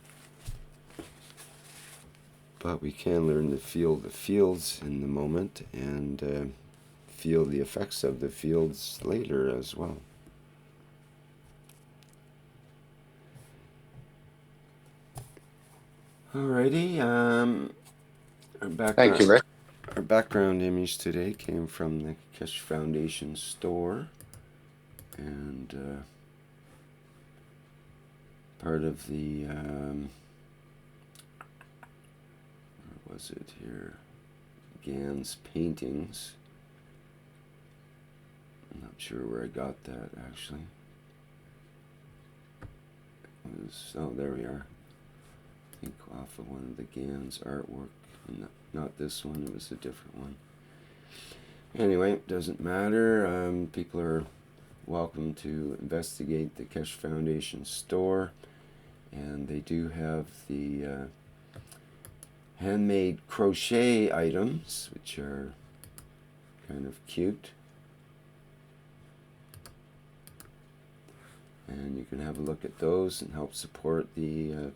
But we can learn to feel the fields in the moment and feel the effects of the fields later as well. Alrighty, Thank you, Rick. Our background image today came from the Keshe Foundation store, and part of the, where was it here, Gans paintings. I'm not sure where I got that actually. It was, oh, there we are. I think off of one of the Gans artwork. Not this one, it was a different one. Anyway, it doesn't matter. People are welcome to investigate the Keshe Foundation store, and they do have the handmade crochet items, which are kind of cute. And you can have a look at those and help support the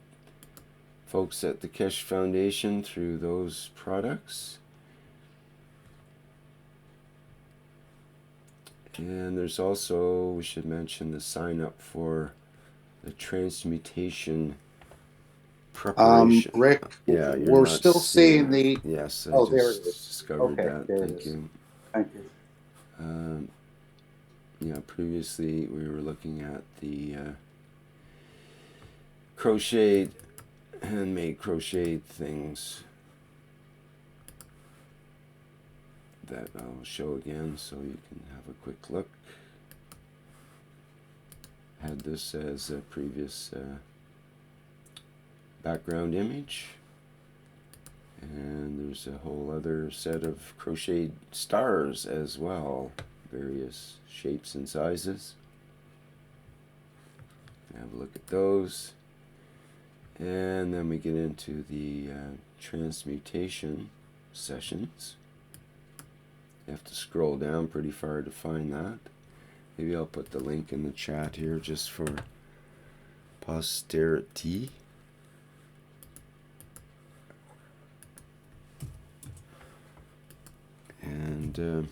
folks at the Keshe Foundation through those products. And there's also, we should mention, the sign up for the transmutation preparation. Rick, yeah, we're still seeing the... Yes, I there it just is. discovered Okay, that. there it Thank is. you. Thank you. Yeah, previously we were looking at the crocheted, handmade crocheted things that I'll show again so you can have a quick look. Had this as a previous background image, and there's a whole other set of crocheted stars as well, various shapes and sizes. Have a look at those, and then we get into the transmutation sessions. You have to scroll down pretty far to find that. Maybe I'll put the link in the chat here just for posterity. And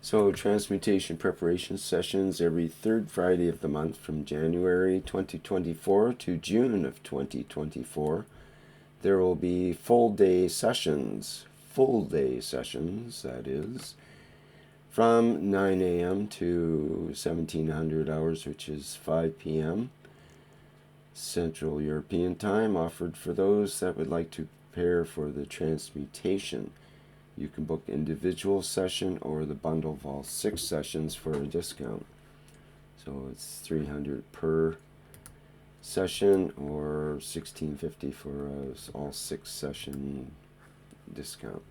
so transmutation preparation sessions every third Friday of the month from January 2024 to June of 2024. There will be full day sessions, that is, from 9 a.m. to 1700 hours, which is 5 p.m. Central European time, offered for those that would like to prepare for the transmutation. You can book individual session or the bundle of all 6 sessions for a discount. So it's $300 per session or $16.50 for all 6 session discount.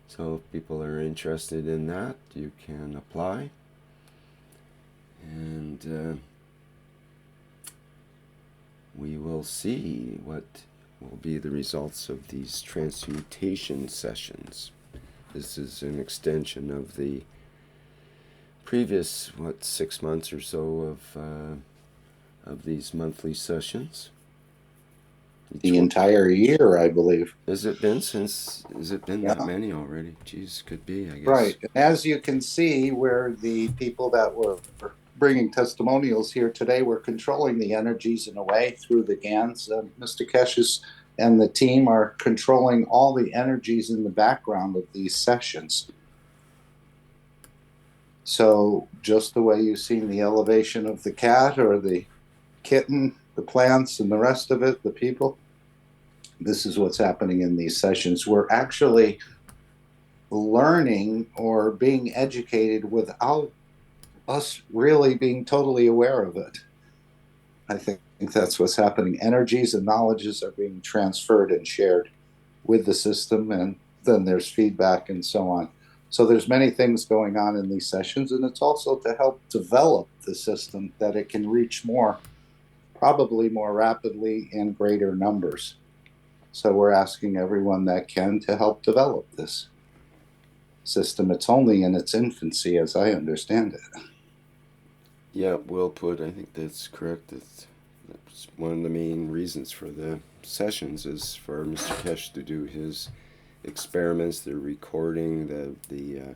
So if people are interested in that, you can apply. And we will see what will be the results of these transmutation sessions. This is an extension of the previous, 6 months or so of these monthly sessions. The entire year, I believe. Has it been that many already? Jeez, could be, I guess. Right. As you can see, where the people that were bringing testimonials here today were controlling the energies in a way through the GANs. Mr. Keshe is and the team are controlling all the energies in the background of these sessions. So just the way you've seen the elevation of the cat or the kitten, the plants and the rest of it, the people, this is what's happening in these sessions. We're actually learning or being educated without us really being totally aware of it. I think that's what's happening. Energies and knowledges are being transferred and shared with the system, and then there's feedback and so on. So there's many things going on in these sessions, and it's also to help develop the system that it can reach more, probably more rapidly in greater numbers. So we're asking everyone that can to help develop this system. It's only in its infancy, as I understand it. Yeah, well put. I think that's correct. That's one of the main reasons for the sessions is for Mr. Keshe to do his experiments, the recording, the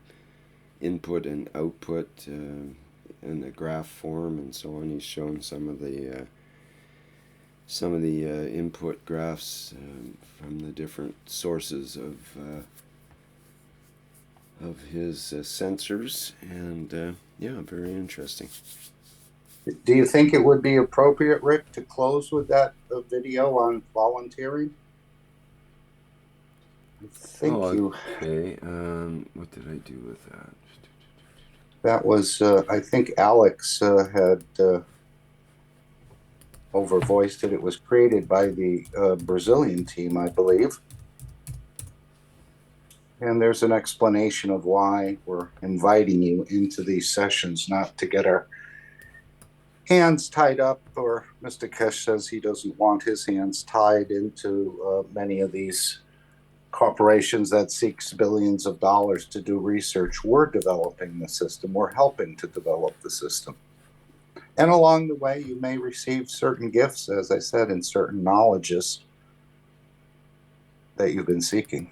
input and output in the graph form and so on. He's shown some of the input graphs from the different sources of his sensors, and yeah, very interesting. Do you think it would be appropriate, Rick, to close with that video on volunteering? I think okay. What did I do with that? That was, I think Alex had overvoiced it. It was created by the Brazilian team, I believe. And there's an explanation of why we're inviting you into these sessions, not to get our hands tied up, or Mr. Keshe says he doesn't want his hands tied into many of these corporations that seeks billions of dollars to do research. We're developing the system. We're helping to develop the system. And along the way, you may receive certain gifts, as I said, and certain knowledges that you've been seeking.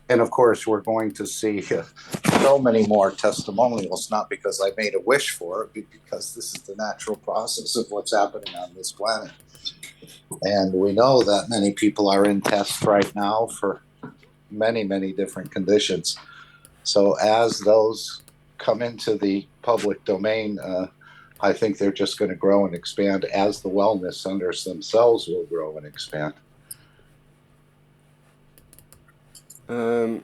And of course, we're going to see so many more testimonials, not because I made a wish for it, but because this is the natural process of what's happening on this planet. And we know that many people are in tests right now for many, many different conditions. So as those come into the public domain, I think they're just going to grow and expand as the wellness centers themselves will grow and expand. Let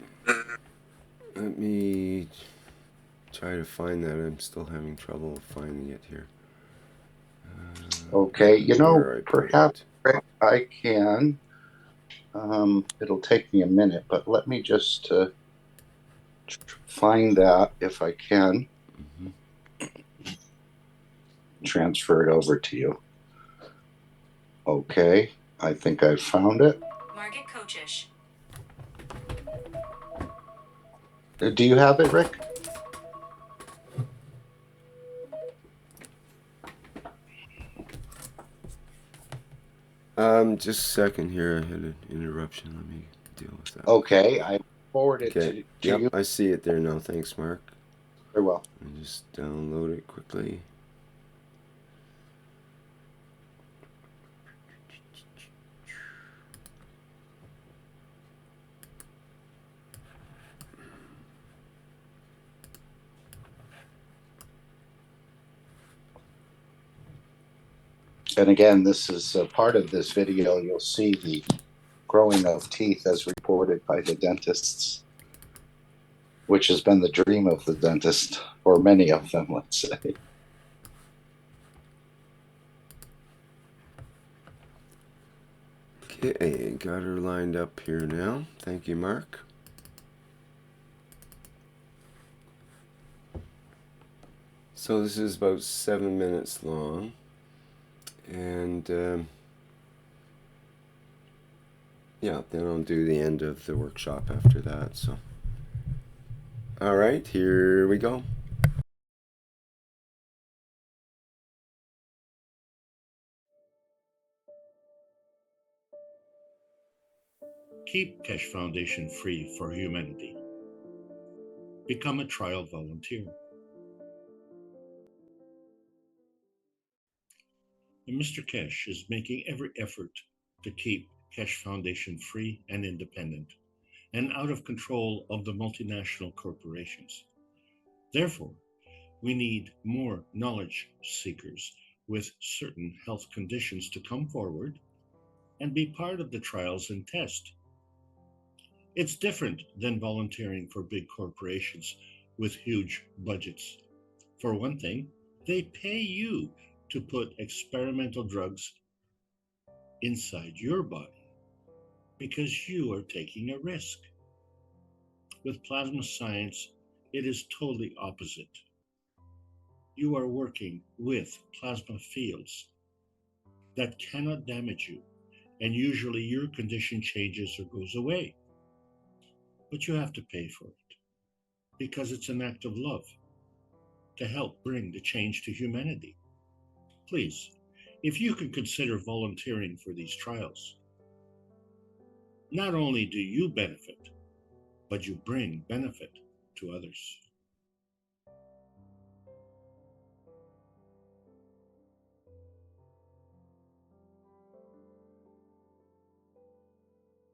me try to find that. I'm still having trouble finding it here. Okay, you know, perhaps I can. It'll take me a minute, but let me just find that if I can. Transfer it over to you. Okay, I think I found it. Market coachish. Do you have it, Rick? Just a second here. I had an interruption. Let me deal with that. Okay, I forwarded it to you. I see it there now. Thanks, Mark. Very well. Let me just download it quickly. And again, this is part of this video. You'll see the growing of teeth as reported by the dentists, which has been the dream of the dentist, or many of them, let's say. Okay, got her lined up here now. Thank you, Mark. So this is about 7 minutes long, and yeah, then I'll do the end of the workshop after that. So, all right, here we go. Keep Keshe Foundation free for humanity. Become a trial volunteer. And Mr. Keshe is making every effort to keep Keshe Foundation free and independent and out of control of the multinational corporations. Therefore, we need more knowledge seekers with certain health conditions to come forward and be part of the trials and test. It's different than volunteering for big corporations with huge budgets. For one thing, they pay you to put experimental drugs inside your body because you are taking a risk. With plasma science, it is totally opposite. You are working with plasma fields that cannot damage you, and usually your condition changes or goes away. But you have to pay for it because it's an act of love to help bring the change to humanity. Please, if you can consider volunteering for these trials, not only do you benefit, but you bring benefit to others.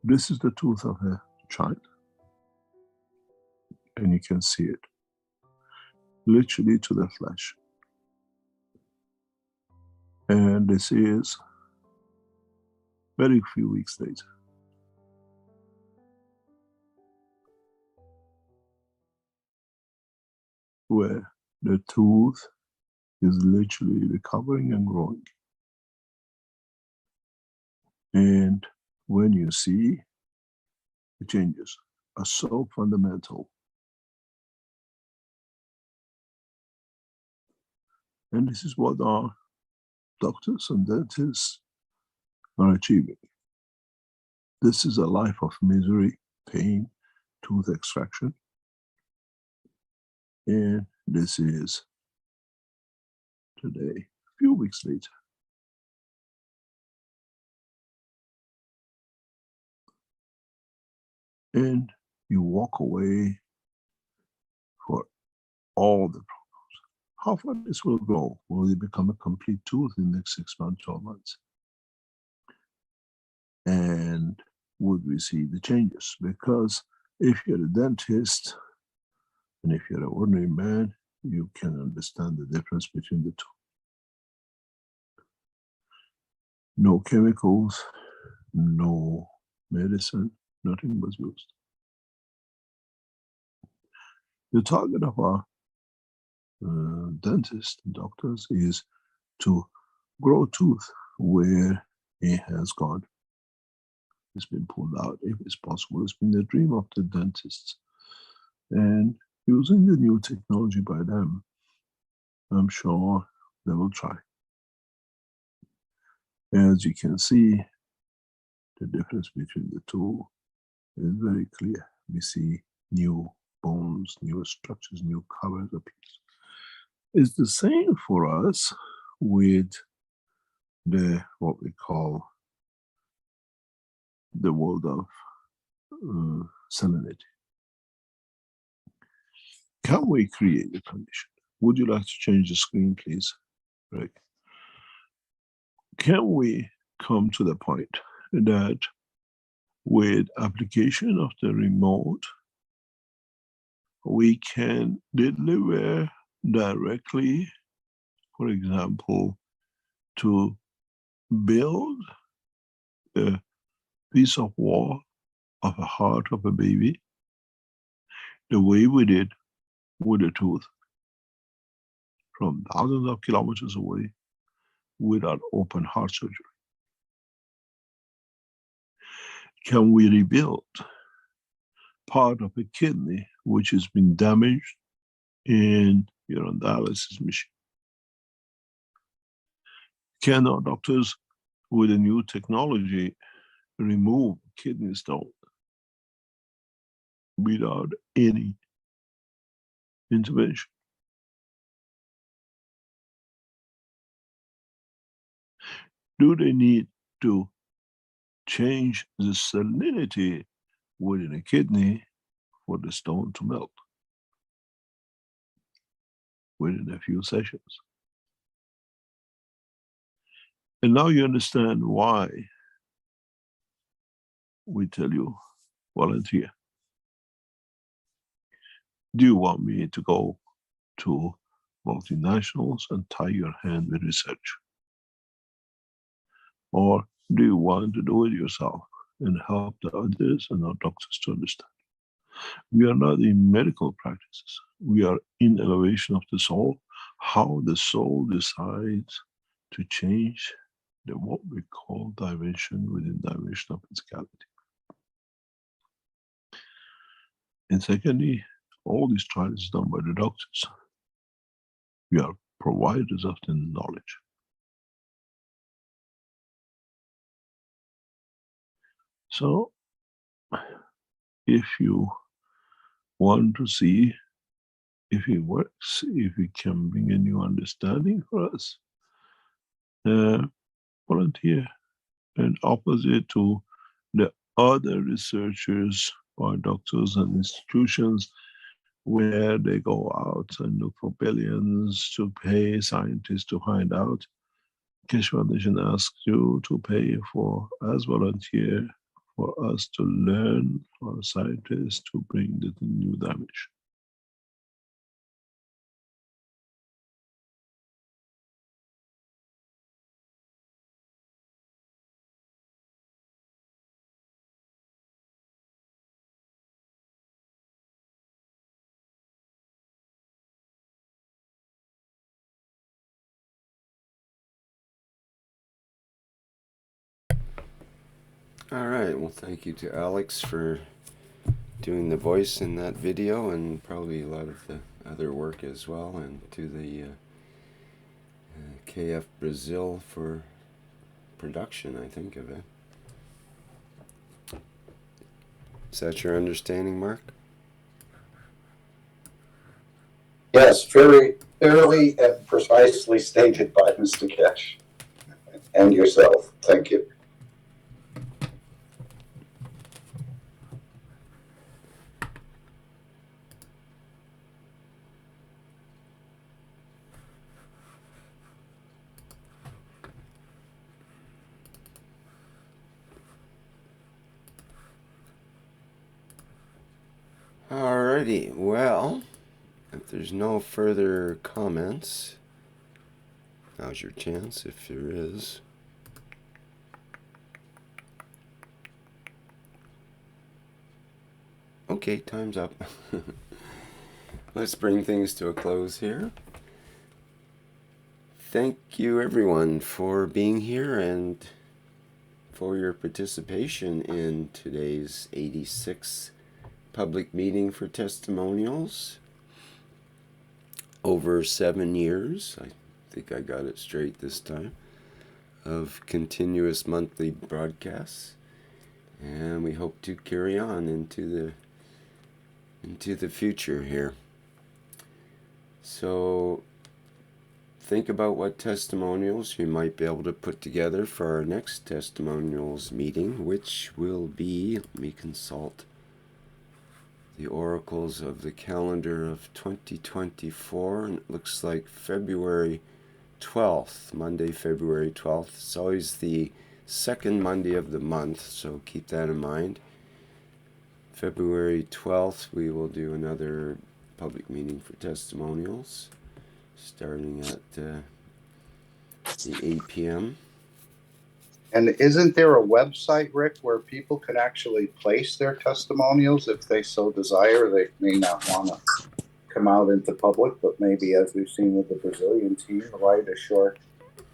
This is the tooth of a child, and you can see it literally to the flesh. And this is very few weeks later. Where the tooth is literally recovering and growing. And when you see the changes are so fundamental. And this is what our doctors and dentists are achieving. This is a life of misery, pain, tooth extraction. And this is today, a few weeks later. And you walk away for all the problems. How far this will go? Will it become a complete tooth in the next 6 months, 12 months? And would we see the changes? Because if you're a dentist and if you're an ordinary man, you can understand the difference between the two. No chemicals, no medicine, nothing was used. The target of our dentists and doctors is to grow tooth where it has gone. It's been pulled out if it's possible. It's been the dream of the dentists. And using the new technology by them, I'm sure they will try. As you can see, the difference between the two is very clear. We see new bones, new structures, new covers appear. It's the same for us with the what we call the world of salinity. Can we create a condition? Would you like to change the screen, please? Right. Can we come to the point that with application of the remote, we can deliver directly, for example, to build a piece of wall of a heart of a baby, the way we did with a tooth, from thousands of kilometers away, without open heart surgery? Can we rebuild part of a kidney which has been damaged in your dialysis machine? Can our doctors, with a new technology, remove kidney stone without any intervention? Do they need to change the salinity within a kidney for the stone to melt within a few sessions? And now you understand why we tell you volunteer. Do you want me to go to multinationals and tie your hand with research? Or do you want to do it yourself and help the others and our doctors to understand? We are not in medical practices. We are in elevation of the soul, how the soul decides to change the what we call dimension within dimension of physicality. And secondly, all these trials is done by the doctors. We are providers of the knowledge. So, if you want to see if it works, if it can bring a new understanding for us, volunteer. And opposite to the other researchers or doctors and institutions where they go out and look for billions to pay scientists to find out, Keshe Foundation asks you to pay for, as volunteer, for us to learn, for scientists to bring the new dimension. All right, well, thank you to Alex for doing the voice in that video, and probably a lot of the other work as well, and to the KF Brazil for production, I think, of it. Is that your understanding, Mark? Yes, very fairly and precisely stated by Mr. Keshe and yourself. Thank you. Alrighty, well, if there's no further comments, now's your chance if there is. Okay, time's up. Let's bring things to a close here. Thank you everyone for being here and for your participation in today's 86th public meeting for testimonials. Over 7 years, I think I got it straight this time, of continuous monthly broadcasts, and we hope to carry on into the future here. So think about what testimonials you might be able to put together for our next testimonials meeting, which will be, let me consult the oracles of the calendar of 2024, and it looks like February 12th, Monday, February 12th. It's always the second Monday of the month, so keep that in mind. February 12th, we will do another public meeting for testimonials, starting at the 8 p.m. And isn't there a website, Rick, where people can actually place their testimonials if they so desire? They may not want to come out into public, but maybe, as we've seen with the Brazilian team, write a short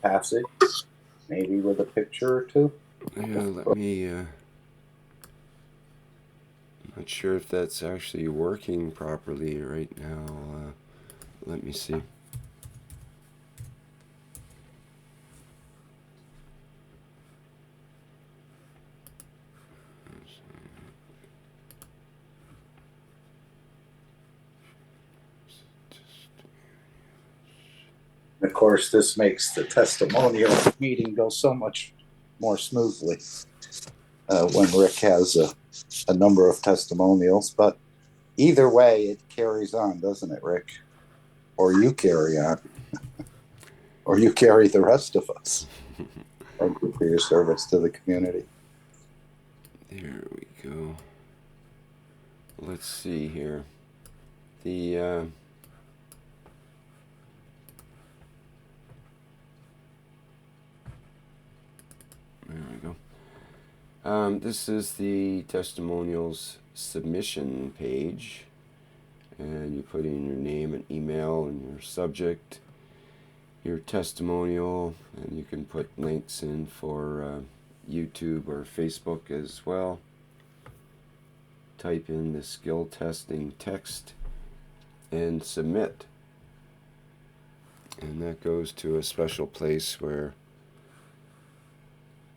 passage, maybe with a picture or two. Yeah, let me, I'm not sure if that's actually working properly right now. Let me see. Of course, this makes the testimonial meeting go so much more smoothly when Rick has a number of testimonials. But either way, it carries on, doesn't it, Rick? Or you carry on. Or you carry the rest of us. for your service to the community. There we go. Let's see here. The there we go. This is the testimonials submission page, and you put in your name and email and your subject, your testimonial, and you can put links in for YouTube or Facebook as well. Type in the skill testing text and submit, and that goes to a special place where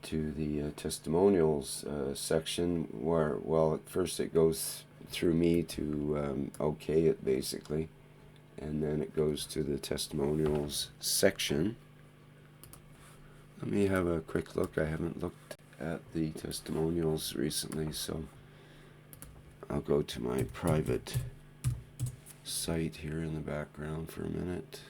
to the testimonials section, where, well, at first it goes through me to okay it basically, and then it goes to the testimonials section. Let me have a quick look. I haven't looked at the testimonials recently, so I'll go to my private site here in the background for a minute.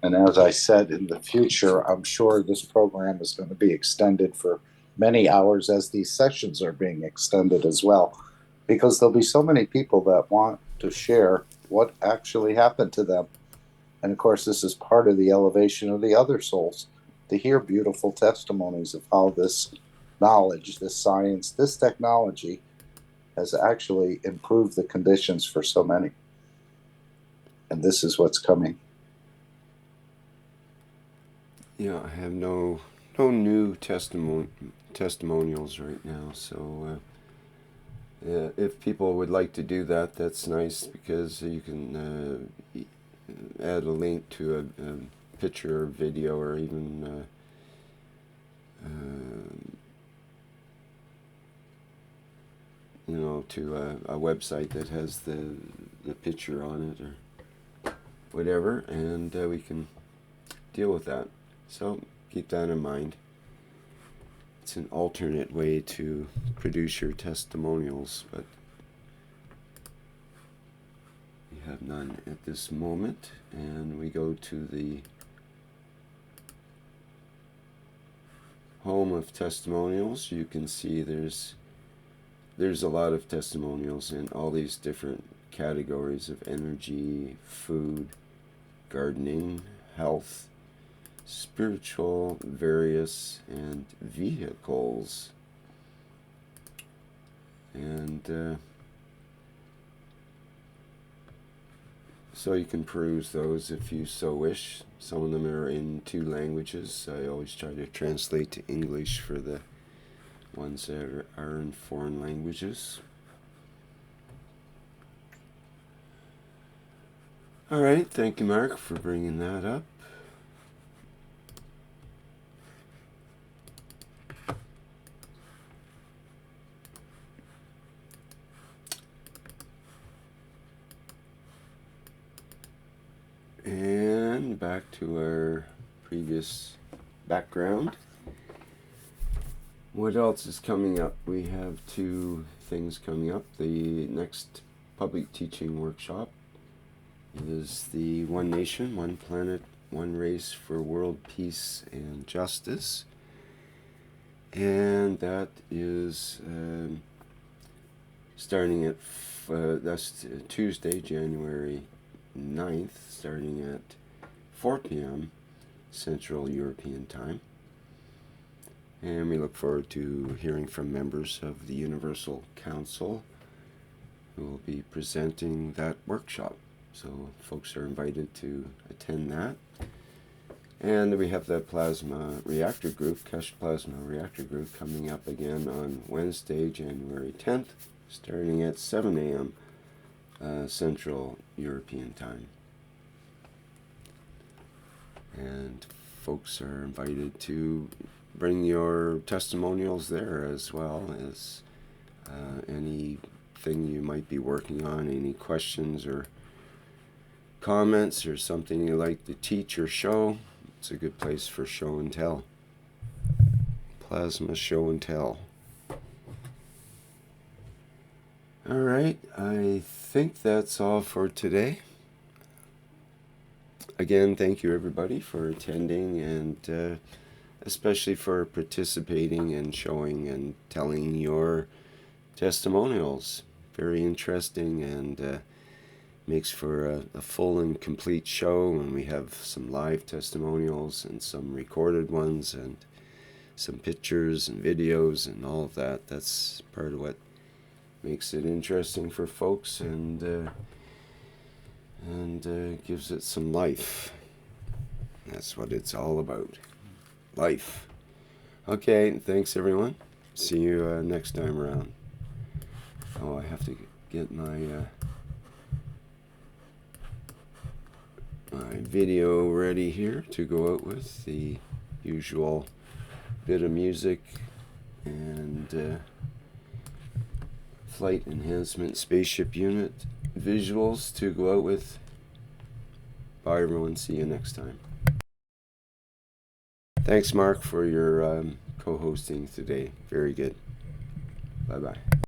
And as I said, in the future, I'm sure this program is going to be extended for many hours as these sessions are being extended as well, because there'll be so many people that want to share what actually happened to them. And of course, this is part of the elevation of the other souls, to hear beautiful testimonies of how this knowledge, this science, this technology has actually improved the conditions for so many. And this is what's coming. Yeah, I have no new testimonials right now, so if people would like to do that, that's nice, because you can add a link to a picture or video, or even you know, to a website that has the picture on it or whatever, and we can deal with that. So keep that in mind. It's an alternate way to produce your testimonials, but we have none at this moment. And we go to the home of testimonials. You can see there's a lot of testimonials in all these different categories of energy, food, gardening, health, spiritual, various, and vehicles. And so you can peruse those if you so wish. Some of them are in 2 languages. I always try to translate to English for the ones that are in foreign languages. All right, thank you, Mark, for bringing that up. And back to our previous background. What else is coming up? We have 2 things coming up. The next public teaching workshop is the One Nation, One Planet, One Race for World Peace and Justice. And that is starting at, that's Tuesday, January 9th, starting at 4 p.m. Central European Time. And we look forward to hearing from members of the Universal Council who will be presenting that workshop. So folks are invited to attend that. And we have the Plasma Reactor Group, Keshe Plasma Reactor Group, coming up again on Wednesday, January 10th, starting at 7 a.m. Central European Time. And folks are invited to bring your testimonials there, as well as anything you might be working on, any questions or comments or something you like to teach or show. It's a good place for show and tell. Plasma show and tell. All right, I think that's all for today. Again, thank you everybody for attending and especially for participating and showing and telling your testimonials. Very interesting and makes for a full and complete show, and we have some live testimonials and some recorded ones and some pictures and videos and all of that. That's part of what makes it interesting for folks and gives it some life. That's what it's all about. Life. Okay, thanks everyone. See you next time around. Oh, I have to get my my video ready here to go out with. The usual bit of music and flight enhancement spaceship unit visuals to go out with. Bye everyone, see you next time. Thanks Mark for your co-hosting today. Very good. Bye bye.